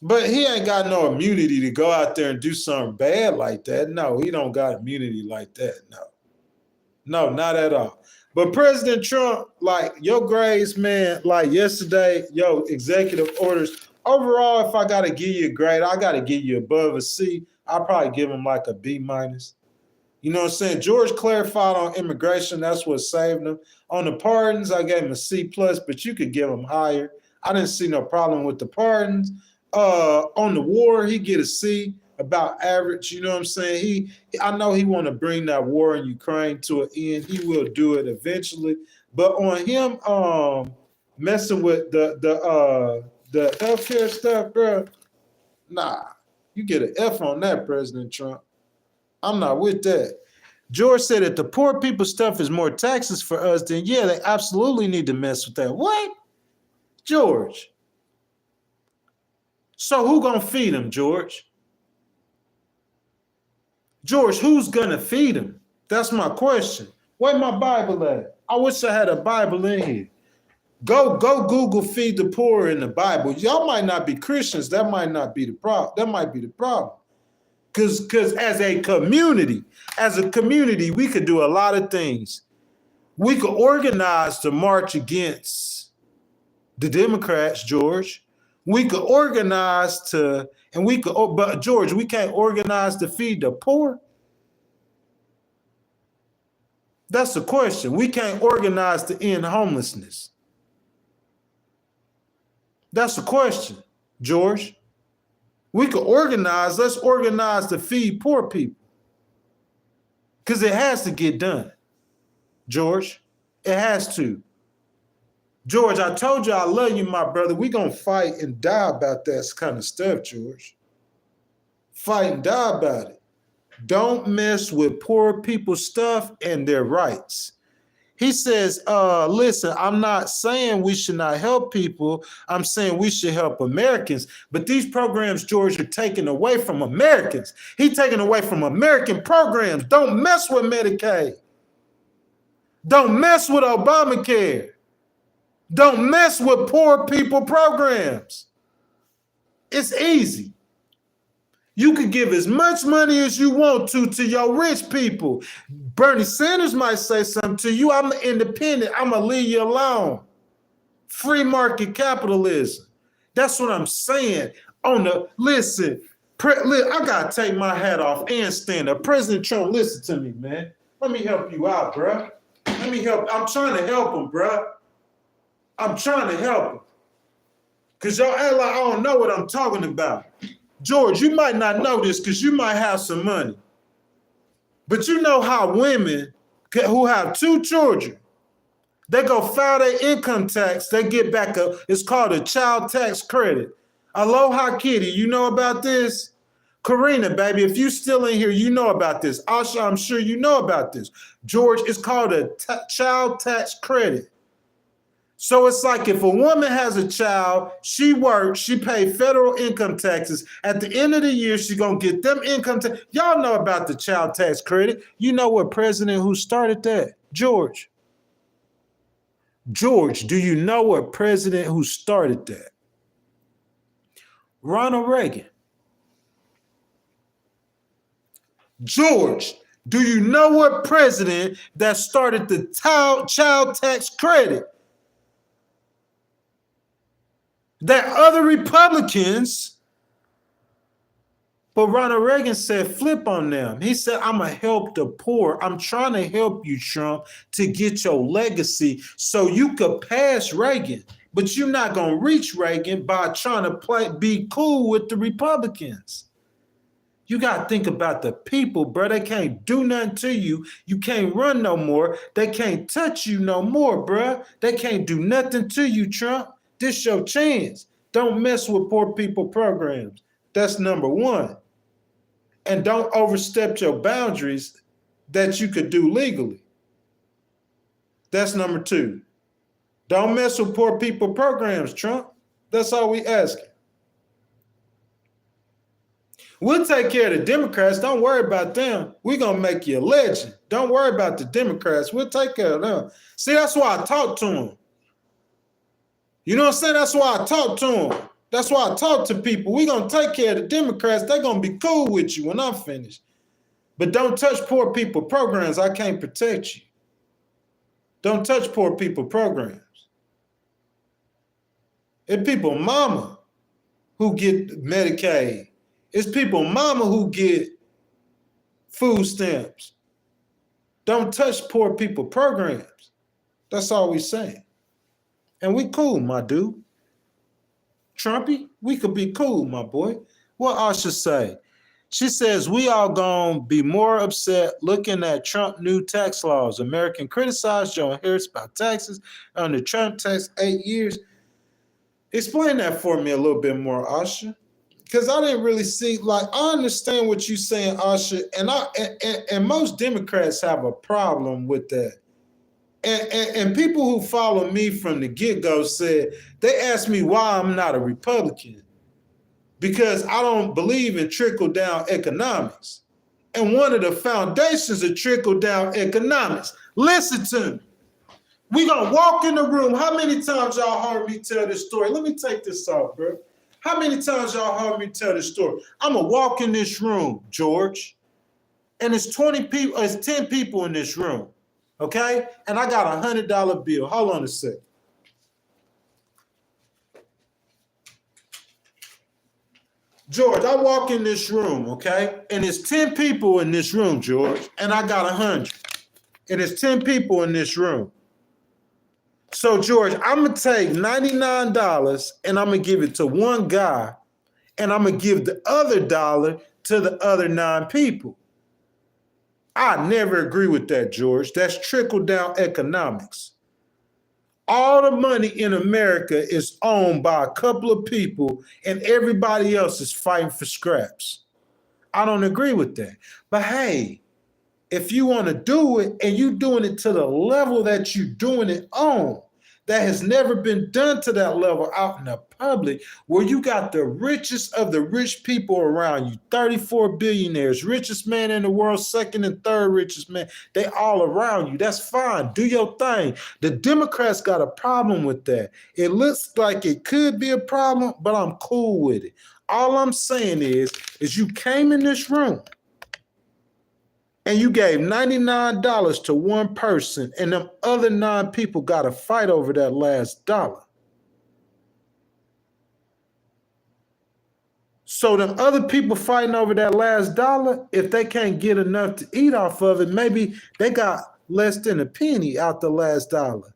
But he ain't got no immunity to go out there and do something bad like that. No, he don't got immunity like that. No, not at all. But President Trump, like your grades, man, like yesterday, executive orders. Overall, if I got to give you a grade, I got to give you above a C. I'll probably give him like a B minus. You know what I'm saying? George clarified on immigration. That's what saved him. On the pardons, I gave him a C plus, but you could give him higher. I didn't see no problem with the pardons. On the war, he get a C, about average. You know what I'm saying? I know he want to bring that war in Ukraine to an end. He will do it eventually. But on him messing with the healthcare stuff, bro, nah, you get an F on that, President Trump. I'm not with that. George said that the poor people stuff is more taxes for us, then yeah, they absolutely need to mess with that. What? George. So who gonna feed them, George? George, who's gonna feed them? That's my question. Where my Bible at? I wish I had a Bible in here. Go Google feed the poor in the Bible. Y'all might not be Christians. That might not be the problem. That might be the problem. Because as a community, we could do a lot of things. We could organize to march against the Democrats, George. We could organize but George, we can't organize to feed the poor. That's the question. We can't organize to end homelessness. That's the question, George. We could organize. Let's organize to feed poor people. Because it has to get done, George. It has to. George, I told you I love you, my brother. We're going to fight and die about that kind of stuff, George. Fight and die about it. Don't mess with poor people's stuff and their rights. He says, listen, I'm not saying we should not help people. I'm saying we should help Americans. But these programs, George, are taken away from Americans. He's taking away from American programs. Don't mess with Medicaid. Don't mess with Obamacare. Don't mess with poor people programs. It's easy. You can give as much money as you want to your rich people. Bernie Sanders might say something to you. I'm independent. I'm going to leave you alone. Free market capitalism. That's what I'm saying. Listen, I got to take my hat off and stand up. President Trump, listen to me, man. Let me help you out, bro. I'm trying to help him, bro. I'm trying to help him. Because y'all act like I don't know what I'm talking about. George, you might not know this because you might have some money. But you know how women who have 2 children, they go file their income tax, they get back it's called a child tax credit. Aloha Kitty, you know about this? Karina, baby, if you still in here, you know about this. Asha, I'm sure you know about this. George, it's called a child tax credit. So it's like if a woman has a child, she works, she pays federal income taxes. At the end of the year, she's going to get them income tax. Y'all know about the child tax credit. You know what president who started that? George. George, do you know what president who started that? Ronald Reagan. George, do you know what president that started the child tax credit? That other Republicans, but Ronald Reagan said, flip on them. He said, I'm going to help the poor. I'm trying to help you, Trump, to get your legacy so you could pass Reagan. But you're not going to reach Reagan by trying to be cool with the Republicans. You got to think about the people, bro. They can't do nothing to you. You can't run no more. They can't touch you no more, bro. They can't do nothing to you, Trump. This your chance. Don't mess with poor people programs. That's number one. and don't overstep your boundaries that you could do legally. That's number 2. Don't mess with poor people programs, Trump. That's all we asking. We'll take care of the Democrats. Don't worry about them. We're going to make you a legend. Don't worry about the Democrats. We'll take care of them. See, that's why I talk to them. You know what I'm saying? That's why I talk to them. That's why I talk to people. We're going to take care of the Democrats. They're going to be cool with you when I'm finished. But don't touch poor people programs. I can't protect you. Don't touch poor people programs. It's people mama who get Medicaid. It's people mama who get food stamps. Don't touch poor people programs. That's all we saying. And we cool, my dude. Trumpy, we could be cool, my boy. What I should say? She says, we all gonna be more upset looking at Trump new tax laws. American criticized Joe Harris about taxes under Trump tax 8 years. Explain that for me a little bit more, Asha. Because I didn't really see, like, I understand what you're saying, Asha, and most Democrats have a problem with that. And people who follow me from the get-go said, they asked me why I'm not a Republican. Because I don't believe in trickle-down economics. And one of the foundations of trickle-down economics, listen to me. We gonna walk in the room. How many times y'all heard me tell this story? Let me take this off, bro. How many times y'all heard me tell this story? I'm gonna walk in this room, George, and it's 20 people, it's 10 people in this room, okay? And I got $100 bill. Hold on a sec. George, I walk in this room, okay? And it's 10 people in this room, George, and I got 100. And it's 10 people in this room. So, George, I'm going to take $99 and I'm going to give it to one guy, and I'm going to give the other dollar to the other 9 people. I never agree with that, George. That's trickle-down economics. All the money in America is owned by a couple of people, and everybody else is fighting for scraps. I don't agree with that. But hey, if you want to do it and you're doing it to the level that you're doing it on, that has never been done to that level out in the public, where you got the richest of the rich people around you, 34 billionaires, richest man in the world, second and third richest man, they all around you. That's fine. Do your thing. The Democrats got a problem with that. It looks like it could be a problem, but I'm cool with it. All I'm saying is you came in this room and you gave $99 to one person, and them other 9 people got to fight over that last dollar. So them other people fighting over that last dollar, if they can't get enough to eat off of it, maybe they got less than a penny out the last dollar.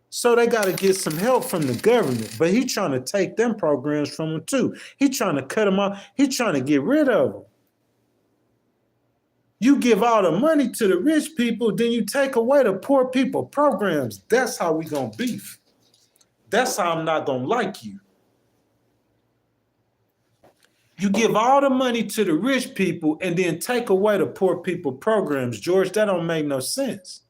So they got to get some help from the government. But he trying to take them programs from them too. He trying to cut them off. He trying to get rid of them. You give all the money to the rich people, then you take away the poor people programs. That's how we gonna beef. That's how I'm not gonna like you. You give all the money to the rich people and then take away the poor people programs. George, that don't make no sense.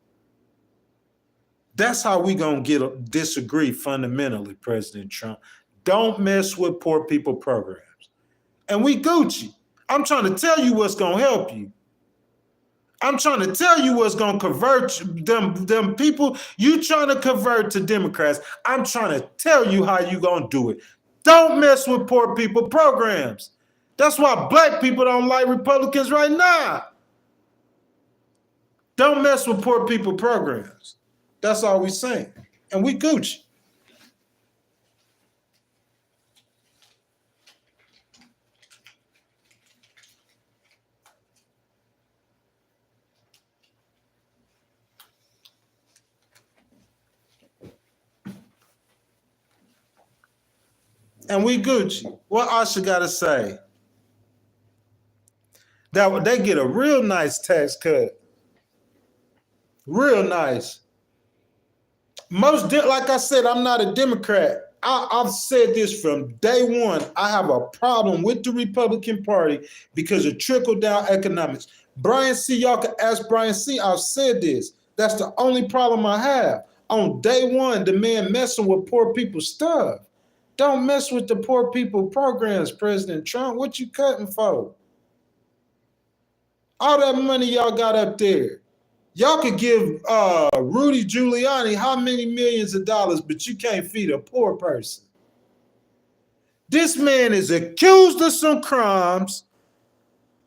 That's how we gonna disagree fundamentally, President Trump. Don't mess with poor people programs. And we Gucci. I'm trying to tell you what's gonna help you. I'm trying to tell you what's going to convert them people. You trying to convert to Democrats. I'm trying to tell you how you going to do it. Don't mess with poor people programs. That's why black people don't like Republicans right now. Don't mess with poor people programs. That's all we saying. And we Gucci. And we Gucci. What Asha got to say? That they get a real nice tax cut. Real nice. Like I said, I'm not a Democrat. I've said this from day one. I have a problem with the Republican Party because of trickle-down economics. Brian C., y'all can ask Brian C. I've said this. That's the only problem I have. On day one, the man messing with poor people's stuff. Don't mess with the poor people programs, President Trump. What you cutting for? All that money y'all got up there. Y'all could give Rudy Giuliani how many millions of dollars, but you can't feed a poor person. This man is accused of some crimes,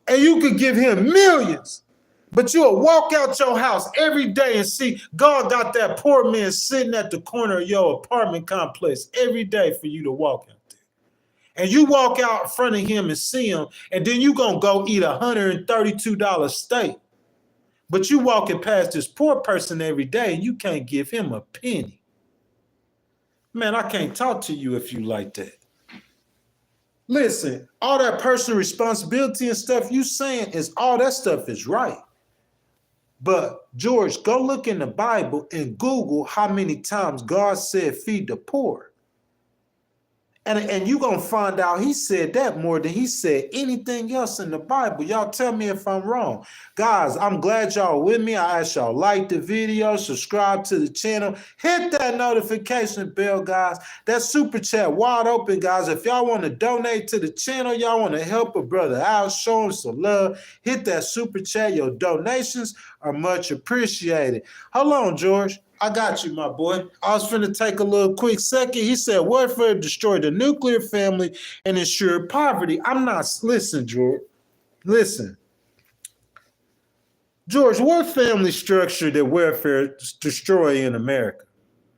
and you could give him millions, but you'll walk out your house every day and see God got that poor man sitting at the corner of your apartment complex every day for you to walk out there. And you walk out in front of him and see him, and then you going to go eat a $132 steak. But you walking past this poor person every day and you can't give him a penny. Man, I can't talk to you if you like that. Listen, all that personal responsibility and stuff you saying is all that stuff is right. But George, go look in the Bible and Google how many times God said feed the poor. And you're going to find out he said that more than he said anything else in the Bible. Y'all tell me if I'm wrong. Guys, I'm glad y'all with me. I ask y'all like the video, subscribe to the channel, hit that notification bell, guys. That super chat wide open, guys. If y'all want to donate to the channel, y'all want to help a brother out, show him some love, hit that super chat. Your donations are much appreciated. Hold on, George. I got you, my boy. I was finna take a little quick second. He said, warfare destroyed the nuclear family and ensured poverty. I'm not, listen, George. Listen. George, what family structure did welfare destroy in America?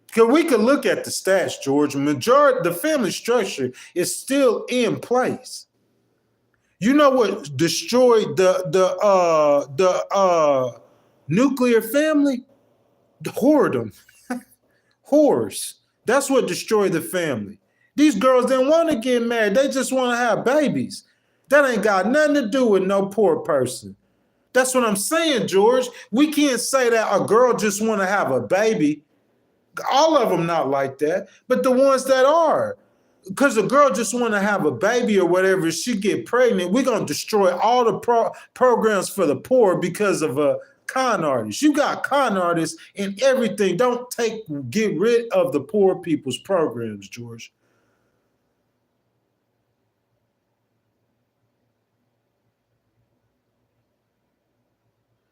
Because we could look at the stats, George. The family structure is still in place. You know what destroyed the nuclear family? Whoredom. Whores. That's what destroyed the family. These girls didn't want to get married. They just want to have babies. That ain't got nothing to do with no poor person. That's what I'm saying, George. We can't say that a girl just want to have a baby. All of them not like that, but the ones that are. Because a girl just want to have a baby or whatever, she get pregnant, we're going to destroy all the programs for the poor because of a con artist. You got con artists in everything. Don't get rid of the poor people's programs, George.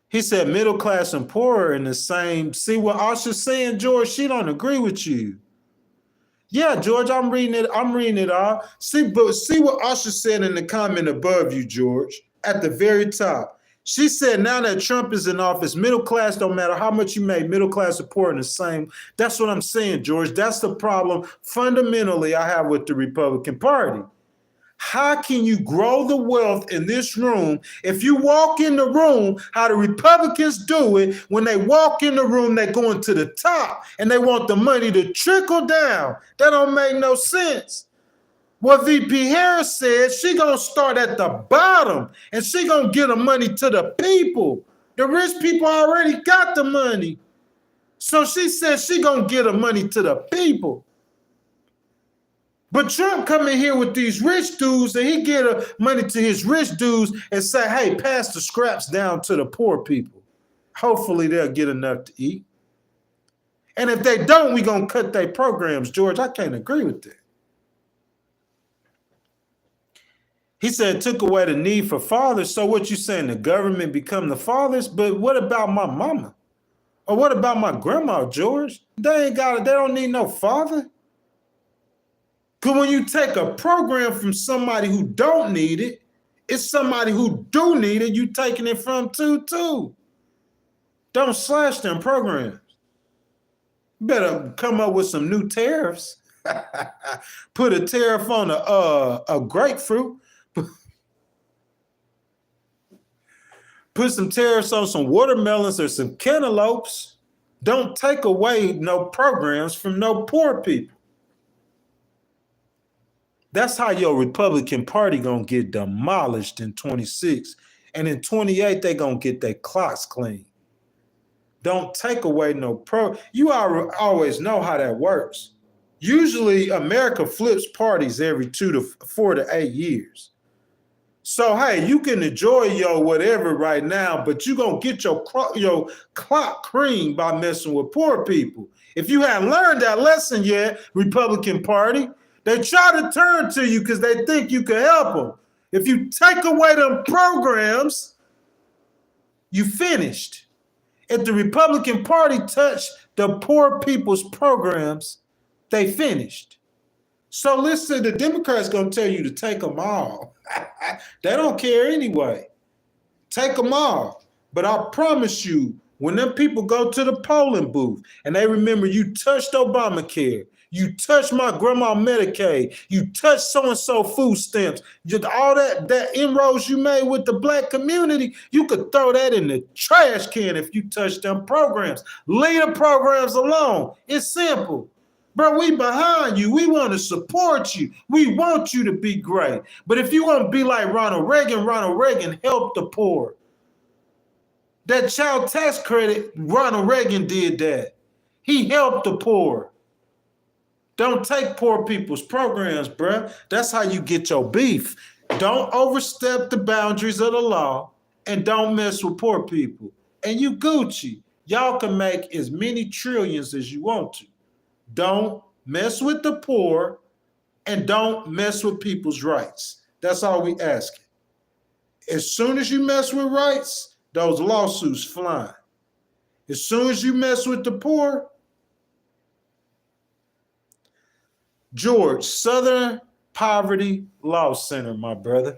He said middle class and poor are in the same. See what Asha's saying, George? She don't agree with you. Yeah, George, I'm reading it all. See what Asha said in the comment above you, George, at the very top. She said now that Trump is in office, middle class, don't matter how much you make, middle class are poor in the same. That's what I'm saying, George. That's the problem fundamentally I have with the Republican Party. How can you grow the wealth in this room if you walk in the room how the Republicans do it? When they walk in the room, they're going to the top and they want the money to trickle down. That don't make no sense. What VP Harris said, she gonna start at the bottom and she gonna get the money to the people. The rich people already got the money. So she said she gonna get the money to the people. But Trump come in here with these rich dudes and he get money to his rich dudes and say, hey, pass the scraps down to the poor people. Hopefully they'll get enough to eat. And if they don't, we gonna cut their programs, George. I can't agree with that. He said, took away the need for fathers. So what you saying, the government become the fathers? But what about my mama? Or what about my grandma, George? They don't need no father. Because when you take a program from somebody who don't need it, it's somebody who do need it, you taking it from too. Don't slash them programs. You better come up with some new tariffs. Put a tariff on a grapefruit. Put some tariffs on some watermelons or some cantaloupes. Don't take away no programs from no poor people. That's how your Republican Party gonna get demolished in 26. And in 28, they gonna get their clocks clean. Don't take away no You always know how that works. Usually America flips parties every 2 to 4 to 8 years. So, hey, you can enjoy your whatever right now, but you're going to get your clock creamed by messing with poor people. If you haven't learned that lesson yet, Republican Party, they try to turn to you because they think you can help them. If you take away them programs, you finished. If the Republican Party touched the poor people's programs, they finished. So listen, the Democrats going to tell you to take them all. They don't care anyway. Take them all. But I promise you, when them people go to the polling booth and they remember you touched Obamacare, you touched my grandma Medicaid, you touched so-and-so food stamps, all that inroads you made with the black community, you could throw that in the trash can if you touch them programs. Leave the programs alone. It's simple. Bro, we behind you. We want to support you. We want you to be great. But if you want to be like Ronald Reagan helped the poor. That child tax credit, Ronald Reagan did that. He helped the poor. Don't take poor people's programs, bro. That's how you get your beef. Don't overstep the boundaries of the law and don't mess with poor people. And you Gucci. Y'all can make as many trillions as you want to. Don't mess with the poor and don't mess with people's rights. That's all we ask. As soon as you mess with rights, those lawsuits flying. As soon as you mess with the poor, George, Southern Poverty Law Center, my brother.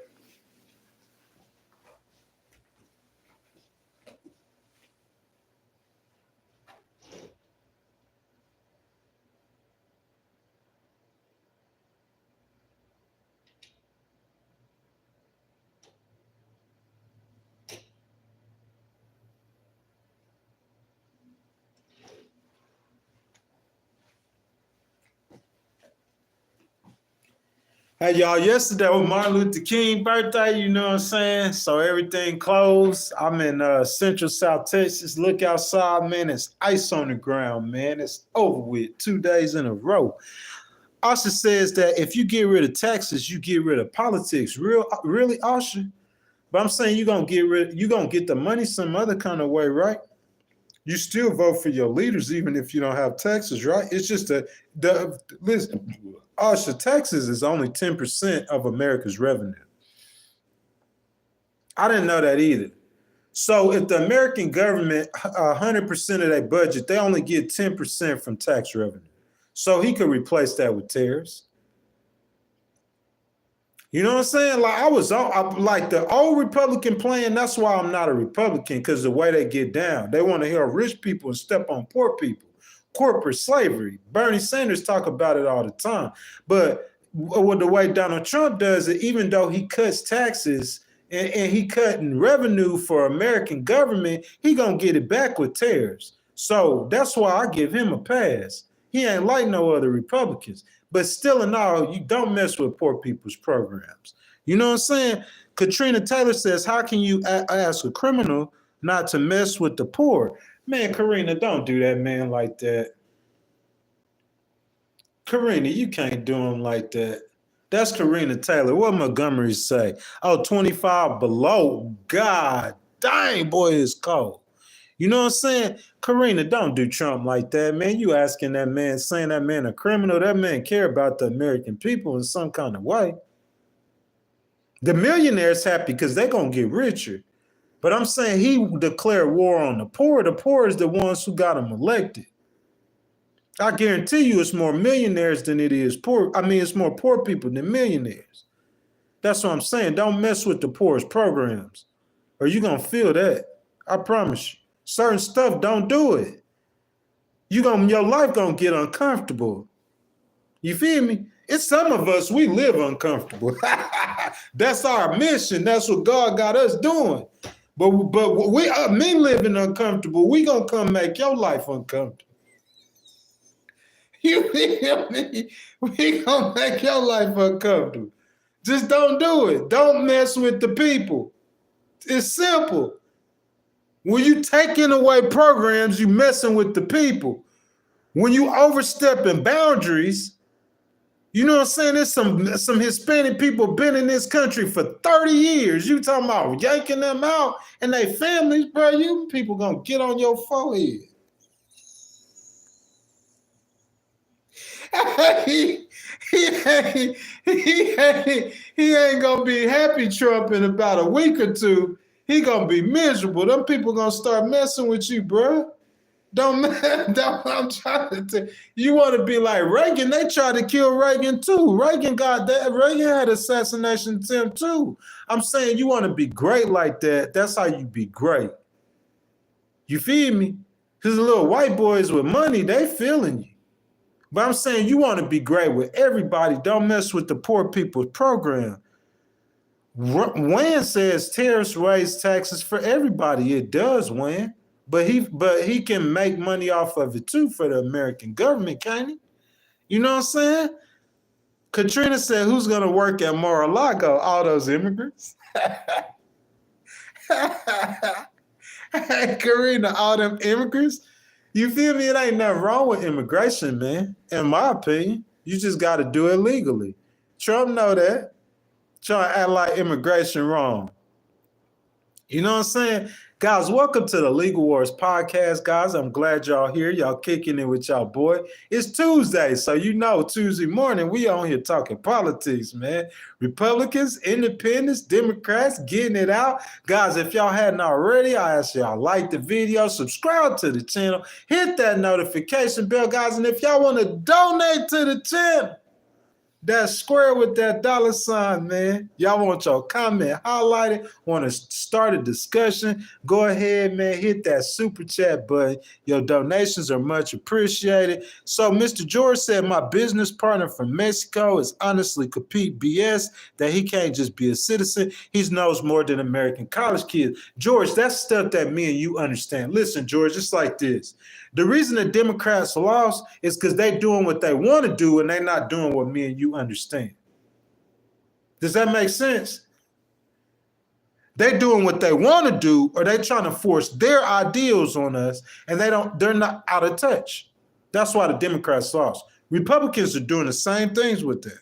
Hey, y'all, yesterday was Martin Luther King birthday, you know what I'm saying? So everything closed. I'm in Central South Texas. Look outside, man. It's ice on the ground, man. It's over with 2 days in a row. Usher says that if you get rid of taxes, you get rid of politics. Really, Usher? But I'm saying you're gonna get the money some other kind of way, right? You still vote for your leaders even if you don't have taxes, right? It's just listen, Usher, taxes is only 10% of America's revenue. I didn't know that either. So if the American government, 100% of their budget, they only get 10% from tax revenue. So he could replace that with tariffs. You know what I'm saying? Like the old Republican plan, that's why I'm not a Republican, because the way they get down, they want to hear rich people and step on poor people. Corporate slavery. Bernie Sanders talk about it all the time. But with the way Donald Trump does it, even though he cuts taxes and he cutting revenue for American government, he gonna get it back with tariffs. So that's why I give him a pass. He ain't like no other Republicans. But still in all, you don't mess with poor people's programs. You know what I'm saying? Katrina Taylor says, how can you ask a criminal not to mess with the poor? Man, Karina, don't do that, man, like that. Karina, you can't do him like that. That's Karina Taylor. What Montgomery say? Oh, 25 below. God dang, boy, it's cold. You know what I'm saying? Karina, don't do Trump like that, man. You asking that man, saying that man a criminal. That man care about the American people in some kind of way. The millionaires happy because they're going to get richer. But I'm saying he declared war on the poor. The poor is the ones who got him elected. I guarantee you it's more millionaires than it is poor. I mean, it's more poor people than millionaires. That's what I'm saying. Don't mess with the poor's programs or you're going to feel that. I promise you. Certain stuff, don't do it. Your life going to get uncomfortable. You feel me? It's some of us, we live uncomfortable. That's our mission. That's what God got us doing. But me living uncomfortable, we gonna come make your life uncomfortable. You feel me? We gonna make your life uncomfortable. Just don't do it. Don't mess with the people. It's simple. When you taking away programs, you messing with the people. When you overstepping boundaries, You know what I'm saying? There's some Hispanic people been in this country for 30 years. You talking about yanking them out and they families, bro. You people gonna get on your forehead. He ain't gonna be happy, Trump, in about a week or two. He gonna be miserable. Them people gonna start messing with you, bro. Don't I'm trying to tell you. Want to be like Reagan? They tried to kill Reagan too. Reagan got that. Reagan had assassination attempt too. I'm saying you want to be great like that. That's how you be great. You feel me? Because the little white boys with money, they feeling you. But I'm saying you want to be great with everybody. Don't mess with the poor people's program. Wayne says tariffs raise taxes for everybody. It does, Wayne. But he can make money off of it too for the American government, can't he? You know what I'm saying? Katrina said, who's going to work at Mar-a-Lago? All those immigrants. Hey, Karina, all them immigrants. You feel me? It ain't nothing wrong with immigration, man. In my opinion, you just got to do it legally. Trump know that. Trying to act like immigration wrong. You know what I'm saying? Guys, welcome to the Legal Wars podcast, guys. I'm glad y'all here. Y'all kicking it with y'all boy. It's Tuesday, so you know Tuesday morning, we on here talking politics, man. Republicans, independents, Democrats, getting it out. Guys, if y'all hadn't already, I ask y'all like the video, subscribe to the channel, hit that notification bell, guys. And if y'all want to donate to the channel, that's square with that $sign, man. Y'all want your comment highlighted, want to start a discussion, go ahead, man, hit that super chat button. Your donations are much appreciated. So Mr. George said my business partner from Mexico is honestly complete BS that he can't just be a citizen. He knows more than American college kids. George, that's stuff that me and you understand. Listen, George, it's like this. The reason the Democrats lost is because they're doing what they want to do and they're not doing what me and you understand. Does that make sense? They're doing what they want to do, or they're trying to force their ideals on us, and they're not out of touch. That's why the Democrats lost. Republicans are doing the same things with that.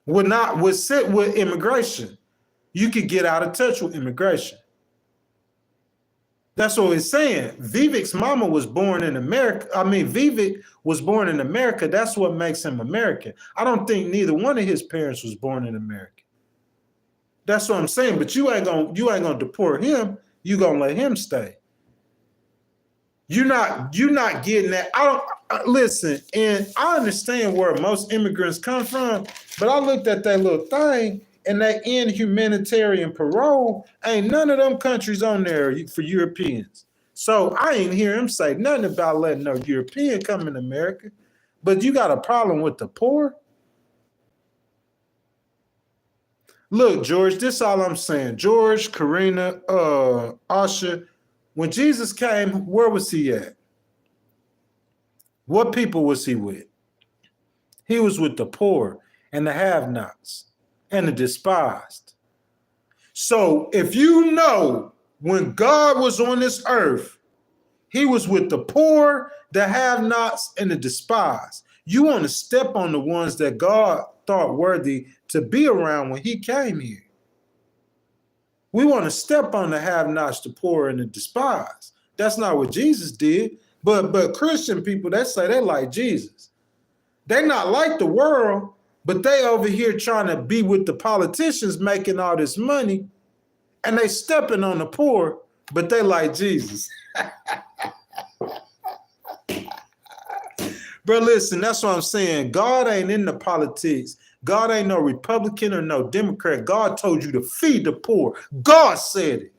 With immigration. You could get out of touch with immigration. That's what we're saying. Vivek's mama was born in America. Vivek was born in America. That's what makes him American. I don't think neither one of his parents was born in America. That's what I'm saying. But you ain't gonna deport him. You gonna let him stay. You're not getting that. Listen, and I understand where most immigrants come from, but I looked at that little thing. And they end humanitarian parole, ain't none of them countries on there for Europeans. So I ain't hear him say nothing about letting no European come in America. But you got a problem with the poor? Look, George, this is all I'm saying. George, Karina, Asha, when Jesus came, where was he at? What people was he with? He was with the poor and the have-nots and the despised. So if you know when God was on this earth, he was with the poor, the have-nots, and the despised. You want to step on the ones that God thought worthy to be around when he came here. We want to step on the have-nots, the poor, and the despised. That's not what Jesus did. But Christian people, they say they like Jesus. They're not like the world, but they over here trying to be with the politicians making all this money, and they stepping on the poor, but they like Jesus. Bro, listen, that's what I'm saying. God ain't in the politics. God ain't no Republican or no Democrat. God told you to feed the poor. God said it.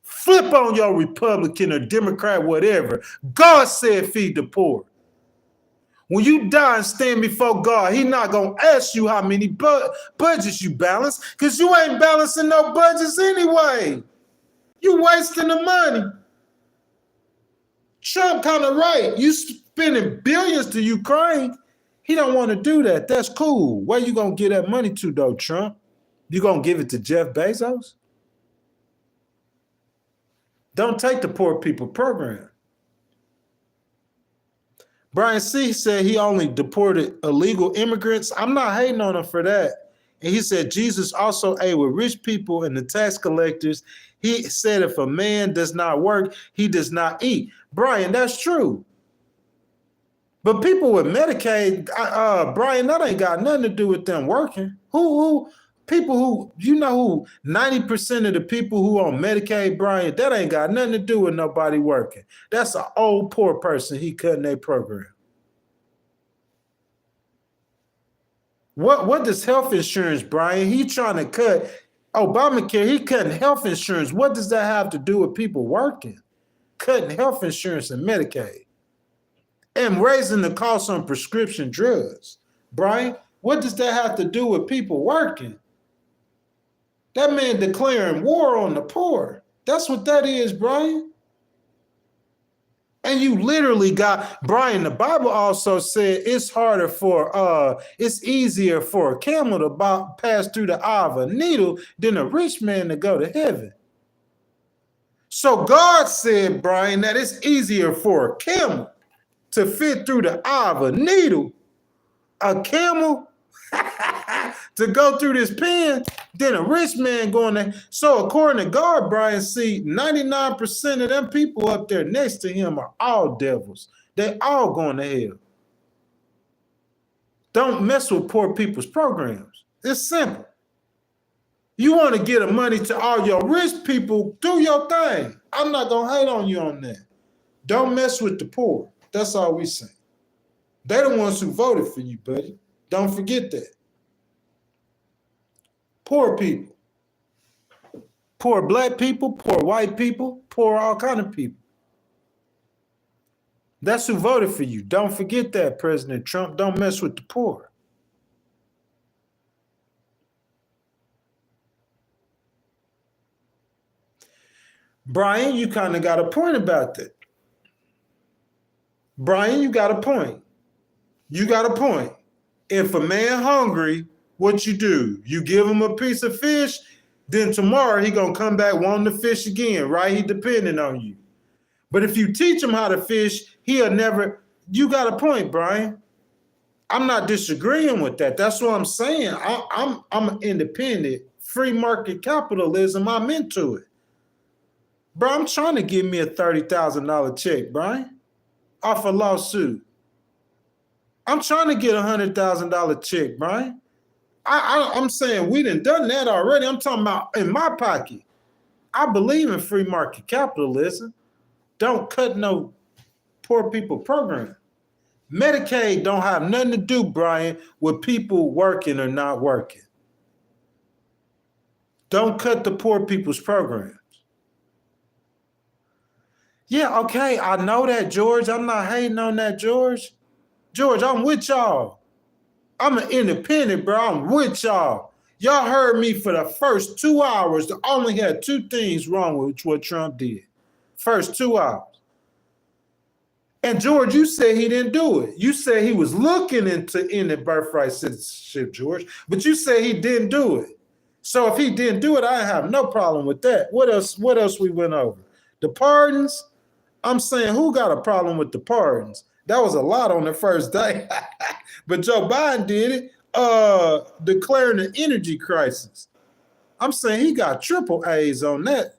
Flip on your Republican or Democrat, whatever. God said feed the poor. When you die and stand before God, he's not going to ask you how many budgets you balance, because you ain't balancing no budgets anyway. You wasting the money. Trump kind of right. You spending billions to Ukraine. He don't want to do that. That's cool. Where you going to get that money to, though, Trump? You going to give it to Jeff Bezos? Don't take the poor people program. Brian C. said he only deported illegal immigrants. I'm not hating on him for that. And he said Jesus also ate with rich people and the tax collectors. He said if a man does not work, he does not eat. Brian, that's true. But people with Medicaid, Brian, that ain't got nothing to do with them working. People who, 90% of the people who on Medicaid, Brian, that ain't got nothing to do with nobody working. That's an old poor person he cutting their program. What does health insurance, Brian? He trying to cut Obamacare, he cutting health insurance. What does that have to do with people working? Cutting health insurance and Medicaid. And raising the cost on prescription drugs. Brian, what does that have to do with people working? That man declaring war on the poor. That's what that is, Brian. And you literally got, Brian, the Bible also said it's easier for a camel to pass through the eye of a needle than a rich man to go to heaven. So God said, Brian, that it's easier for a camel to fit through the eye of a needle, a camel to go through this pen, than a rich man going there. So according to God, Brian, see, 99% of them people up there next to him are all devils. They all going to hell. Don't mess with poor people's programs. It's simple. You want to get the money to all your rich people, do your thing. I'm not going to hate on you on that. Don't mess with the poor. That's all we say. They're the ones who voted for you, buddy. Don't forget that. Poor people. Poor black people, poor white people, poor all kind of people. That's who voted for you. Don't forget that, President Trump. Don't mess with the poor. Brian, you kind of got a point about that. Brian, you got a point. You got a point. If a man hungry, what you do? You give him a piece of fish, then tomorrow he gonna come back wanting to fish again, right? He depending on you. But if you teach him how to fish, he'll never. You got a point, Brian. I'm not disagreeing with that. That's what I'm saying. I'm independent. Free market capitalism, I'm into it. Bro, I'm trying to give me a $30,000 check, Brian, off a lawsuit. I'm trying to get a $100,000 check, Brian. I'm saying we done that already. I'm talking about in my pocket. I believe in free market capitalism. Don't cut no poor people program. Medicaid don't have nothing to do, Brian, with people working or not working. Don't cut the poor people's programs. Yeah, okay, I know that, George. I'm not hating on that, George. George, I'm with y'all. I'm an independent, bro. I'm with y'all. Y'all heard me for the first 2 hours. I only had two things wrong with what Trump did. First 2 hours. And George, you said he didn't do it. You said he was looking into ending birthright citizenship, George, but you said he didn't do it. So if he didn't do it, I have no problem with that. What else we went over? The pardons? I'm saying, who got a problem with the pardons? That was a lot on the first day. But Joe Biden did it, declaring an energy crisis. I'm saying he got triple A's on that.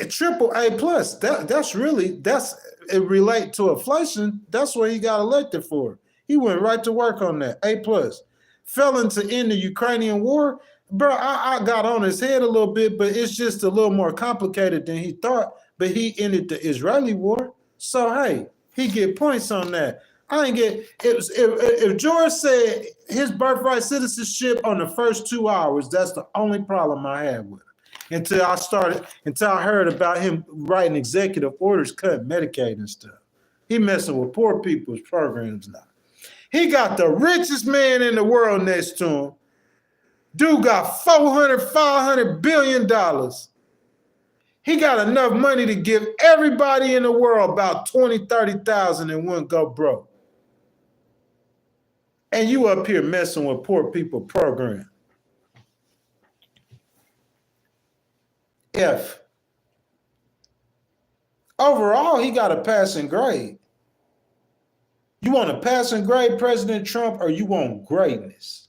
Triple A plus. That's it relate to inflation. That's what he got elected for. He went right to work on that. A plus. Failing to end the Ukrainian war. Bro, I got on his head a little bit, but it's just a little more complicated than he thought. But he ended the Israeli war. So hey, he get points on that. I ain't get if George said his birthright citizenship on the first 2 hours, that's the only problem I had with it. Until I heard about him writing executive orders cutting Medicaid and stuff. He messing with poor people's programs now. He got the richest man in the world next to him. Dude got $500 billion. He got enough money to give everybody in the world about 20, 30,000 and wouldn't go broke. And you up here messing with poor people program. F. Overall, he got a passing grade. You want a passing grade, President Trump, or you want greatness?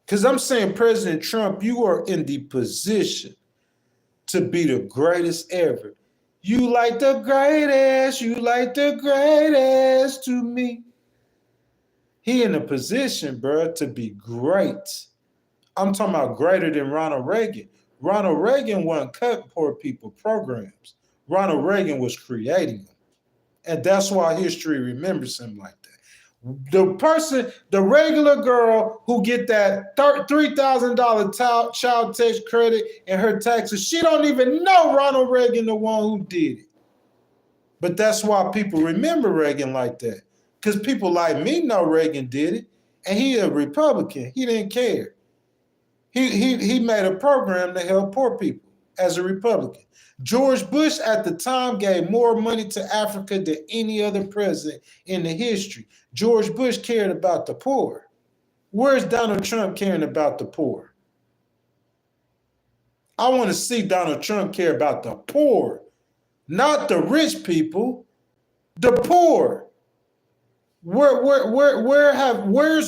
Because I'm saying, President Trump, you are in the position to be the greatest ever. You like the greatest, you like the greatest to me. He in a position, bro, to be great. I'm talking about greater than Ronald Reagan. Ronald Reagan wasn't cut poor people programs. Ronald Reagan was creating them. And that's why history remembers him like that. The regular girl who get that $3,000 child tax credit and her taxes, she don't even know Ronald Reagan the one who did it. But that's why people remember Reagan like that. Because people like me know Reagan did it, and he a Republican. He didn't care. He made a program to help poor people as a Republican. George Bush at the time gave more money to Africa than any other president in the history. George Bush cared about the poor. Where's Donald Trump caring about the poor? I want to see Donald Trump care about the poor, not the rich people, the poor. Where's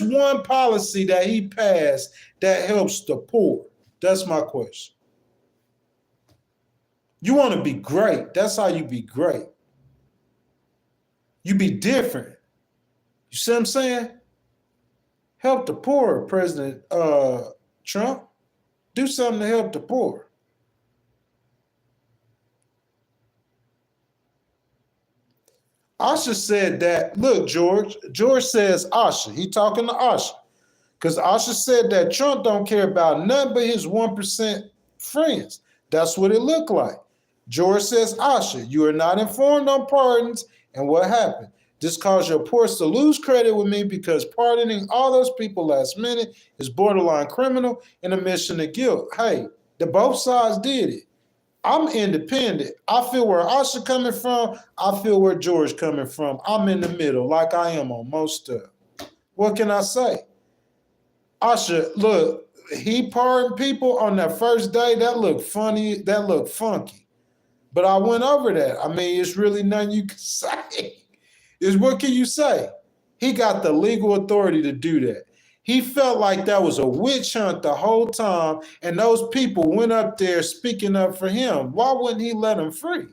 one policy that he passed that helps the poor? That's my question. You want to be great. That's how you be great. You be different. You see what I'm saying? Help the poor, President Trump. Do something to help the poor. Asha said that, look, George says Asha. He talking to Asha. Because Asha said that Trump don't care about nothing but his 1% friends. That's what it looked like. George says, Asha, you are not informed on pardons and what happened. This caused your reports to lose credit with me because pardoning all those people last minute is borderline criminal and a mission of guilt. Hey, both sides did it. I'm independent. I feel where Asha coming from. I feel where George coming from. I'm in the middle like I am on most stuff. What can I say? Asha, look, he pardoned people on that first day. That looked funny. That looked funky. But I went over that. I mean, it's really nothing you can say. What can you say? He got the legal authority to do that. He felt like that was a witch hunt the whole time, and those people went up there speaking up for him. Why wouldn't he let them free?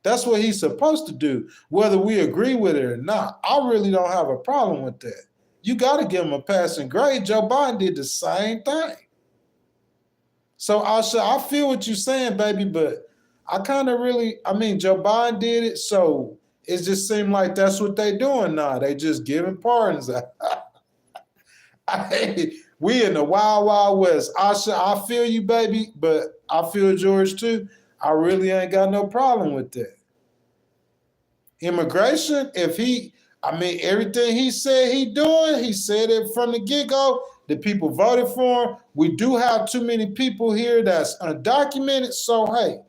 That's what he's supposed to do, whether we agree with it or not. I really don't have a problem with that. You got to give him a passing grade. Joe Biden did the same thing. So I feel what you're saying, baby, but I mean, Joe Biden did it, so it just seemed like that's what they doing now. They just giving pardons. We in the wild, wild west. Asha, I feel you, baby, but I feel George too. I really ain't got no problem with that. Immigration, everything he said he said it from the get-go. The people voted for him. We do have too many people here that's undocumented, so hey,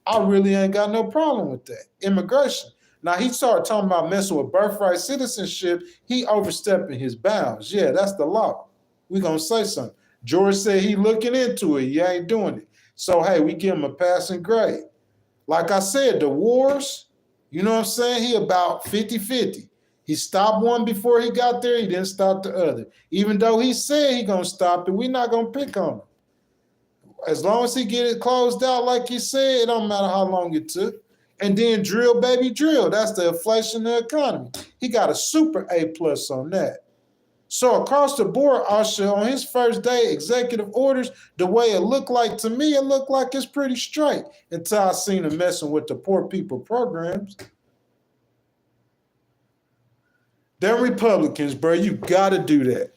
I really ain't got no problem with that. Immigration. Now, he started talking about messing with birthright citizenship. He overstepping his bounds. Yeah, that's the law. We're going to say something. George said he looking into it. He ain't doing it. So, hey, we give him a passing grade. Like I said, the wars, you know what I'm saying? He about 50-50. He stopped one before he got there. He didn't stop the other. Even though he said he going to stop it, we're not going to pick on him. As long as he get it closed out like he said, it don't matter how long it took. And then drill, baby, drill. That's the inflation of the economy. He got a super A+ on that. So across the board, Asha, on his first day, executive orders, the way it looked like to me, it looked like it's pretty straight until I seen him messing with the poor people programs. Them Republicans, bro, you got to do that.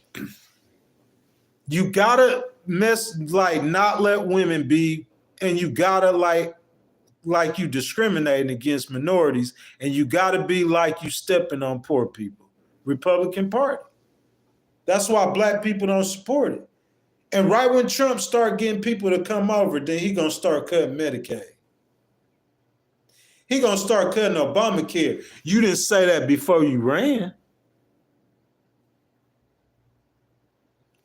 You got to not let women be, and you got to like you discriminating against minorities, and you got to be like you stepping on poor people. Republican Party. That's why black people don't support it. And right when Trump start getting people to come over, then he going to start cutting Medicaid. He going to start cutting Obamacare. You didn't say that before you ran.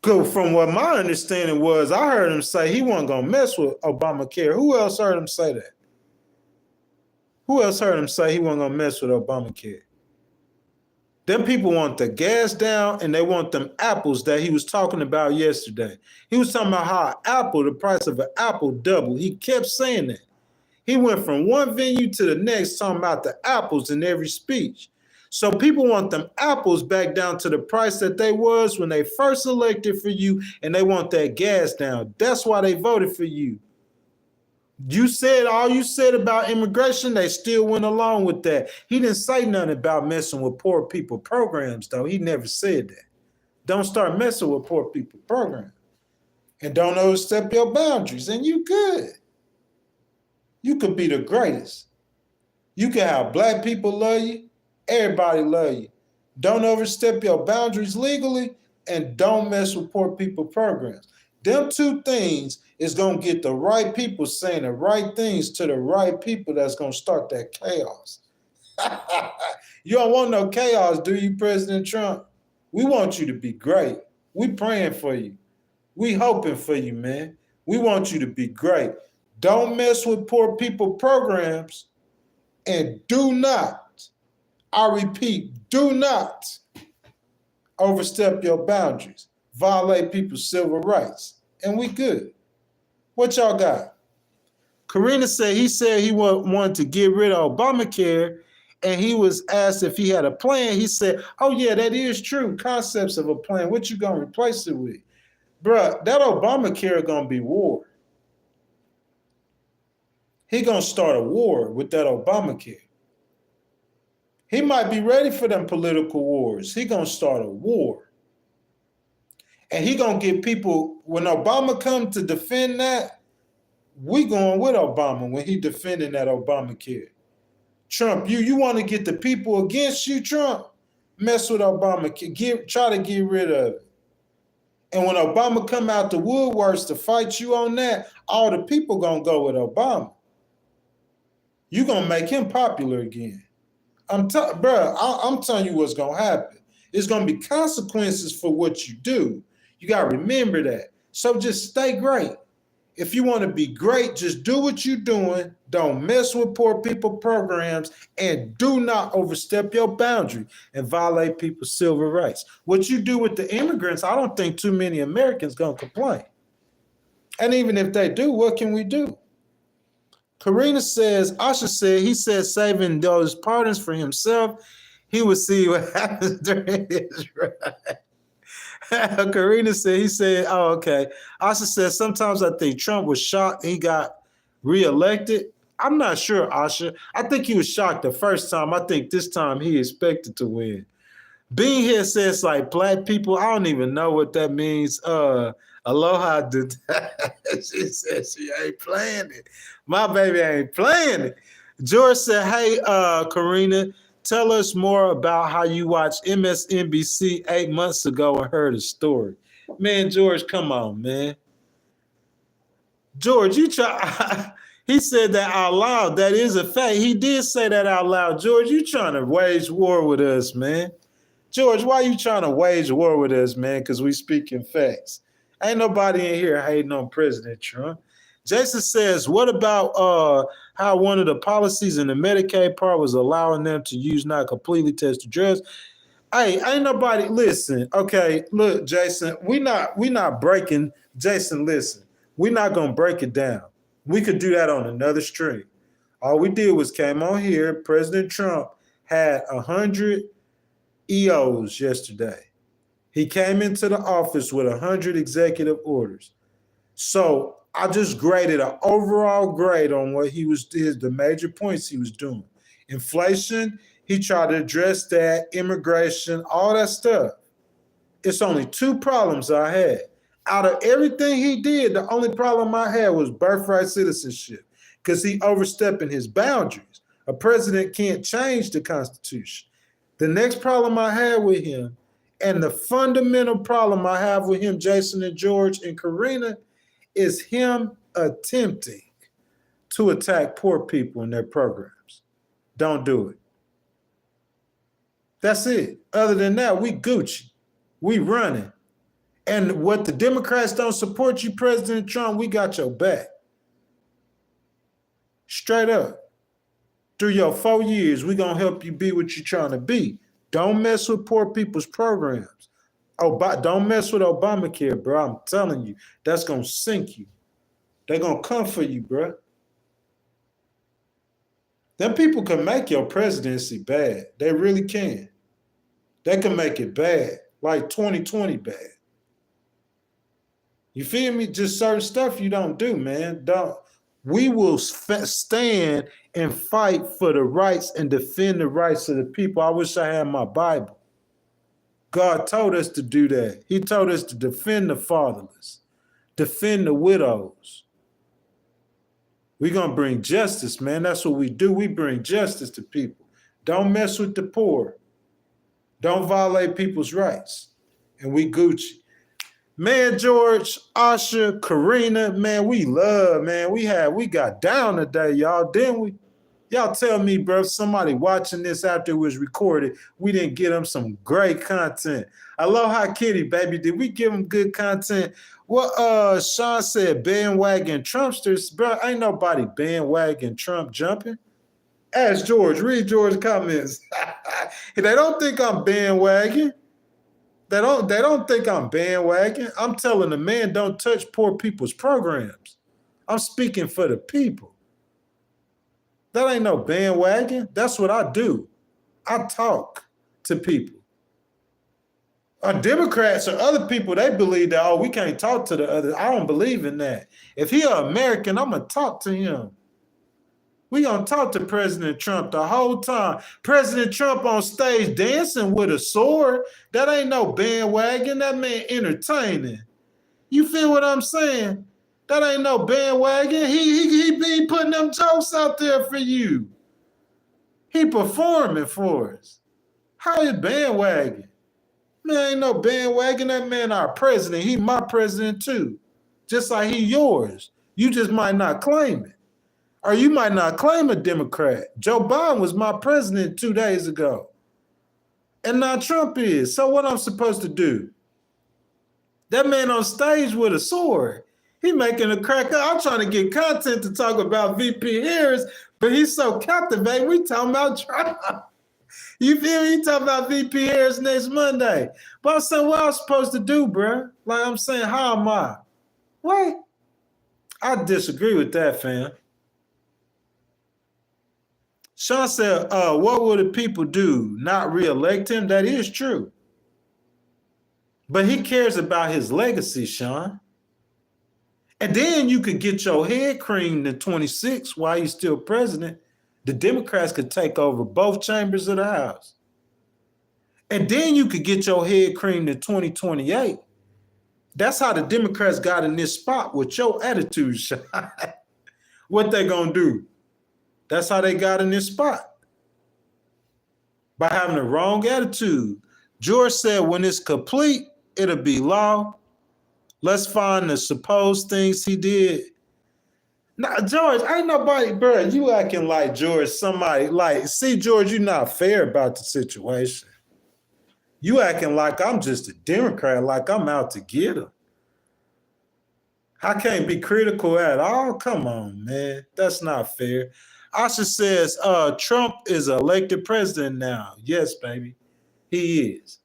Because from what my understanding was, I heard him say he wasn't going to mess with Obamacare. Who else heard him say that? Who else heard him say he wasn't going to mess with Obamacare? Them people want the gas down and they want them apples that he was talking about yesterday. He was talking about how the price of an apple doubled. He kept saying that. He went from one venue to the next talking about the apples in every speech. So people want them apples back down to the price that they was when they first elected for you, and they want that gas down. That's why they voted for you. You said all you said about immigration, they still went along with that. He didn't say nothing about messing with poor people programs, though. He never said that. Don't start messing with poor people programs. And don't overstep your boundaries, and you good. You could be the greatest. You can have black people love you. Everybody love you. Don't overstep your boundaries legally, and don't mess with poor people programs. Them two things is going to get the right people saying the right things to the right people that's going to start that chaos. You don't want no chaos, do you, President Trump? We want you to be great. We praying for you. We hoping for you, man. We want you to be great. Don't mess with poor people programs, and do not, I repeat, do not overstep your boundaries, violate people's civil rights, and we good. What y'all got? Karina said he wanted to get rid of Obamacare, and he was asked if he had a plan. He said, oh yeah, that is true. Concepts of a plan. What you gonna replace it with? Bruh, that Obamacare gonna be war. He gonna start a war with that Obamacare. He might be ready for them political wars. He gonna start a war. And he gonna get people, when Obama come to defend that, we going with Obama when he defending that Obamacare. Trump, you want to get the people against you, Trump? Mess with Obamacare. Try to get rid of it. And when Obama come out the woodworks to fight you on that, all the people gonna go with Obama. You gonna make him popular again. I'm telling you what's gonna happen. It's gonna be consequences for what you do. You gotta remember that. So just stay great. If you want to be great, just do what you're doing. Don't mess with poor people programs, and do not overstep your boundary and violate people's civil rights. What you do with the immigrants, I don't think too many Americans gonna complain. And even if they do, what can we do? Karina says, Asha said, he said saving those pardons for himself, he would see what happens during his ride. Karina said, he said, oh, okay. Asha said, sometimes I think Trump was shocked he got reelected. I'm not sure, Asha. I think he was shocked the first time. I think this time he expected to win. Being here says like black people, I don't even know what that means. Aloha did that. She said she ain't playing it. My baby ain't playing it. George said, hey, Karina, tell us more about how you watched MSNBC 8 months ago and heard a story. Man, George, come on, man. George, you try. He said that out loud. That is a fact. He did say that out loud. George, you trying to wage war with us, man. George, why you trying to wage war with us, man? Because we speaking facts. Ain't nobody in here hating on President Trump. Jason says, what about how one of the policies in the Medicaid part was allowing them to use not completely tested drugs? Hey, ain't nobody, listen, okay, look, Jason, we not breaking, Jason, listen, we're not going to break it down. We could do that on another stream. All we did was came on here, President Trump had 100 EOs yesterday. He came into the office with 100 executive orders. So I just graded an overall grade on what the major points he was doing. Inflation, he tried to address that, immigration, all that stuff. It's only two problems I had. Out of everything he did, the only problem I had was birthright citizenship, because he overstepping his boundaries. A president can't change the Constitution. The next problem I had with him, and the fundamental problem I have with him, Jason and George and Karina, is him attempting to attack poor people in their programs. Don't do it. That's it. Other than that, we Gucci. We running. And what the Democrats don't support you, President Trump, we got your back. Straight up. Through your 4 years, we're going to help you be what you're trying to be. Don't mess with poor people's programs. Don't mess with Obamacare, bro. I'm telling you, that's going to sink you. They're going to come for you, bro. Them people can make your presidency bad. They really can. They can make it bad, like 2020 bad. You feel me? Just certain stuff you don't do, man. We will stand and fight for the rights and defend the rights of the people. I wish I had my Bible. God told us to do that. He told us to defend the fatherless, defend the widows. We're going to bring justice, man. That's what we do. We bring justice to people. Don't mess with the poor. Don't violate people's rights. And we Gucci. Man, George, Asha, Karina, man, we love, man. We got down today, y'all, didn't we? Y'all tell me, bro, if somebody watching this after it was recorded, we didn't get them some great content. Aloha Kitty, baby. Did we give them good content? Well, Sean said bandwagon Trumpsters. Bro, ain't nobody bandwagon Trump jumping. Ask George. Read George's comments. They don't think I'm bandwagon. They don't think I'm bandwagon. I'm telling the man don't touch poor people's programs. I'm speaking for the people. That ain't no bandwagon. That's what I do. I talk to people. Democrats or other people, they believe that, we can't talk to the others. I don't believe in that. If he an American, I'm going to talk to him. We going to talk to President Trump the whole time. President Trump on stage dancing with a sword. That ain't no bandwagon. That man entertaining. You feel what I'm saying? That ain't no bandwagon. He be putting them jokes out there for you. He performing for us. How is bandwagon? Man, ain't no bandwagon. That man our president. He my president too. Just like he yours. You just might not claim it. Or you might not claim a Democrat. Joe Biden was my president 2 days ago. And now Trump is. So what I'm supposed to do? That man on stage with a sword. He making a crack up. I'm trying to get content to talk about VP Harris, but he's so captivating. We talking about Trump. You feel me? He talking about VP Harris next Monday. But I'm saying, what I'm supposed to do, bro? Like I'm saying, how am I? What? I disagree with that, fam. Sean said, what would the people do? Not reelect him? That is true. But he cares about his legacy, Sean. And then you could get your head creamed in 26 while he's still president. The Democrats could take over both chambers of the House. And then you could get your head creamed in 2028. That's how the Democrats got in this spot with your attitude, Sean. What they gonna do? That's how they got in this spot. By having the wrong attitude. George said when it's complete, it'll be law. Let's find the supposed things he did. Now, George, ain't nobody, bro, you acting like George, somebody, like, see, George, you're not fair about the situation. You acting like I'm just a Democrat, like I'm out to get him. I can't be critical at all. Come on, man. That's not fair. Asha says, Trump is elected president now. Yes, baby. He is.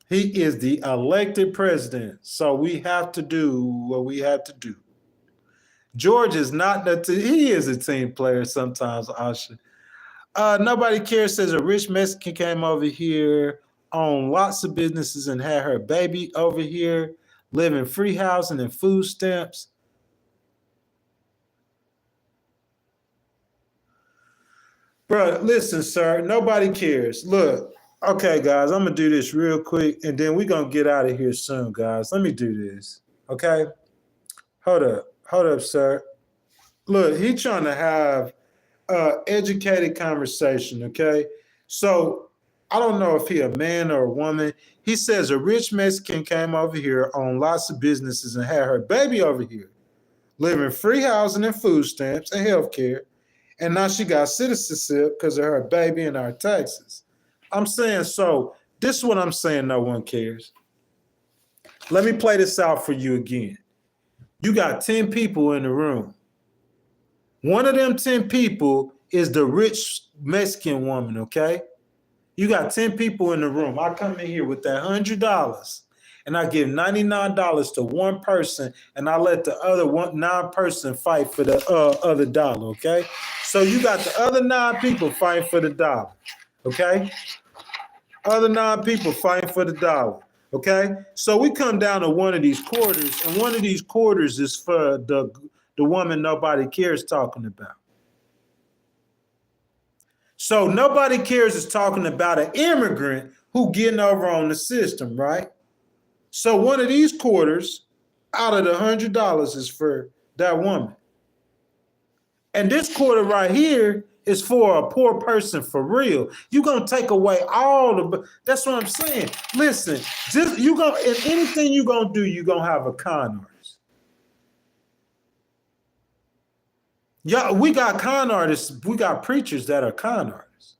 He is the elected president. So we have to do what we have to do. George is not he is a team player sometimes, Asha. Nobody cares says a rich Mexican came over here, owned lots of businesses and had her baby over here, living free housing and food stamps. Bro, listen, sir, nobody cares. Look, okay, guys, I'm going to do this real quick, and then we're going to get out of here soon, guys. Let me do this, okay? Hold up, sir. Look, he's trying to have an educated conversation, okay? So I don't know if he a man or a woman. He says a rich Mexican came over here, owned lots of businesses, and had her baby over here, living free housing and food stamps and health care. And now she got citizenship because of her baby and our taxes. I'm saying, so this is what I'm saying, no one cares. Let me play this out for you again. You got 10 people in the room. One of them 10 people is the rich Mexican woman, okay? You got 10 people in the room. I come in here with that $100 and I give $99 to one person and I let the other 9 person fight for the other dollar, okay? So you got the other 9 people fighting for the dollar, okay? Other 9 people fighting for the dollar, okay? So we come down to one of these quarters, and one of these quarters is for the woman nobody cares talking about. So nobody cares is talking about an immigrant who getting over on the system, right? So one of these quarters out of the $100 is for that woman. And this quarter right here is for a poor person for real. You're gonna take away all the, that's what I'm saying. Listen, just you gonna, in anything you're gonna do, you're gonna have a con artist. Yeah, we got con artists, we got preachers that are con artists.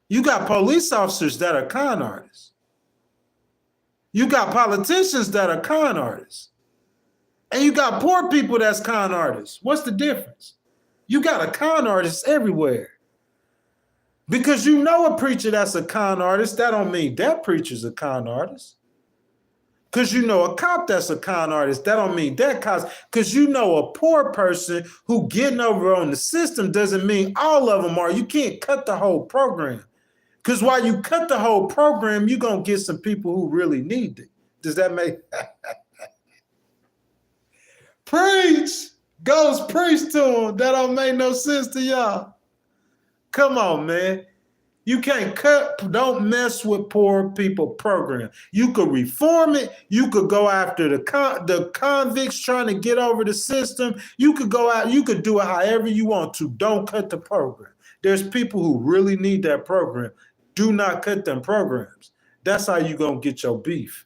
You got police officers that are con artists. You got politicians that are con artists. And you got poor people that's con artists. What's the difference? You got a con artist everywhere. Because you know a preacher that's a con artist, that don't mean that preacher's a con artist. Because you know a cop that's a con artist, that don't mean that cop. Because you know a poor person who getting over on the system doesn't mean all of them are. You can't cut the whole program. Because while you cut the whole program, you're going to get some people who really need it. Does that make Preach! Ghost, preach to them. That don't make no sense to y'all. Come on, man. You can't cut, don't mess with poor people program. You could reform it. You could go after the convicts trying to get over the system. You could go out, you could do it however you want to. Don't cut the program. There's people who really need that program. Do not cut them programs. That's how you gonna get your beef.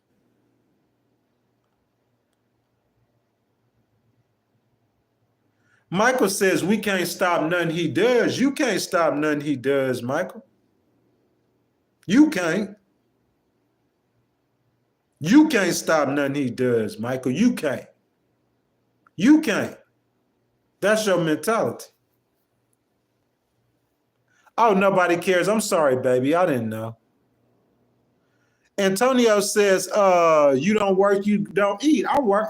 Michael says we can't stop nothing he does. You can't stop nothing he does, Michael. You can't. You can't stop nothing he does, Michael. You can't. You can't. That's your mentality. Oh, nobody cares. I'm sorry, baby. I didn't know. Antonio says, you don't work, you don't eat. I work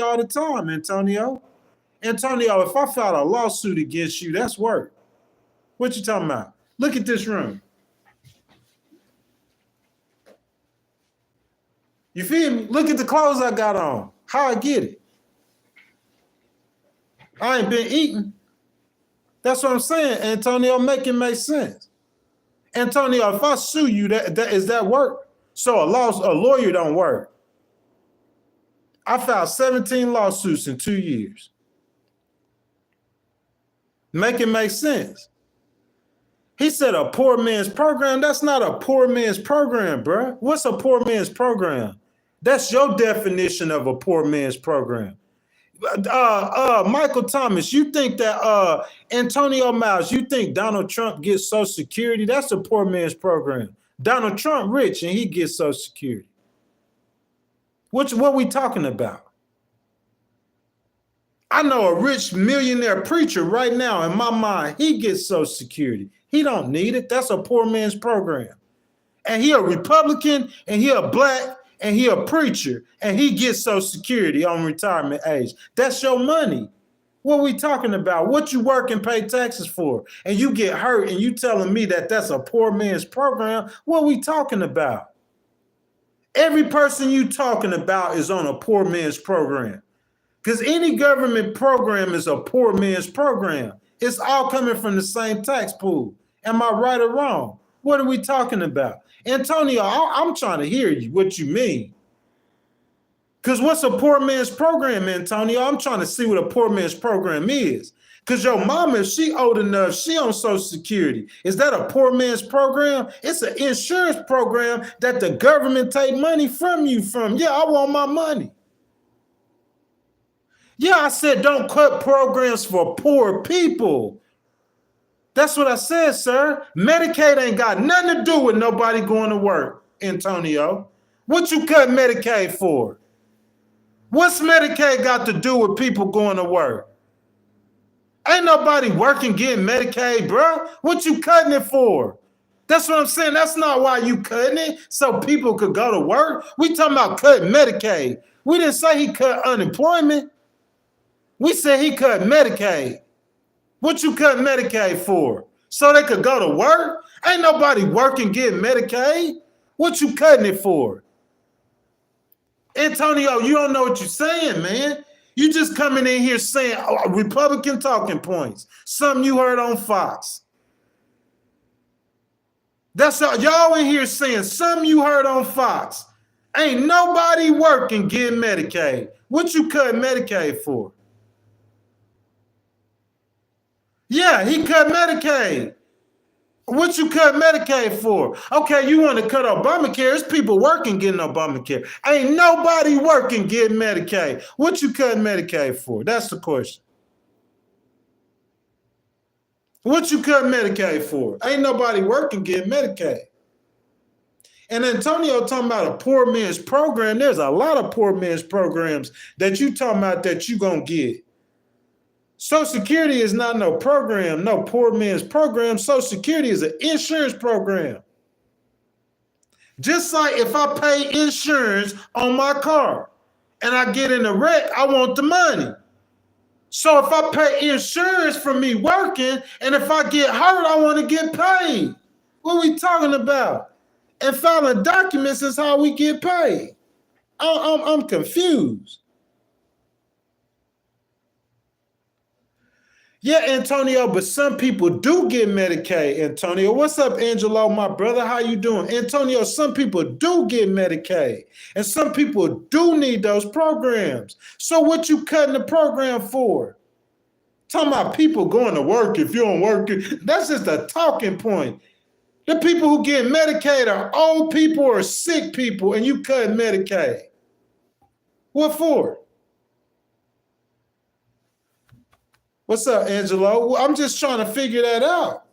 all the time, Antonio. Antonio, if I filed a lawsuit against you, that's work. What you talking about? Look at this room. You feel me? Look at the clothes I got on. How I get it? I ain't been eating. That's what I'm saying, Antonio. Make it make sense. Antonio, if I sue you, is that work? So a lawyer don't work. I filed 17 lawsuits in 2 years. Make it make sense. He said a poor man's program. That's not a poor man's program, bro. What's a poor man's program? That's your definition of a poor man's program. Michael Thomas, you think that Antonio Miles, you think Donald Trump gets Social Security? That's a poor man's program. Donald Trump rich and he gets Social Security. What we talking about? I know a rich millionaire preacher right now in my mind, he gets Social Security. He don't need it. That's a poor man's program. And he a Republican and he a black and he a preacher and he gets Social Security on retirement age. That's your money. What are we talking about? What you work and pay taxes for? And you get hurt and you telling me that that's a poor man's program? What are we talking about? Every person you talking about is on a poor man's program. Because any government program is a poor man's program. It's all coming from the same tax pool. Am I right or wrong? What are we talking about? Antonio, I'm trying to hear you, what you mean. Because what's a poor man's program, Antonio? I'm trying to see what a poor man's program is. Because your mama, if she old enough, she on Social Security. Is that a poor man's program? It's an insurance program that the government take money from you from. Yeah, I want my money. Yeah, I said don't cut programs for poor people. That's what I said, sir. Medicaid ain't got nothing to do with nobody going to work, Antonio. What you cut Medicaid for? What's Medicaid got to do with people going to work? Ain't nobody working getting Medicaid, bro. What you cutting it for? That's what I'm saying. That's not why you cutting it, so people could go to work. We talking about cutting Medicaid. We didn't say he cut unemployment. We said he cut Medicaid. What you cut Medicaid for? So they could go to work? Ain't nobody working getting Medicaid. What you cutting it for? Antonio, you don't know what you're saying, man. You just coming in here saying Republican talking points. Something you heard on Fox. That's all y'all in here saying. Something you heard on Fox. Ain't nobody working getting Medicaid. What you cutting Medicaid for? Yeah, he cut Medicaid. What you cut Medicaid for? Okay, you want to cut Obamacare. There's people working getting Obamacare. Ain't nobody working getting Medicaid. What you cut Medicaid for? That's the question. What you cut Medicaid for? Ain't nobody working getting Medicaid. And Antonio talking about a poor man's program. There's a lot of poor man's programs that you talking about that you gonna get. Social Security is not no program, no poor man's program. Social Security is an insurance program. Just like if I pay insurance on my car and I get in a wreck, I want the money. So if I pay insurance for me working and if I get hurt, I want to get paid. What are we talking about? And filing documents is how we get paid. I'm confused. Yeah, Antonio, but some people do get Medicaid, Antonio. What's up, Angelo, my brother? How you doing? Antonio, some people do get Medicaid, and some people do need those programs. So what you cutting the program for? Talking about people going to work if you don't work. That's just a talking point. The people who get Medicaid are old people or sick people, and you cutting Medicaid. What for? What's up, Angelo? Well, I'm just trying to figure that out.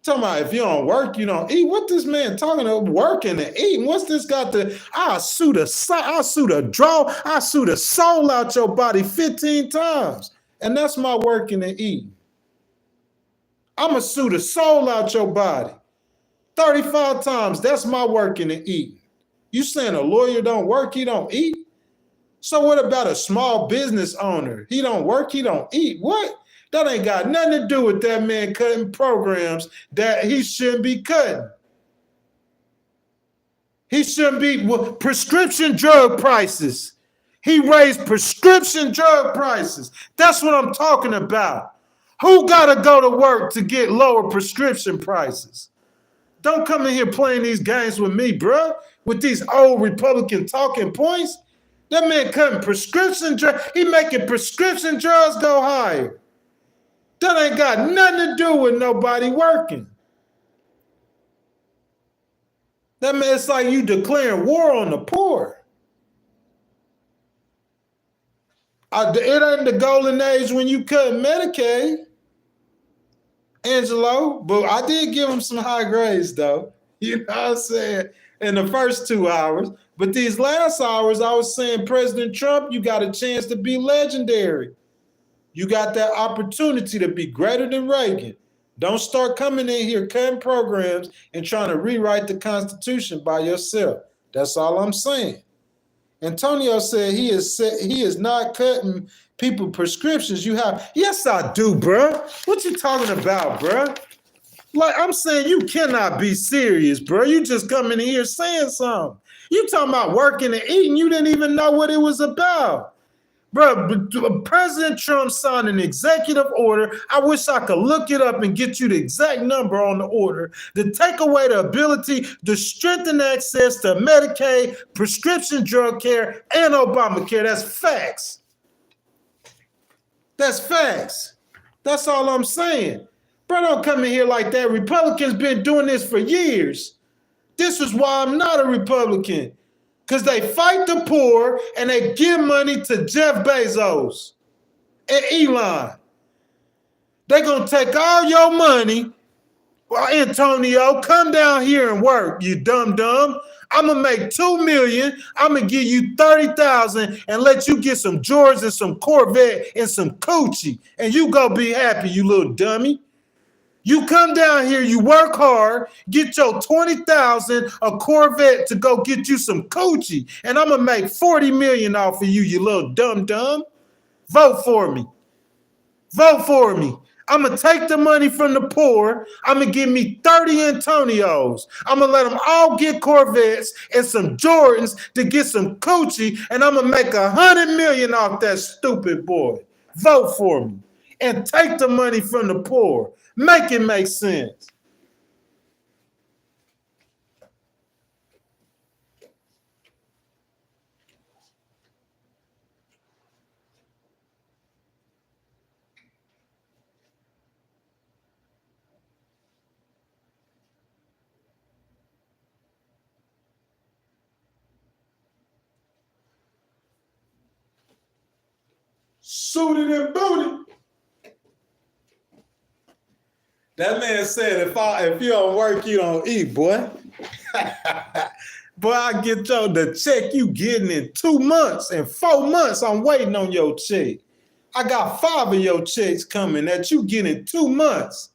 Talking about if you don't work, you don't eat. What this man talking about working and eating? What's this got to? I'll sue the soul out your body 15 times. And that's my working and eating. I'ma sue the soul out your body 35 times. That's my working and eating. You saying a lawyer don't work, he don't eat? So what about a small business owner? He don't work, he don't eat. What? That ain't got nothing to do with that man cutting programs that he shouldn't be cutting. He shouldn't be prescription drug prices. He raised prescription drug prices. That's what I'm talking about. Who got to go to work to get lower prescription prices? Don't come in here playing these games with me, bro, with these old Republican talking points. That man cutting prescription drugs. He making prescription drugs go higher. That ain't got nothing to do with nobody working. That man, it's like you declaring war on the poor. It ain't the golden age when you cut Medicaid, Angelo, but I did give him some high grades, though. You know what I'm saying? In the first 2 hours. But these last hours, I was saying, President Trump, you got a chance to be legendary. You got that opportunity to be greater than Reagan. Don't start coming in here cutting programs and trying to rewrite the Constitution by yourself. That's all I'm saying. Antonio said he is not cutting people prescriptions. You have, yes, I do, bro. What you talking about, bro? Like I'm saying, you cannot be serious, bro. You just coming in here saying something. You talking about working and eating. You didn't even know what it was about. Bro, President Trump signed an executive order. I wish I could look it up and get you the exact number on the order to take away the ability to strengthen access to Medicaid, prescription drug care, and Obamacare. That's facts. That's facts. That's all I'm saying. Bro, don't come in here like that. Republicans been doing this for years. This is why I'm not a Republican. Because they fight the poor and they give money to Jeff Bezos and Elon. They're going to take all your money. Well, Antonio, come down here and work, you dumb. I'm gonna make $2 million. I'm gonna give you 30,000 and let you get some Jordans and some Corvette and some Coochie, and you go be happy, you little dummy. You come down here, you work hard, get your 20,000 a Corvette to go get you some Coochie, and I'm gonna make 40 million off of you, you little dumb. Vote for me. Vote for me. I'm going to take the money from the poor. I'm going to give me 30 Antonios. I'm going to let them all get Corvettes and some Jordans to get some Coochie, and I'm going to make 100 million off that stupid boy. Vote for me. And take the money from the poor. Make it make sense. Suited and booted. That man said, if you don't work, you don't eat, boy. Boy, I get the check you getting in 2 months. In 4 months, I'm waiting on your check. I got 5 of your checks coming that you get in 2 months.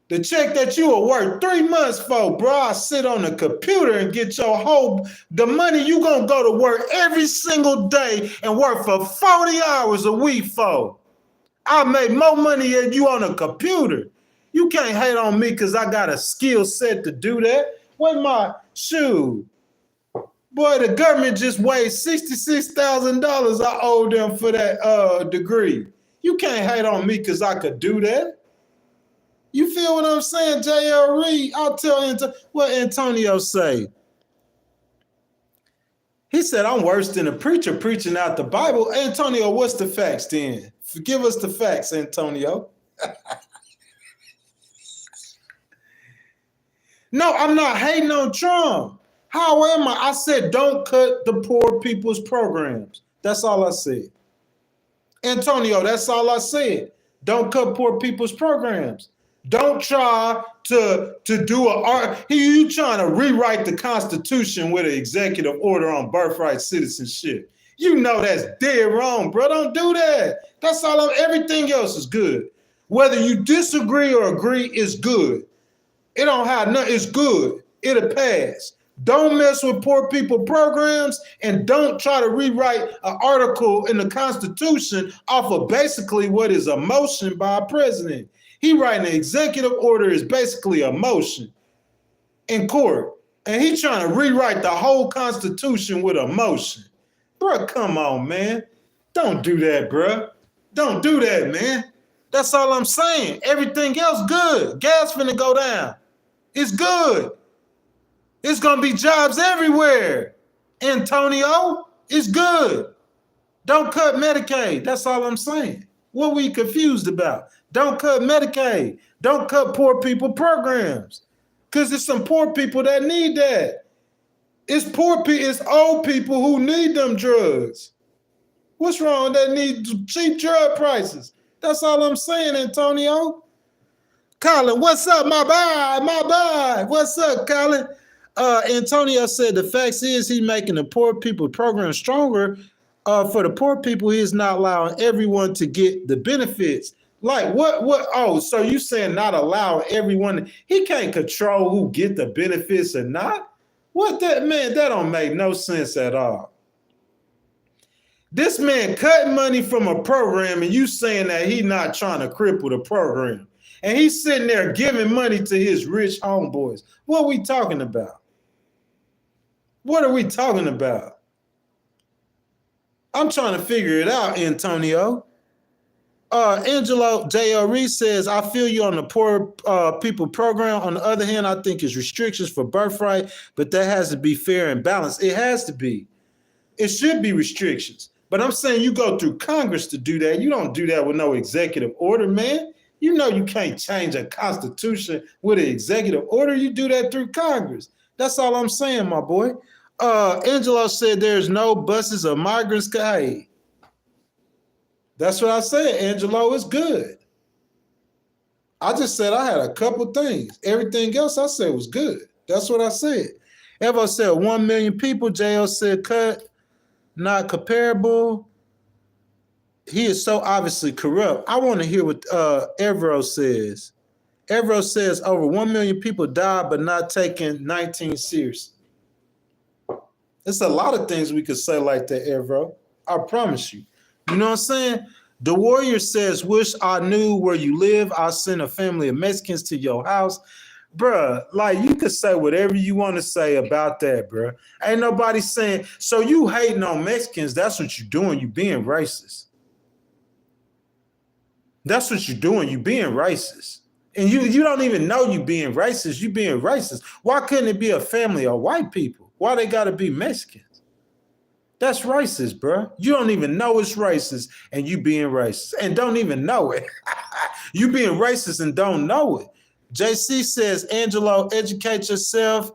The check that you will work 3 months for, bro, I sit on the computer and get the money you gonna go to work every single day and work for 40 hours a week for. I make more money than you on a computer. You can't hate on me because I got a skill set to do that. Where's my shoe? Boy, the government just weighed $66,000 I owe them for that degree. You can't hate on me because I could do that. You feel what I'm saying, J.L. Reed? I'll tell what Antonio say. He said, I'm worse than a preacher preaching out the Bible. Antonio, what's the facts then? Give us the facts, Antonio. No, I'm not hating on Trump. How am I? I said, don't cut the poor people's programs. That's all I said. Antonio, that's all I said. Don't cut poor people's programs. Don't try to do you trying to rewrite the Constitution with an executive order on birthright citizenship. You know that's dead wrong, bro. Don't do that. That's all. Everything else is good. Whether you disagree or agree is good. It don't have nothing. It's good. It'll pass. Don't mess with poor people programs, and don't try to rewrite an article in the Constitution off of basically what is a motion by a president. He writing an executive order is basically a motion in court. And he trying to rewrite the whole Constitution with a motion. Bro, come on, man. Don't do that, bro. Don't do that, man. That's all I'm saying. Everything else good. Gas finna go down. It's good. It's going to be jobs everywhere. Antonio, it's good. Don't cut Medicaid. That's all I'm saying. What were you confused about? Don't cut Medicaid. Don't cut poor people programs. Because there's some poor people that need that. It's poor people, it's old people who need them drugs. What's wrong? They need cheap drug prices. That's all I'm saying, Antonio. Colin, what's up, my boy? What's up, Colin? Antonio said the fact is he's making the poor people program stronger. For the poor people, he is not allowing everyone to get the benefits. Like what? Oh, so you saying not allowing everyone? He can't control who get the benefits or not? What that man? That don't make no sense at all. This man cutting money from a program, and you saying that he not trying to cripple the program, and he's sitting there giving money to his rich homeboys. What are we talking about? What are we talking about? I'm trying to figure it out, Antonio. Angelo J.L. Reed says, I feel you on the poor people program. On the other hand, I think it's restrictions for birthright, but that has to be fair and balanced. It has to be. It should be restrictions. But I'm saying you go through Congress to do that. You don't do that with no executive order, man. You know you can't change a constitution with an executive order. You do that through Congress. That's all I'm saying, my boy. Angelo said there's no buses of migrants. Hey, that's what I said, Angelo. It's good. I just said I had a couple things. Everything else I said was good. That's what I said. Evo said 1 million people. JL said cut, not comparable. He is so obviously corrupt. I want to hear what Evro says. Evro says over 1 million people died, but not taking 19 seriously. There's a lot of things we could say like that, Evro. I promise you. You know what I'm saying? The Warrior says, wish I knew where you live. I'll send a family of Mexicans to your house. Bruh, like you could say whatever you want to say about that, bruh. Ain't nobody saying, so you hating on Mexicans, that's what you're doing. You being racist. That's what you're doing. You being racist. And you don't even know you being racist. You being racist. Why couldn't it be a family of white people? Why they got to be Mexicans? That's racist, bro. You don't even know it's racist and you being racist and don't even know it. You being racist and don't know it. JC says, Angelo, educate yourself.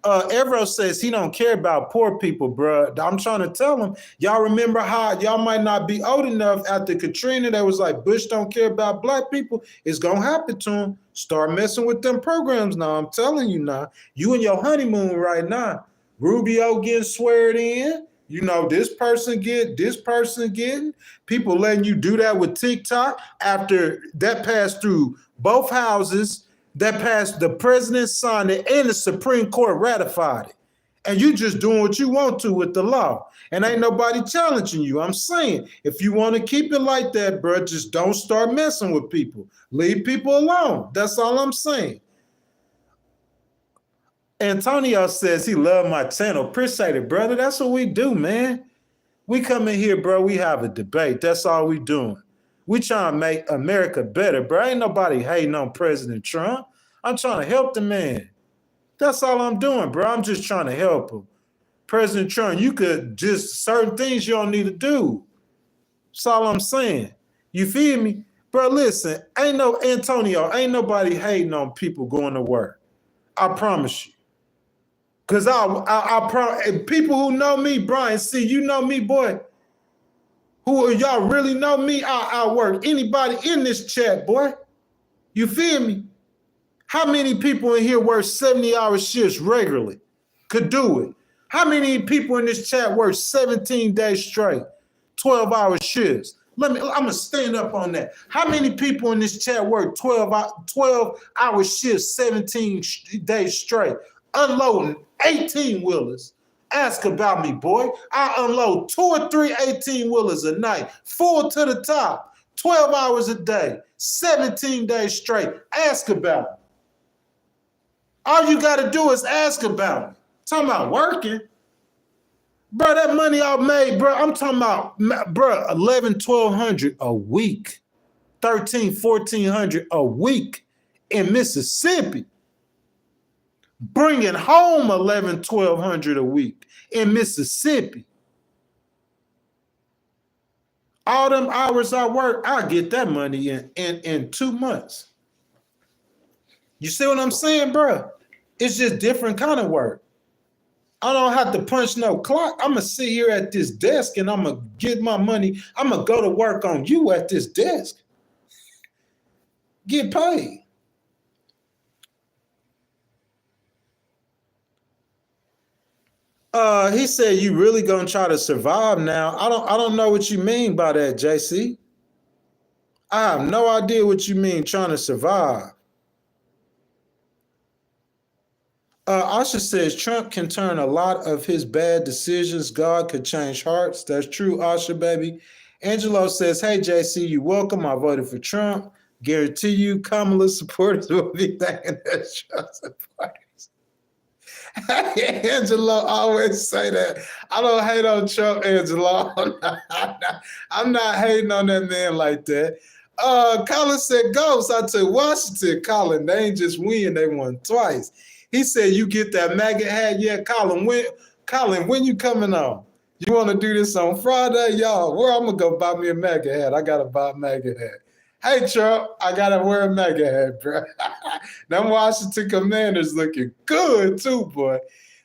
Evro says he don't care about poor people, bro. I'm trying to tell him, y'all remember how y'all might not be old enough after Katrina that was like, Bush don't care about black people. It's going to happen to him. Start messing with them programs now. I'm telling you now. You in your honeymoon right now. Rubio getting sweared in. You know, this person getting. People letting you do that with TikTok after that passed through both houses. That passed, the president signed it and the Supreme Court ratified it. And you just doing what you want to with the law. And ain't nobody challenging you. I'm saying, if you want to keep it like that, bro, just don't start messing with people. Leave people alone. That's all I'm saying. Antonio says he loved my channel. Appreciate it, brother. That's what we do, man. We come in here, bro. We have a debate. That's all we doing. We trying to make America better, bro. Ain't nobody hating on President Trump. I'm trying to help the man. That's all I'm doing, bro. I'm just trying to help him. President Trump, you could just, certain things you don't need to do. That's all I'm saying. You feel me? Bro, listen, ain't no Antonio, ain't nobody hating on people going to work. I promise you. Because people who know me, Brian, see, you know me, boy. Who y'all really know me? I work. Anybody in this chat, boy? You feel me? How many people in here work 70-hour shifts regularly? Could do it. How many people in this chat work 17 days straight, 12-hour shifts? I'm gonna stand up on that. How many people in this chat work 12-hour shifts, 17 days straight, unloading 18-wheelers? Ask about me, boy. I unload 2 or 3 18-wheelers a night, full to the top, 12 hours a day, 17 days straight. Ask about me. All you got to do is ask about me. Talking about working. Bro, that money I made, bro, I'm talking about, bro, 11, 1,200 a week, 13, 1,400 a week in Mississippi. Bringing home 11, 1,200 a week in Mississippi. All them hours I work, I get that money in 2 months. You see what I'm saying, bro? It's just different kind of work. I don't have to punch no clock. I'm going to sit here at this desk and I'm going to get my money. I'm going to go to work on you at this desk. Get paid. He said, you really gonna try to survive now? I don't know what you mean by that, JC. I have no idea what you mean trying to survive. Asha says Trump can turn a lot of his bad decisions. God could change hearts. That's true, Asha, baby. Angelo says, hey, JC, you welcome. I voted for Trump. Guarantee you Kamala supporters will be thinking that Trump supporters. Angelo always say that. I don't hate on Trump, Angelo. I'm not hating on that man like that. Colin said, Ghost, I took Washington. Colin, they ain't just win, they won twice. He said, you get that MAGA hat? Yeah, Colin, when you coming on? You want to do this on Friday? Y'all, where I'm going to go buy me a MAGA hat. I got to buy a MAGA hat. Hey, Trump, I got to wear a MAGA hat, bro. Them Washington Commanders looking good, too, boy.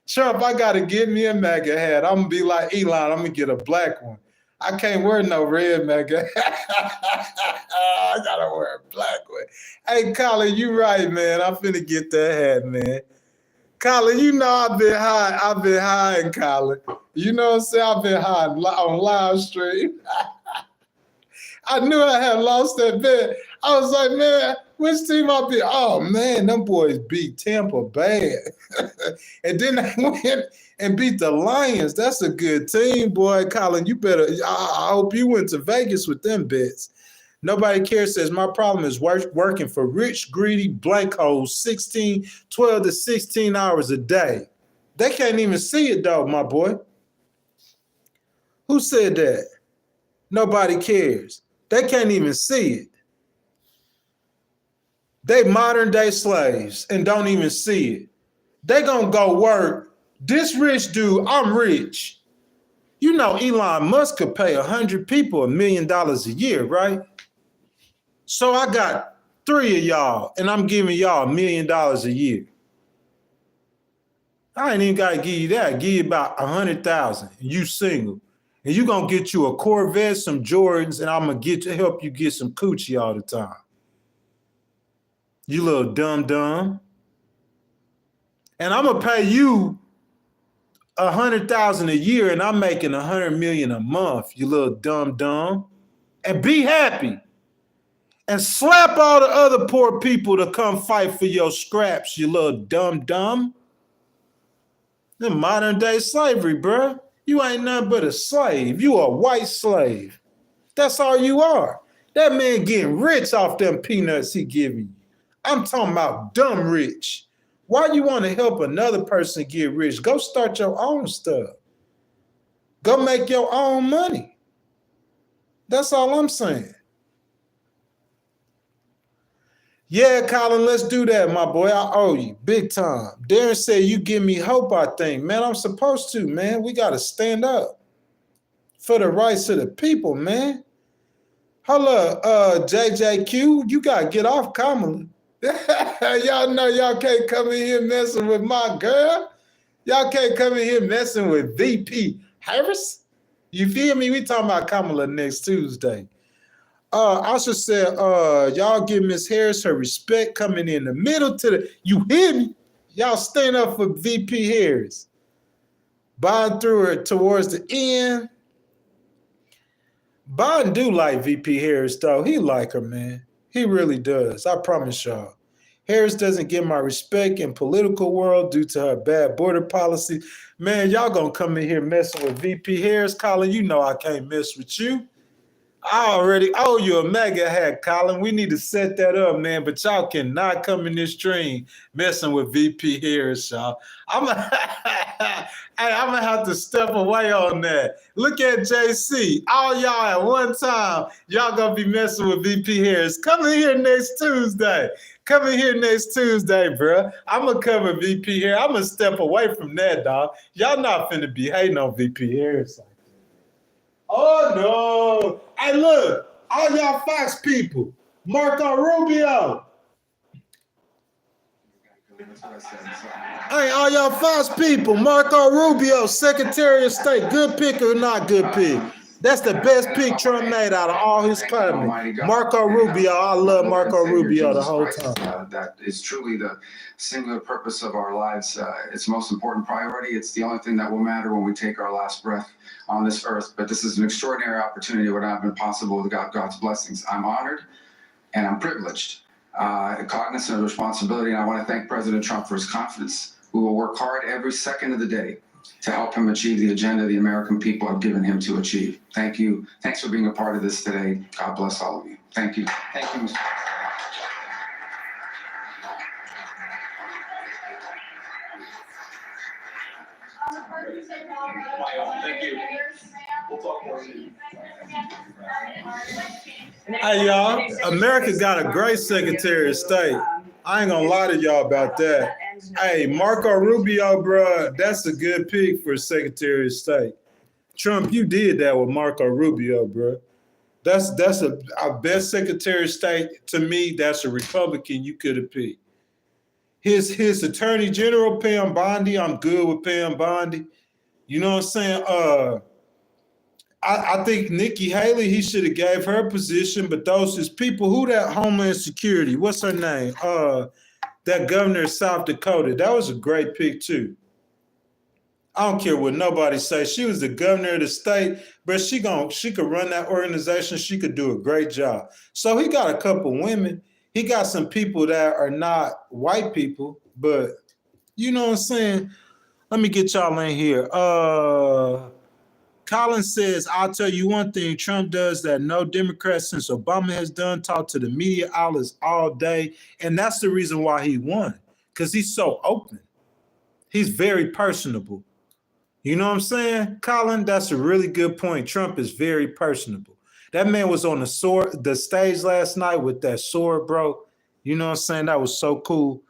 Trump, I got to get me a MAGA hat. I'm going to be like Elon. I'm going to get a black one. I can't wear no red MAGA hat. I got to wear a black one. Hey, Colin, you right, man. I'm finna get that hat, man. Colin, you know I've been high. I've been high, Colin. You know what I'm saying? I've been high on live stream. I knew I had lost that bet. I was like, man, which team I beat? Oh, man, them boys beat Tampa bad. And then they went and beat the Lions. That's a good team, boy. Colin, you better, I hope you went to Vegas with them bets. Nobody cares says my problem is working for rich, greedy blank holes 12 to 16 hours a day. They can't even see it, though, my boy. Who said that? Nobody cares. They can't even see it. They modern day slaves and don't even see it. They gonna go work. This rich dude, I'm rich. You know Elon Musk could pay 100 people $1 million a year, right? So I got 3 of y'all and I'm giving y'all $1 million a year. I ain't even gotta give you that. Give you about 100,000. You single. And you gonna get you a Corvette, some Jordans, and I'm gonna help you get some coochie all the time. You little dumb. And I'm gonna pay you 100,000 a year, and I'm making 100 million a month. You little dumb. And be happy. And slap all the other poor people to come fight for your scraps. You little dumb. The modern day slavery, bruh. You ain't nothing but a slave. You a white slave. That's all you are. That man getting rich off them peanuts he giving you. I'm talking about dumb rich. Why you want to help another person get rich? Go start your own stuff. Go make your own money. That's all I'm saying. Yeah, Colin, let's do that, my boy. I owe you big time. Darren said you give me hope, I think. Man, I'm supposed to, man. We got to stand up for the rights of the people, man. Hold up, JJQ, you got to get off Kamala. Y'all know y'all can't come in here messing with my girl. Y'all can't come in here messing with VP Harris. You feel me? We talking about Kamala next Tuesday. Also said, y'all give Miss Harris her respect coming in the middle to the, you hear me? Y'all stand up for VP Harris. Biden threw her towards the end. Biden do like VP Harris, though. He like her, man. He really does. I promise y'all. Harris doesn't get my respect in political world due to her bad border policy. Man, y'all gonna come in here messing with VP Harris. Colin, you know I can't mess with you. I already owe you a mega hat, Colin. We need to set that up, man. But y'all cannot come in this stream messing with VP Harris, y'all. I'm gonna have to step away on that. Look at JC. All y'all at one time, y'all gonna be messing with VP Harris. Come in here next Tuesday. Come in here next Tuesday, bro. I'm gonna cover VP Harris. I'm gonna step away from that, dog. Y'all not finna be hating on VP Harris. Oh, no. Hey, look, all y'all Fox people, Marco Rubio. Hey, all y'all Fox people, Marco Rubio, Secretary of State, good pick or not good pick? That's the best pick Trump made out of all his cabinet. Marco Rubio, I love Marco Rubio the whole time. That is truly the singular purpose of our lives. It's the most important priority. It's the only thing that will matter when we take our last breath on this earth. But this is an extraordinary opportunity. It would not have been possible without God's blessings. I'm honored and I'm privileged, cognizant of responsibility. And I want to thank President Trump for his confidence. We will work hard every second of the day to help him achieve the agenda the American people have given him to achieve. Thank you. Thanks for being a part of this today. God bless all of you. Thank you. Thank you, Mr. Thank you. We'll talk more. Hey, y'all, America got a great Secretary of State. I ain't gonna lie to y'all about that. Hey, Marco Rubio, bro, that's a good pick for Secretary of State. Trump, you did that with Marco Rubio, bro. That's our best Secretary of State. To me, that's a Republican you could have picked. His Attorney General, Pam Bondi, I'm good with Pam Bondi. You know what I'm saying? I think Nikki Haley, he should have gave her position, but those is people, who that Homeland Security, what's her name? that governor of South Dakota. That was a great pick too. I don't care what nobody says. She was the governor of the state, but she could run that organization. She could do a great job. So he got a couple women. He got some people that are not white people, but you know what I'm saying? Let me get y'all in here. Colin says, I'll tell you one thing Trump does that no Democrat since Obama has done, talk to the media outlets all day. And that's the reason why he won, because he's so open. He's very personable. You know what I'm saying, Colin? That's a really good point. Trump is very personable. That man was on the stage last night with that sword, bro. You know what I'm saying? That was so cool.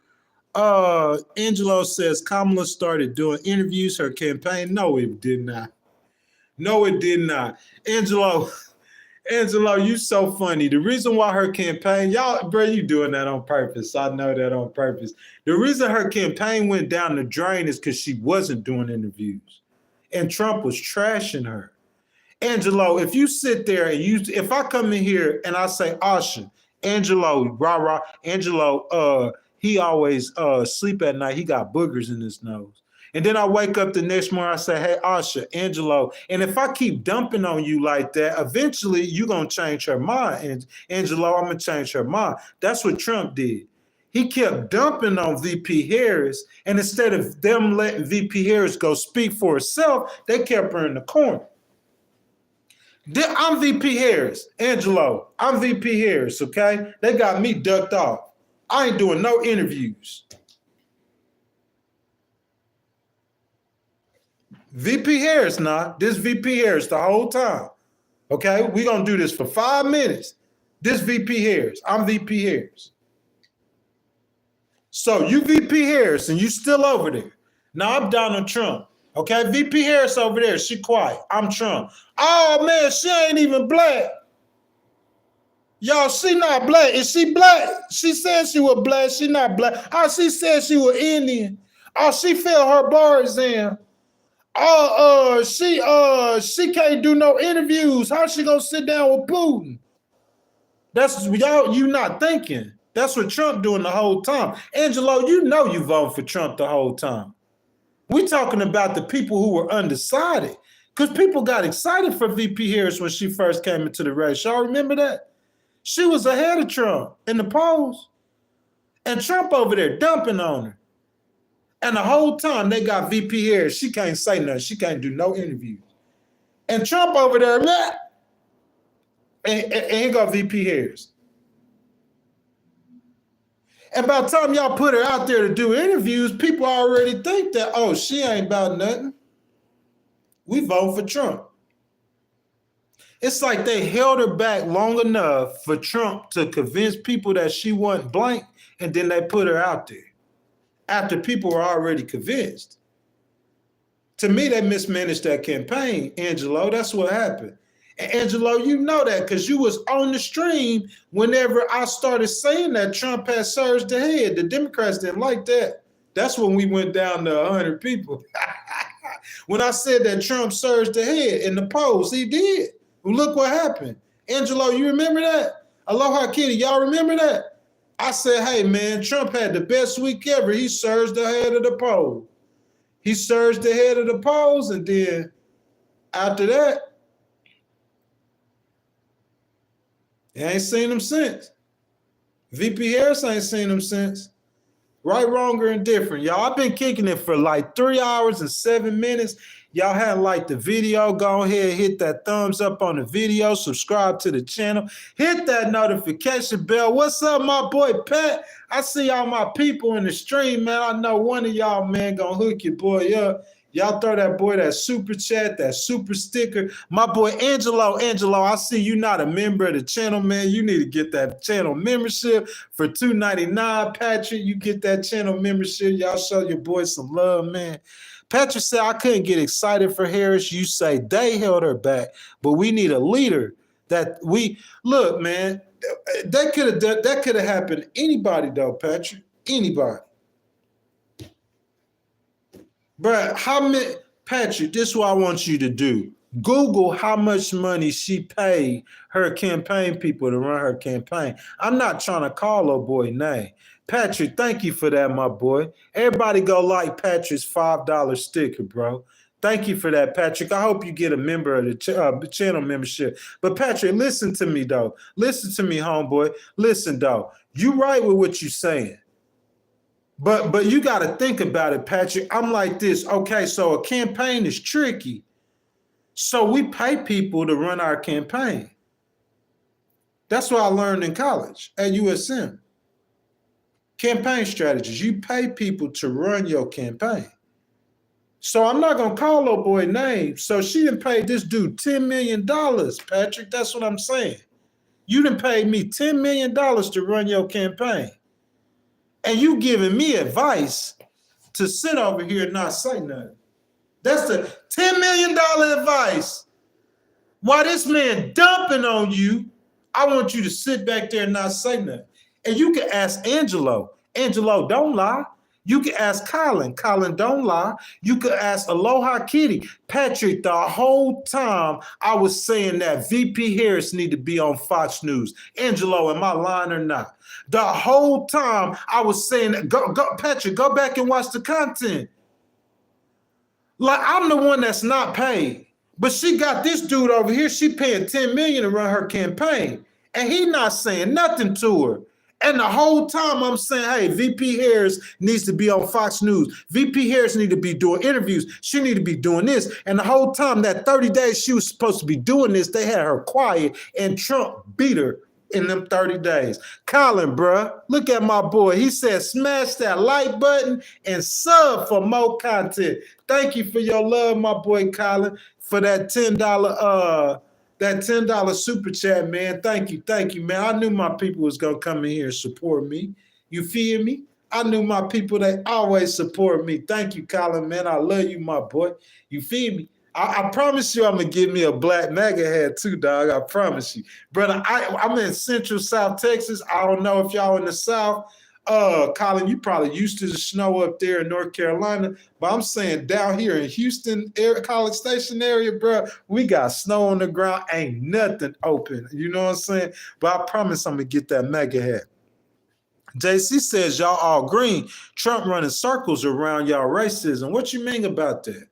Angelo says Kamala started doing interviews, her campaign. No, it did not. No, it did not. Angelo, you so funny. The reason why her campaign, y'all, bro, you doing that on purpose. I know that on purpose. The reason her campaign went down the drain is because she wasn't doing interviews. And Trump was trashing her. Angelo, if you sit there and if I come in here and I say, Asha, Angelo, rah, Angelo, he always sleep at night. He got boogers in his nose. And then I wake up the next morning, I say, hey, Asha, Angelo. And if I keep dumping on you like that, eventually you're going to change her mind. And Angelo, I'm going to change her mind. That's what Trump did. He kept dumping on VP Harris. And instead of them letting VP Harris go speak for herself, they kept her in the corner. I'm VP Harris, Angelo. I'm VP Harris, okay? They got me ducked off. I ain't doing no interviews. VP Harris now. This VP Harris the whole time. Okay? We're going to do this for 5 minutes. This VP Harris. I'm VP Harris. So you VP Harris and you still over there. Now I'm Donald Trump. Okay? VP Harris over there. She quiet. I'm Trump. Oh, man, she ain't even black. Y'all, she not black. Is she black? She said she was black. She not black. Oh, she said she was Indian. Oh, she filled her bars in. Oh, she can't do no interviews. How she gonna sit down with Putin? That's y'all. You not thinking. That's what Trump doing the whole time. Angelo, you know you vote for Trump the whole time. We talking about the people who were undecided, because people got excited for VP Harris when she first came into the race. Y'all remember that? She was ahead of Trump in the polls, and Trump over there dumping on her. And the whole time they got VP Harris. She can't say nothing. She can't do no interviews. And Trump over there, and he got VP Harris. And by the time y'all put her out there to do interviews, people already think that, oh, she ain't about nothing. We vote for Trump. It's like they held her back long enough for Trump to convince people that she wasn't blank, and then they put her out there after people were already convinced. To me, they mismanaged that campaign, Angelo. That's what happened. And Angelo, you know that because you was on the stream whenever I started saying that Trump had surged ahead. The Democrats didn't like that. That's when we went down to 100 people. When I said that Trump surged ahead in the polls, he did. Well, look what happened. Angelo, you remember that? Aloha Kitty, y'all remember that? I said, hey, man, Trump had the best week ever. He surged ahead of the poll. He surged ahead of the polls, and then after that, I ain't seen him since. VP Harris ain't seen him since. Right, wrong, or indifferent. Y'all, I've been kicking it for like 3 hours and 7 minutes. Y'all hadn't liked the video, go ahead, hit that thumbs up on the video, subscribe to the channel, hit that notification bell. What's up, my boy Pat? I see all my people in the stream, man. I know one of y'all, man, gonna hook your boy up. Y'all throw that boy that super chat, that super sticker. My boy Angelo, I see you not a member of the channel, man. You need to get that channel membership for $2.99. Patrick, you get that channel membership. Y'all show your boy some love, man. Patrick said, I couldn't get excited for Harris. You say they held her back, but we need a leader that we look, man. That could have happened to anybody, though, Patrick. Anybody. But Patrick, this is what I want you to do. Google how much money she paid her campaign people to run her campaign. I'm not trying to call her boy name. Patrick, thank you for that, my boy. Everybody go like Patrick's $5 sticker, bro. Thank you for that, Patrick. I hope you get a member of the channel membership. But Patrick, listen to me, though. Listen to me, homeboy. Listen, though. You right with what you're saying. But you got to think about it, Patrick. I'm like this. Okay, so a campaign is tricky. So we pay people to run our campaign. That's what I learned in college at USM. Campaign strategies. You pay people to run your campaign. So I'm not going to call old boy names. So she done paid this dude $10 million, Patrick. That's what I'm saying. You done paid me $10 million to run your campaign. And you giving me advice to sit over here and not say nothing. That's the $10 million advice. While this man dumping on you, I want you to sit back there and not say nothing. And you can ask Angelo. Angelo, don't lie. You can ask Colin. Colin, don't lie. You can ask Aloha Kitty. Patrick, the whole time I was saying that VP Harris need to be on Fox News. Angelo, am I lying or not? The whole time I was saying that. Go, Patrick, go back and watch the content. Like, I'm the one that's not paid. But she got this dude over here. She paying $10 million to run her campaign. And he not saying nothing to her. And the whole time I'm saying, hey, VP Harris needs to be on Fox News. VP Harris need to be doing interviews. She need to be doing this. And the whole time, that 30 days she was supposed to be doing this, they had her quiet, and Trump beat her in them 30 days. Colin, bruh, look at my boy. He said, smash that like button and sub for more content. Thank you for your love, my boy Colin, for that $10 super chat, man. Thank you, man. I knew my people was gonna come in here and support me. You feel me? I knew my people, they always support me. Thank you, Colin, man. I love you, my boy. You feel me? I promise you I'm gonna give me a black MAGA hat too, dog. I promise you. Brother, I'm in Central South Texas. I don't know if y'all in the South. Colin, you probably used to the snow up there in North Carolina, but I'm saying down here in Houston, College Station area, bro, we got snow on the ground, ain't nothing open. You know what I'm saying? But I promise I'm gonna get that MAGA hat. JC says y'all all green. Trump running circles around y'all racism. What you mean about that?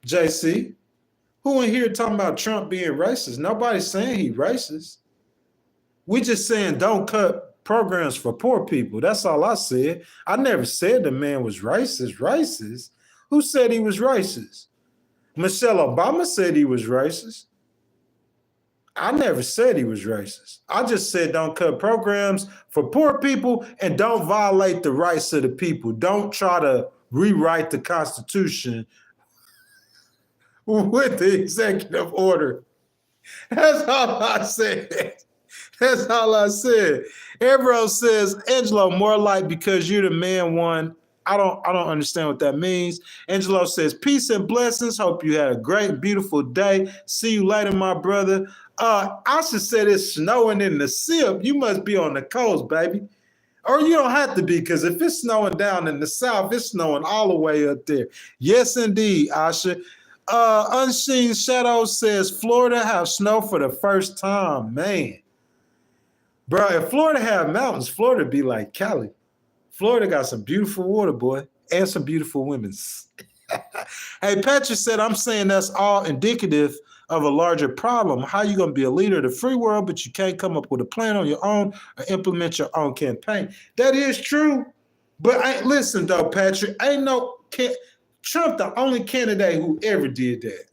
JC, who in here talking about Trump being racist? Nobody's saying he racist. We just saying don't cut programs for poor people. That's all I said. I never said the man was racist. Racist? Who said he was racist? Michelle Obama said he was racist. I never said he was racist. I just said don't cut programs for poor people and don't violate the rights of the people. Don't try to rewrite the Constitution with the executive order. That's all I said. That's all I said. Everyone says, Angelo, more like because you're the man one. I don't understand what that means. Angelo says, peace and blessings. Hope you had a great, beautiful day. See you later, my brother. I should say it's snowing in the SIP. You must be on the coast, baby. Or you don't have to be, because if it's snowing down in the South, it's snowing all the way up there. Yes, indeed, Asha. Unseen Shadow says, Florida have snow for the first time. Man. Bro, if Florida had mountains, Florida be like Cali. Florida got some beautiful water, boy, and some beautiful women. Hey, Patrick said, I'm saying that's all indicative of a larger problem. How you going to be a leader of the free world, but you can't come up with a plan on your own or implement your own campaign? That is true. But listen, though, Patrick, Trump the only candidate who ever did that.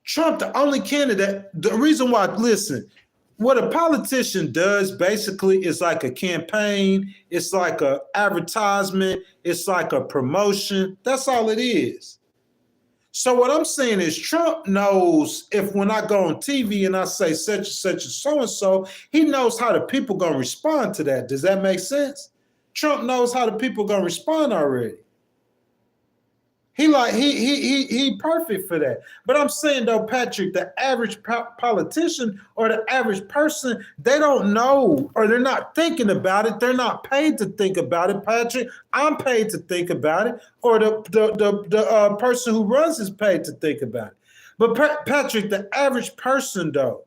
Trump the only candidate. The reason why, listen, what a politician does basically is like a campaign. It's like an advertisement. It's like a promotion. That's all it is. So what I'm saying is Trump knows if when I go on TV and I say such and such and so-and-so, he knows how the people going to respond to that. Does that make sense? Trump knows how the people going to respond already. He perfect for that. But I'm saying, though, Patrick, the average politician or the average person, they don't know, or they're not thinking about it. They're not paid to think about it, Patrick. I'm paid to think about it, or the person who runs is paid to think about it. But Patrick, the average person, though,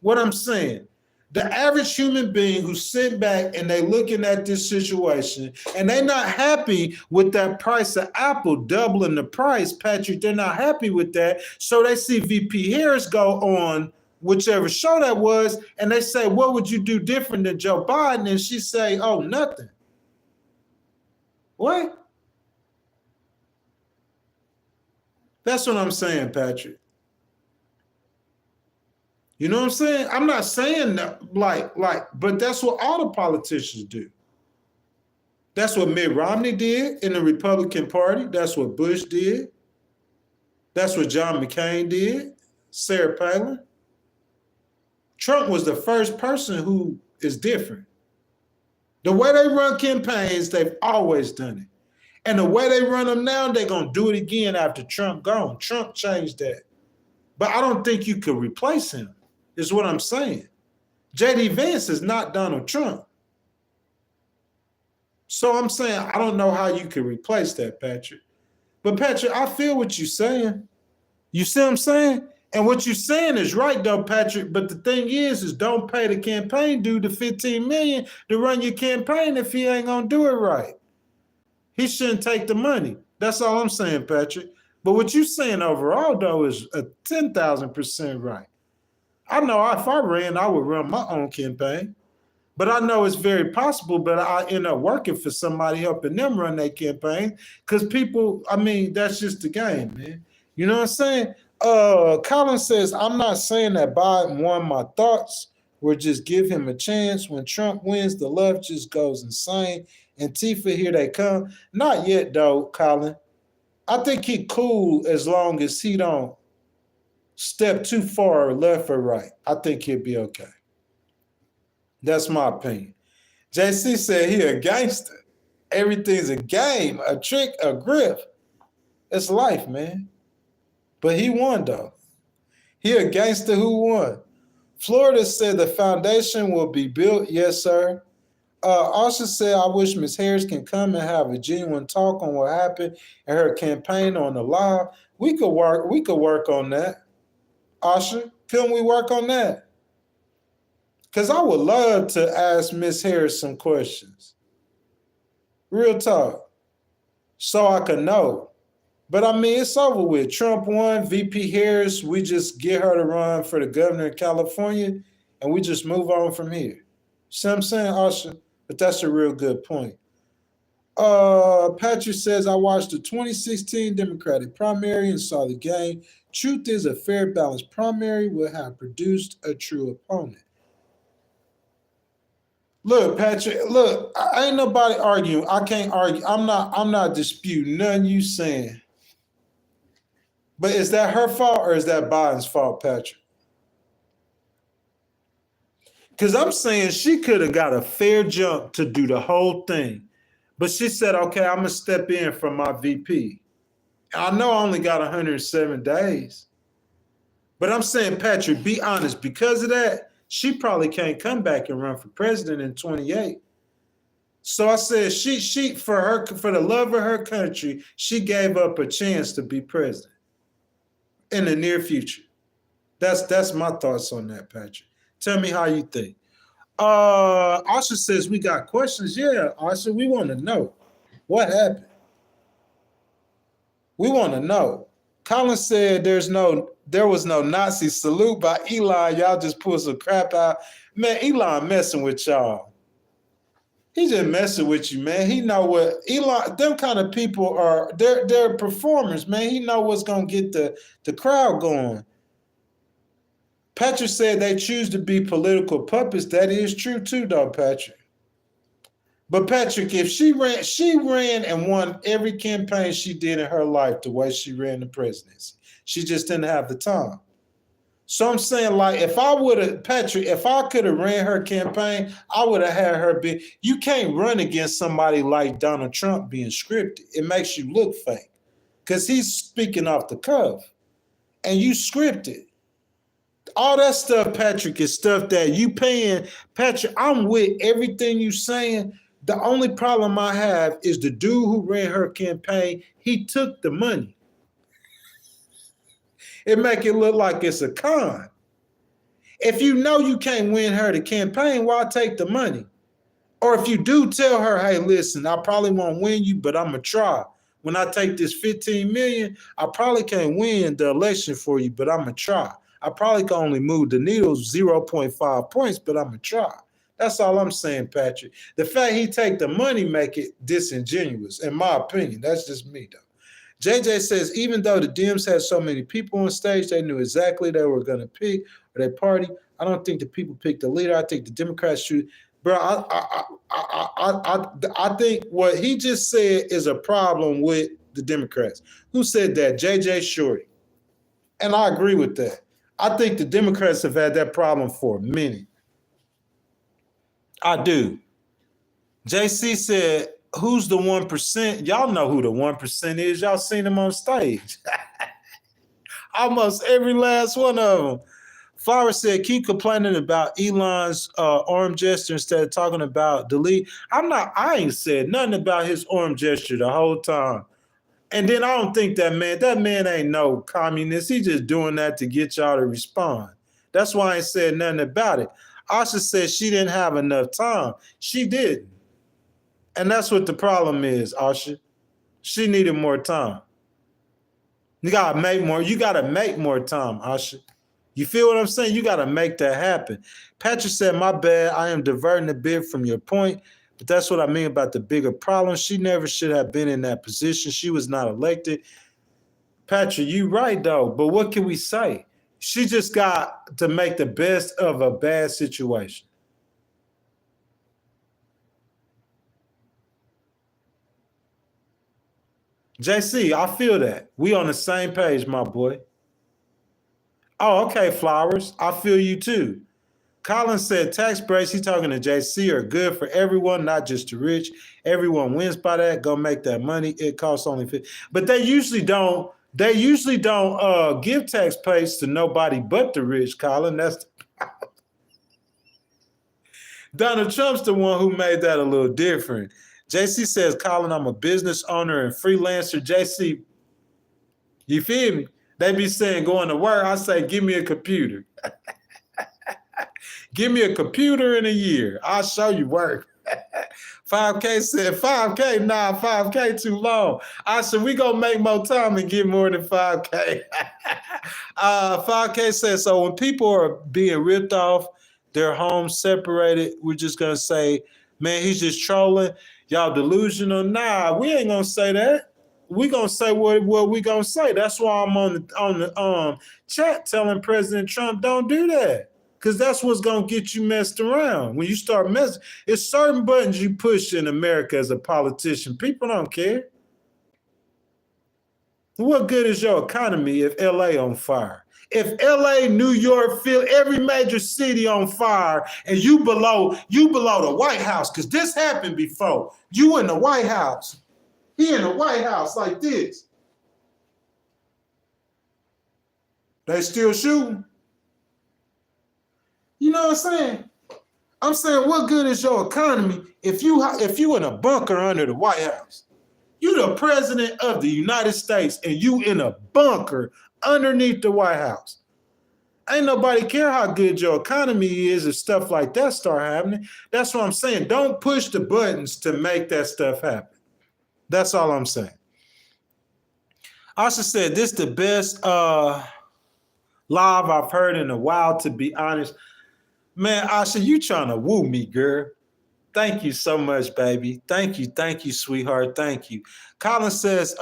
what I'm saying, The average human being who's sitting back and they looking at this situation and they're not happy with that price of Apple doubling the price, Patrick. They're not happy with that. So they see VP Harris go on whichever show that was, and they say, what would you do different than Joe Biden? And she say, oh, nothing. What? That's what I'm saying, Patrick. You know what I'm saying? I'm not saying that but that's what all the politicians do. That's what Mitt Romney did in the Republican Party. That's what Bush did. That's what John McCain did. Sarah Palin. Trump was the first person who is different. The way they run campaigns, they've always done it. And the way they run them now, they're going to do it again after Trump gone. Trump changed that. But I don't think you could replace him, is what I'm saying. J.D. Vance is not Donald Trump. So I'm saying I don't know how you could replace that, Patrick. But Patrick, I feel what you're saying. You see what I'm saying? And what you're saying is right, though, Patrick. But the thing is don't pay the campaign dude the $15 million to run your campaign if he ain't gonna do it right. He shouldn't take the money. That's all I'm saying, Patrick. But what you're saying overall, though, is a 10,000% right. I know if I ran, I would run my own campaign. But I know it's very possible, but I end up working for somebody helping them run their campaign because people, I mean, that's just the game, man. You know what I'm saying? Colin says, I'm not saying that Biden won. My thoughts were just give him a chance. When Trump wins, the left just goes insane. Antifa, here they come. Not yet, though, Colin. I think he cool as long as he don't step too far left or right. I think he'll be okay. That's my opinion. JC said he a gangster. Everything's a game, a trick, a grip. It's life, man. But he won, though. He a gangster who won. Florida said the foundation will be built. Yes, sir. Also said, I wish Ms. Harris can come and have a genuine talk on what happened in her campaign on the live. We could work on that. Asha, couldn't we work on that? Because I would love to ask Ms. Harris some questions. Real talk. So I could know. But I mean, it's over with. Trump won, VP Harris, we just get her to run for the governor of California, and we just move on from here. See what I'm saying, Asha? But that's a real good point. Patrick says, I watched the 2016 Democratic primary and saw the game. Truth is, a fair, balanced primary would have produced a true opponent. Look, Patrick, look, I ain't nobody arguing. I can't argue. I'm not disputing nothing you saying. But is that her fault or is that Biden's fault, Patrick? Because I'm saying she could have got a fair jump to do the whole thing. But she said, okay, I'm going to step in from my VP. I know I only got 107 days. But I'm saying, Patrick, be honest. Because of that, she probably can't come back and run for president in 28. So I said she for the love of her country, she gave up a chance to be president in the near future. That's my thoughts on that, Patrick. Tell me how you think. Asha says we got questions. Yeah, Asha, we want to know what happened. We want to know. Colin said there was no Nazi salute by Elon. Y'all just pulled some crap out. Man, Elon messing with y'all. He just messing with you, man. He know what Elon, them kind of people are, they're performers, man. He know what's going to get the crowd going. Patrick said they choose to be political puppets. That is true too, though, Patrick. But Patrick, if she ran and won every campaign she did in her life the way she ran the presidency. She just didn't have the time. So I'm saying, like, if I could have ran her campaign, I would have had her be. You can't run against somebody like Donald Trump being scripted. It makes you look fake because he's speaking off the cuff and you scripted. All that stuff, Patrick, is stuff that you paying. Patrick, I'm with everything you saying. The only problem I have is the dude who ran her campaign, he took the money. It make it look like it's a con. If you know you can't win her the campaign, why take the money? Or if you do, tell her, hey, listen, I probably won't win you, but I'm going to try. When I take this $15 million, I probably can't win the election for you, but I'm going to try. I probably can only move the needle 0.5 points, but I'm going to try. That's all I'm saying, Patrick. The fact he take the money make it disingenuous, in my opinion. That's just me, though. JJ says, even though the Dems had so many people on stage, they knew exactly they were going to pick or their party. I don't think the people picked the leader. I think the Democrats should. Bro, I think what he just said is a problem with the Democrats. Who said that? JJ Shorty. And I agree with that. I think the Democrats have had that problem for a minute. I do. JC said, who's the 1%? Y'all know who the 1% is. Y'all seen them on stage. Almost every last one of them. Flower said, keep complaining about Elon's arm gesture instead of talking about delete. I ain't said nothing about his arm gesture the whole time. And then I don't think that man ain't no communist. He just doing that to get y'all to respond. That's why I ain't said nothing about it. Asha said she didn't have enough time. She didn't. And that's what the problem is, Asha. She needed more time. You gotta make more. You gotta make more time, Asha. You feel what I'm saying? You got to make that happen. Patrick said, my bad, I am diverting a bit from your point, but that's what I mean about the bigger problem. She never should have been in that position. She was not elected. Patrick, you right, though, but what can we say? She just got to make the best of a bad situation. JC, I feel that. We on the same page, my boy. Oh, okay, Flowers. I feel you too. Colin said tax breaks, he's talking to JC, are good for everyone, not just the rich. Everyone wins by that. Go make that money. It costs only $50. But they usually don't give tax pays to nobody but the rich, Colin. That's Donald Trump's the one who made that a little different. JC says, Colin, I'm a business owner and freelancer. JC, you feel me? They be saying going to work. I say, give me a computer. Give me a computer in a year. I'll show you work. 5K said, 5K? Nah, 5K too long. I said, we gonna make more time and get more than 5K. 5K said, so when people are being ripped off, their homes separated, we're just gonna say, man, he's just trolling. Y'all delusional. Nah, we ain't gonna say that. We gonna say what we gonna say. That's why I'm on the chat telling President Trump, don't do that. Because that's what's gonna get you messed around. When you start messing, it's certain buttons you push in America as a politician. People don't care. What good is your economy if LA on fire? If LA, New York, Philly, every major city on fire, and you below the White House, because this happened before. You in the White House. He in the White House like this. They still shooting. You know what I'm saying? I'm saying, what good is your economy if you in a bunker under the White House? You the president of the United States and you in a bunker underneath the White House. Ain't nobody care how good your economy is if stuff like that start happening. That's what I'm saying. Don't push the buttons to make that stuff happen. That's all I'm saying. Asha said, this the best live I've heard in a while, to be honest. Man, Asha, you trying to woo me, girl. Thank you so much, baby. Thank you, sweetheart. Thank you. Colin says,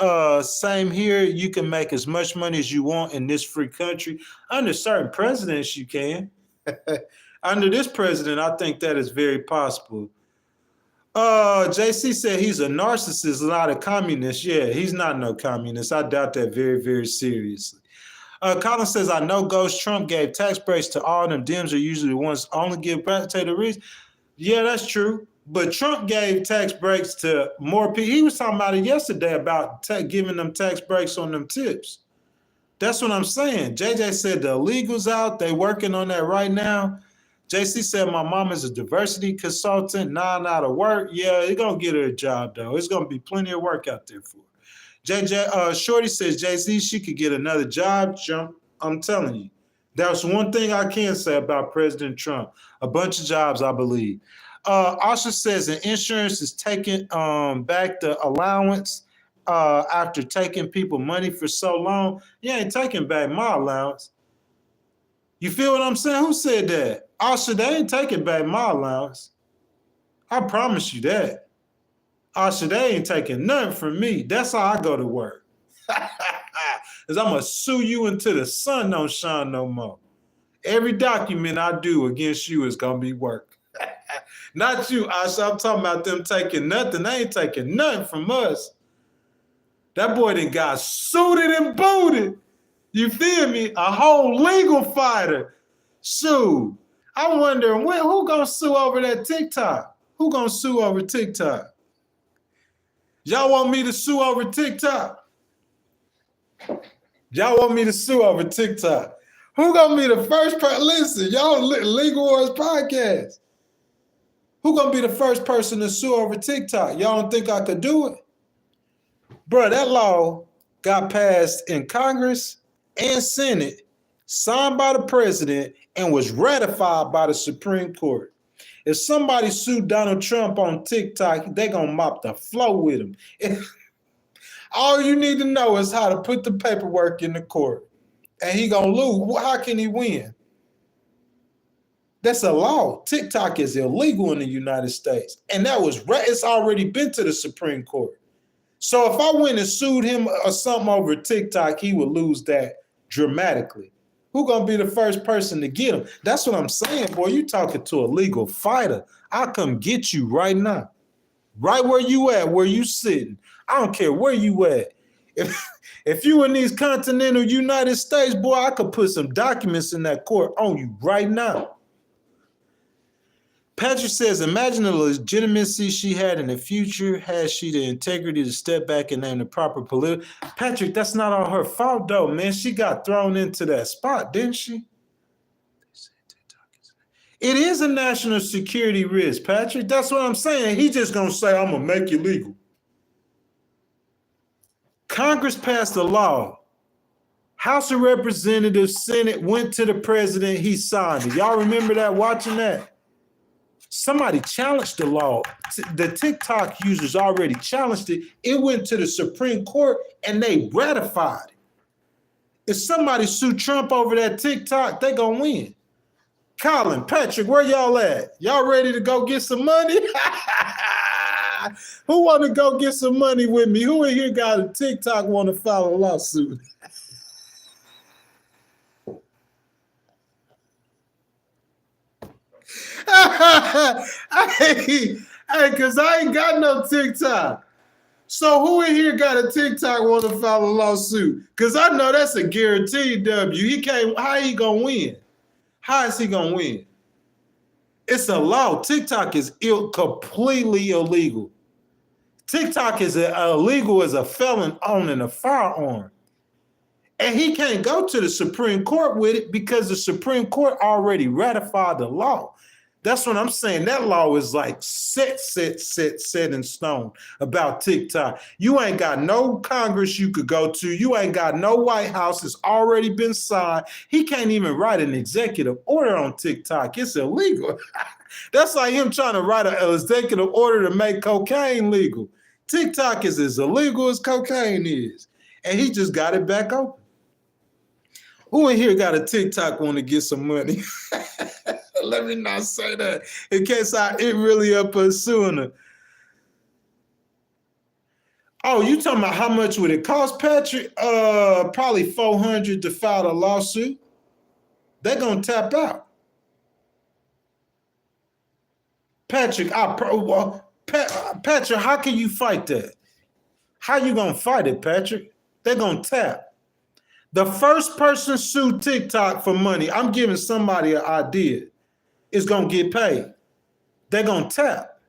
same here. You can make as much money as you want in this free country. Under certain presidents, you can. Under this president, I think that is very possible. JC said he's a narcissist, not a communist. Yeah, he's not no communist. I doubt that very, very seriously. Colin says, I know Ghost Trump gave tax breaks to all them. Dems are usually the ones only give back to the rich. Yeah, that's true. But Trump gave tax breaks to more people. He was talking about it yesterday about giving them tax breaks on them tips. That's what I'm saying. JJ said the illegals out. They working on that right now. JC said my mom is a diversity consultant, not out of work. Yeah, it's going to get her a job, though. It's going to be plenty of work out there for her. Shorty says, JC, she could get another job. I'm telling you. That's one thing I can say about President Trump. A bunch of jobs, I believe. Asha says an insurance is taking back the allowance after taking people money for so long. You ain't taking back my allowance. You feel what I'm saying? Who said that? Asha, they ain't taking back my allowance. I promise you that. Asha, they ain't taking nothing from me. That's how I go to work. Because I'm going to sue you until the sun don't shine no more. Every document I do against you is going to be work. Not you, Asha. I'm talking about them taking nothing. They ain't taking nothing from us. That boy done got suited and booted. You feel me? A whole legal fighter. Sue. I'm wondering, who going to sue over that TikTok? Who going to sue over TikTok? Y'all want me to sue over TikTok? Y'all want me to sue over TikTok? Who gonna be the first person? Listen, y'all Legal Wars podcast. Who gonna be the first person to sue over TikTok? Y'all don't think I could do it? Bro, that law got passed in Congress and Senate, signed by the president, and was ratified by the Supreme Court. If somebody sued Donald Trump on TikTok, they gonna mop the floor with him. All you need to know is how to put the paperwork in the court. And he gonna lose. How can he win? That's a law. TikTok is illegal in the United States. And it's already been to the Supreme Court. So if I went and sued him or something over TikTok, he would lose that dramatically. Who gonna be the first person to get him? That's what I'm saying, boy. You talking to a legal fighter. I'll come get you right now. Right where you at, where you sitting. I don't care where you at. If you in these continental United States, boy, I could put some documents in that court on you right now. Patrick says, imagine the legitimacy she had in the future had she the integrity to step back and name the proper political. Patrick, that's not all her fault, though, man. She got thrown into that spot, didn't she? It is a national security risk, Patrick. That's what I'm saying. He just going to say, I'm going to make you legal. Congress passed a law. House of Representatives, Senate went to the president. He signed it. Y'all remember that, watching that? Somebody challenged the law. The TikTok users already challenged it. It went to the Supreme Court and they ratified it. If somebody sued Trump over that TikTok, they gonna win. Colin, Patrick, where y'all at? Y'all ready to go get some money? Who want to go get some money with me? Who in here got a TikTok want to file a lawsuit? Hey, because I ain't got no TikTok. So who in here got a TikTok want to file a lawsuit? Because I know that's a guaranteed W. He can't. How he gonna win? How is he gonna win? It's a law. TikTok is completely illegal. TikTok is illegal as a felon owning a firearm. And he can't go to the Supreme Court with it because the Supreme Court already ratified the law. That's what I'm saying. That law is like set in stone about TikTok. You ain't got no Congress you could go to. You ain't got no White House. It's already been signed. He can't even write an executive order on TikTok. It's illegal. That's like him trying to write an executive order to make cocaine legal. TikTok is as illegal as cocaine is. And he just got it back open. Who in here got a TikTok want to get some money? Let me not say that in case it really up pursuing her. Oh, you talking about how much would it cost, Patrick? Probably $400 to file a lawsuit. They're gonna tap out. Patrick, Patrick, how can you fight that? How you gonna fight it, Patrick? They're gonna tap. The first person sued TikTok for money, I'm giving somebody an idea, is going to get paid. They're going to tap.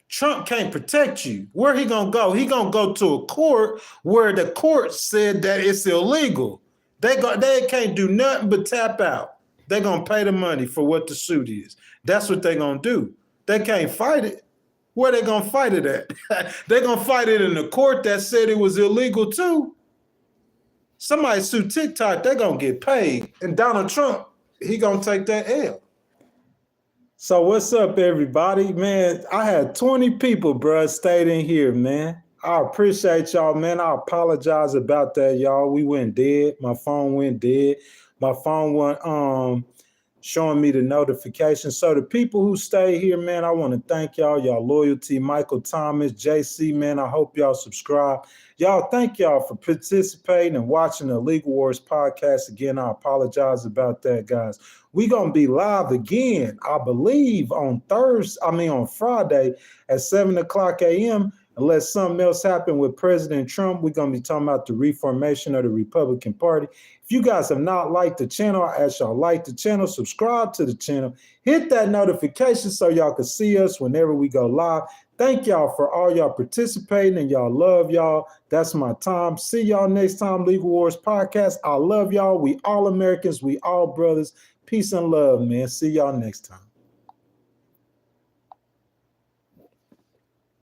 Trump can't protect you. Where he going to go? He going to go to a court where the court said that it's illegal. They can't do nothing but tap out. They're going to pay the money for what the suit is. That's what they're going to do. They can't fight it. Where they going to fight it at? They're going to fight it in the court that said it was illegal too. Somebody sue TikTok, they're going to get paid. And Donald Trump, he going to take that L. So what's up, everybody? Man, I had 20 people, bro, stayed in here, man. I appreciate y'all, man. I apologize about that, y'all. We went dead. My phone went dead. My phone went showing me the notification. So the people who stay here, man, I want to thank y'all loyalty. Michael Thomas, JC, man, I hope y'all subscribe. Y'all, thank y'all for participating and watching the Legal Wars podcast. Again, I apologize about that, guys. We're going to be live again, I believe, on Friday at 7 o'clock a.m., unless something else happened with President Trump. We're going to be talking about the reformation of the Republican Party. If you guys have not liked the channel, I ask y'all like the channel, subscribe to the channel, hit that notification so y'all can see us whenever we go live. Thank y'all for all y'all participating and y'all love y'all. That's my time. See y'all next time, Legal Wars Podcast. I love y'all. We all Americans. We all brothers. Peace and love, man. See y'all next time.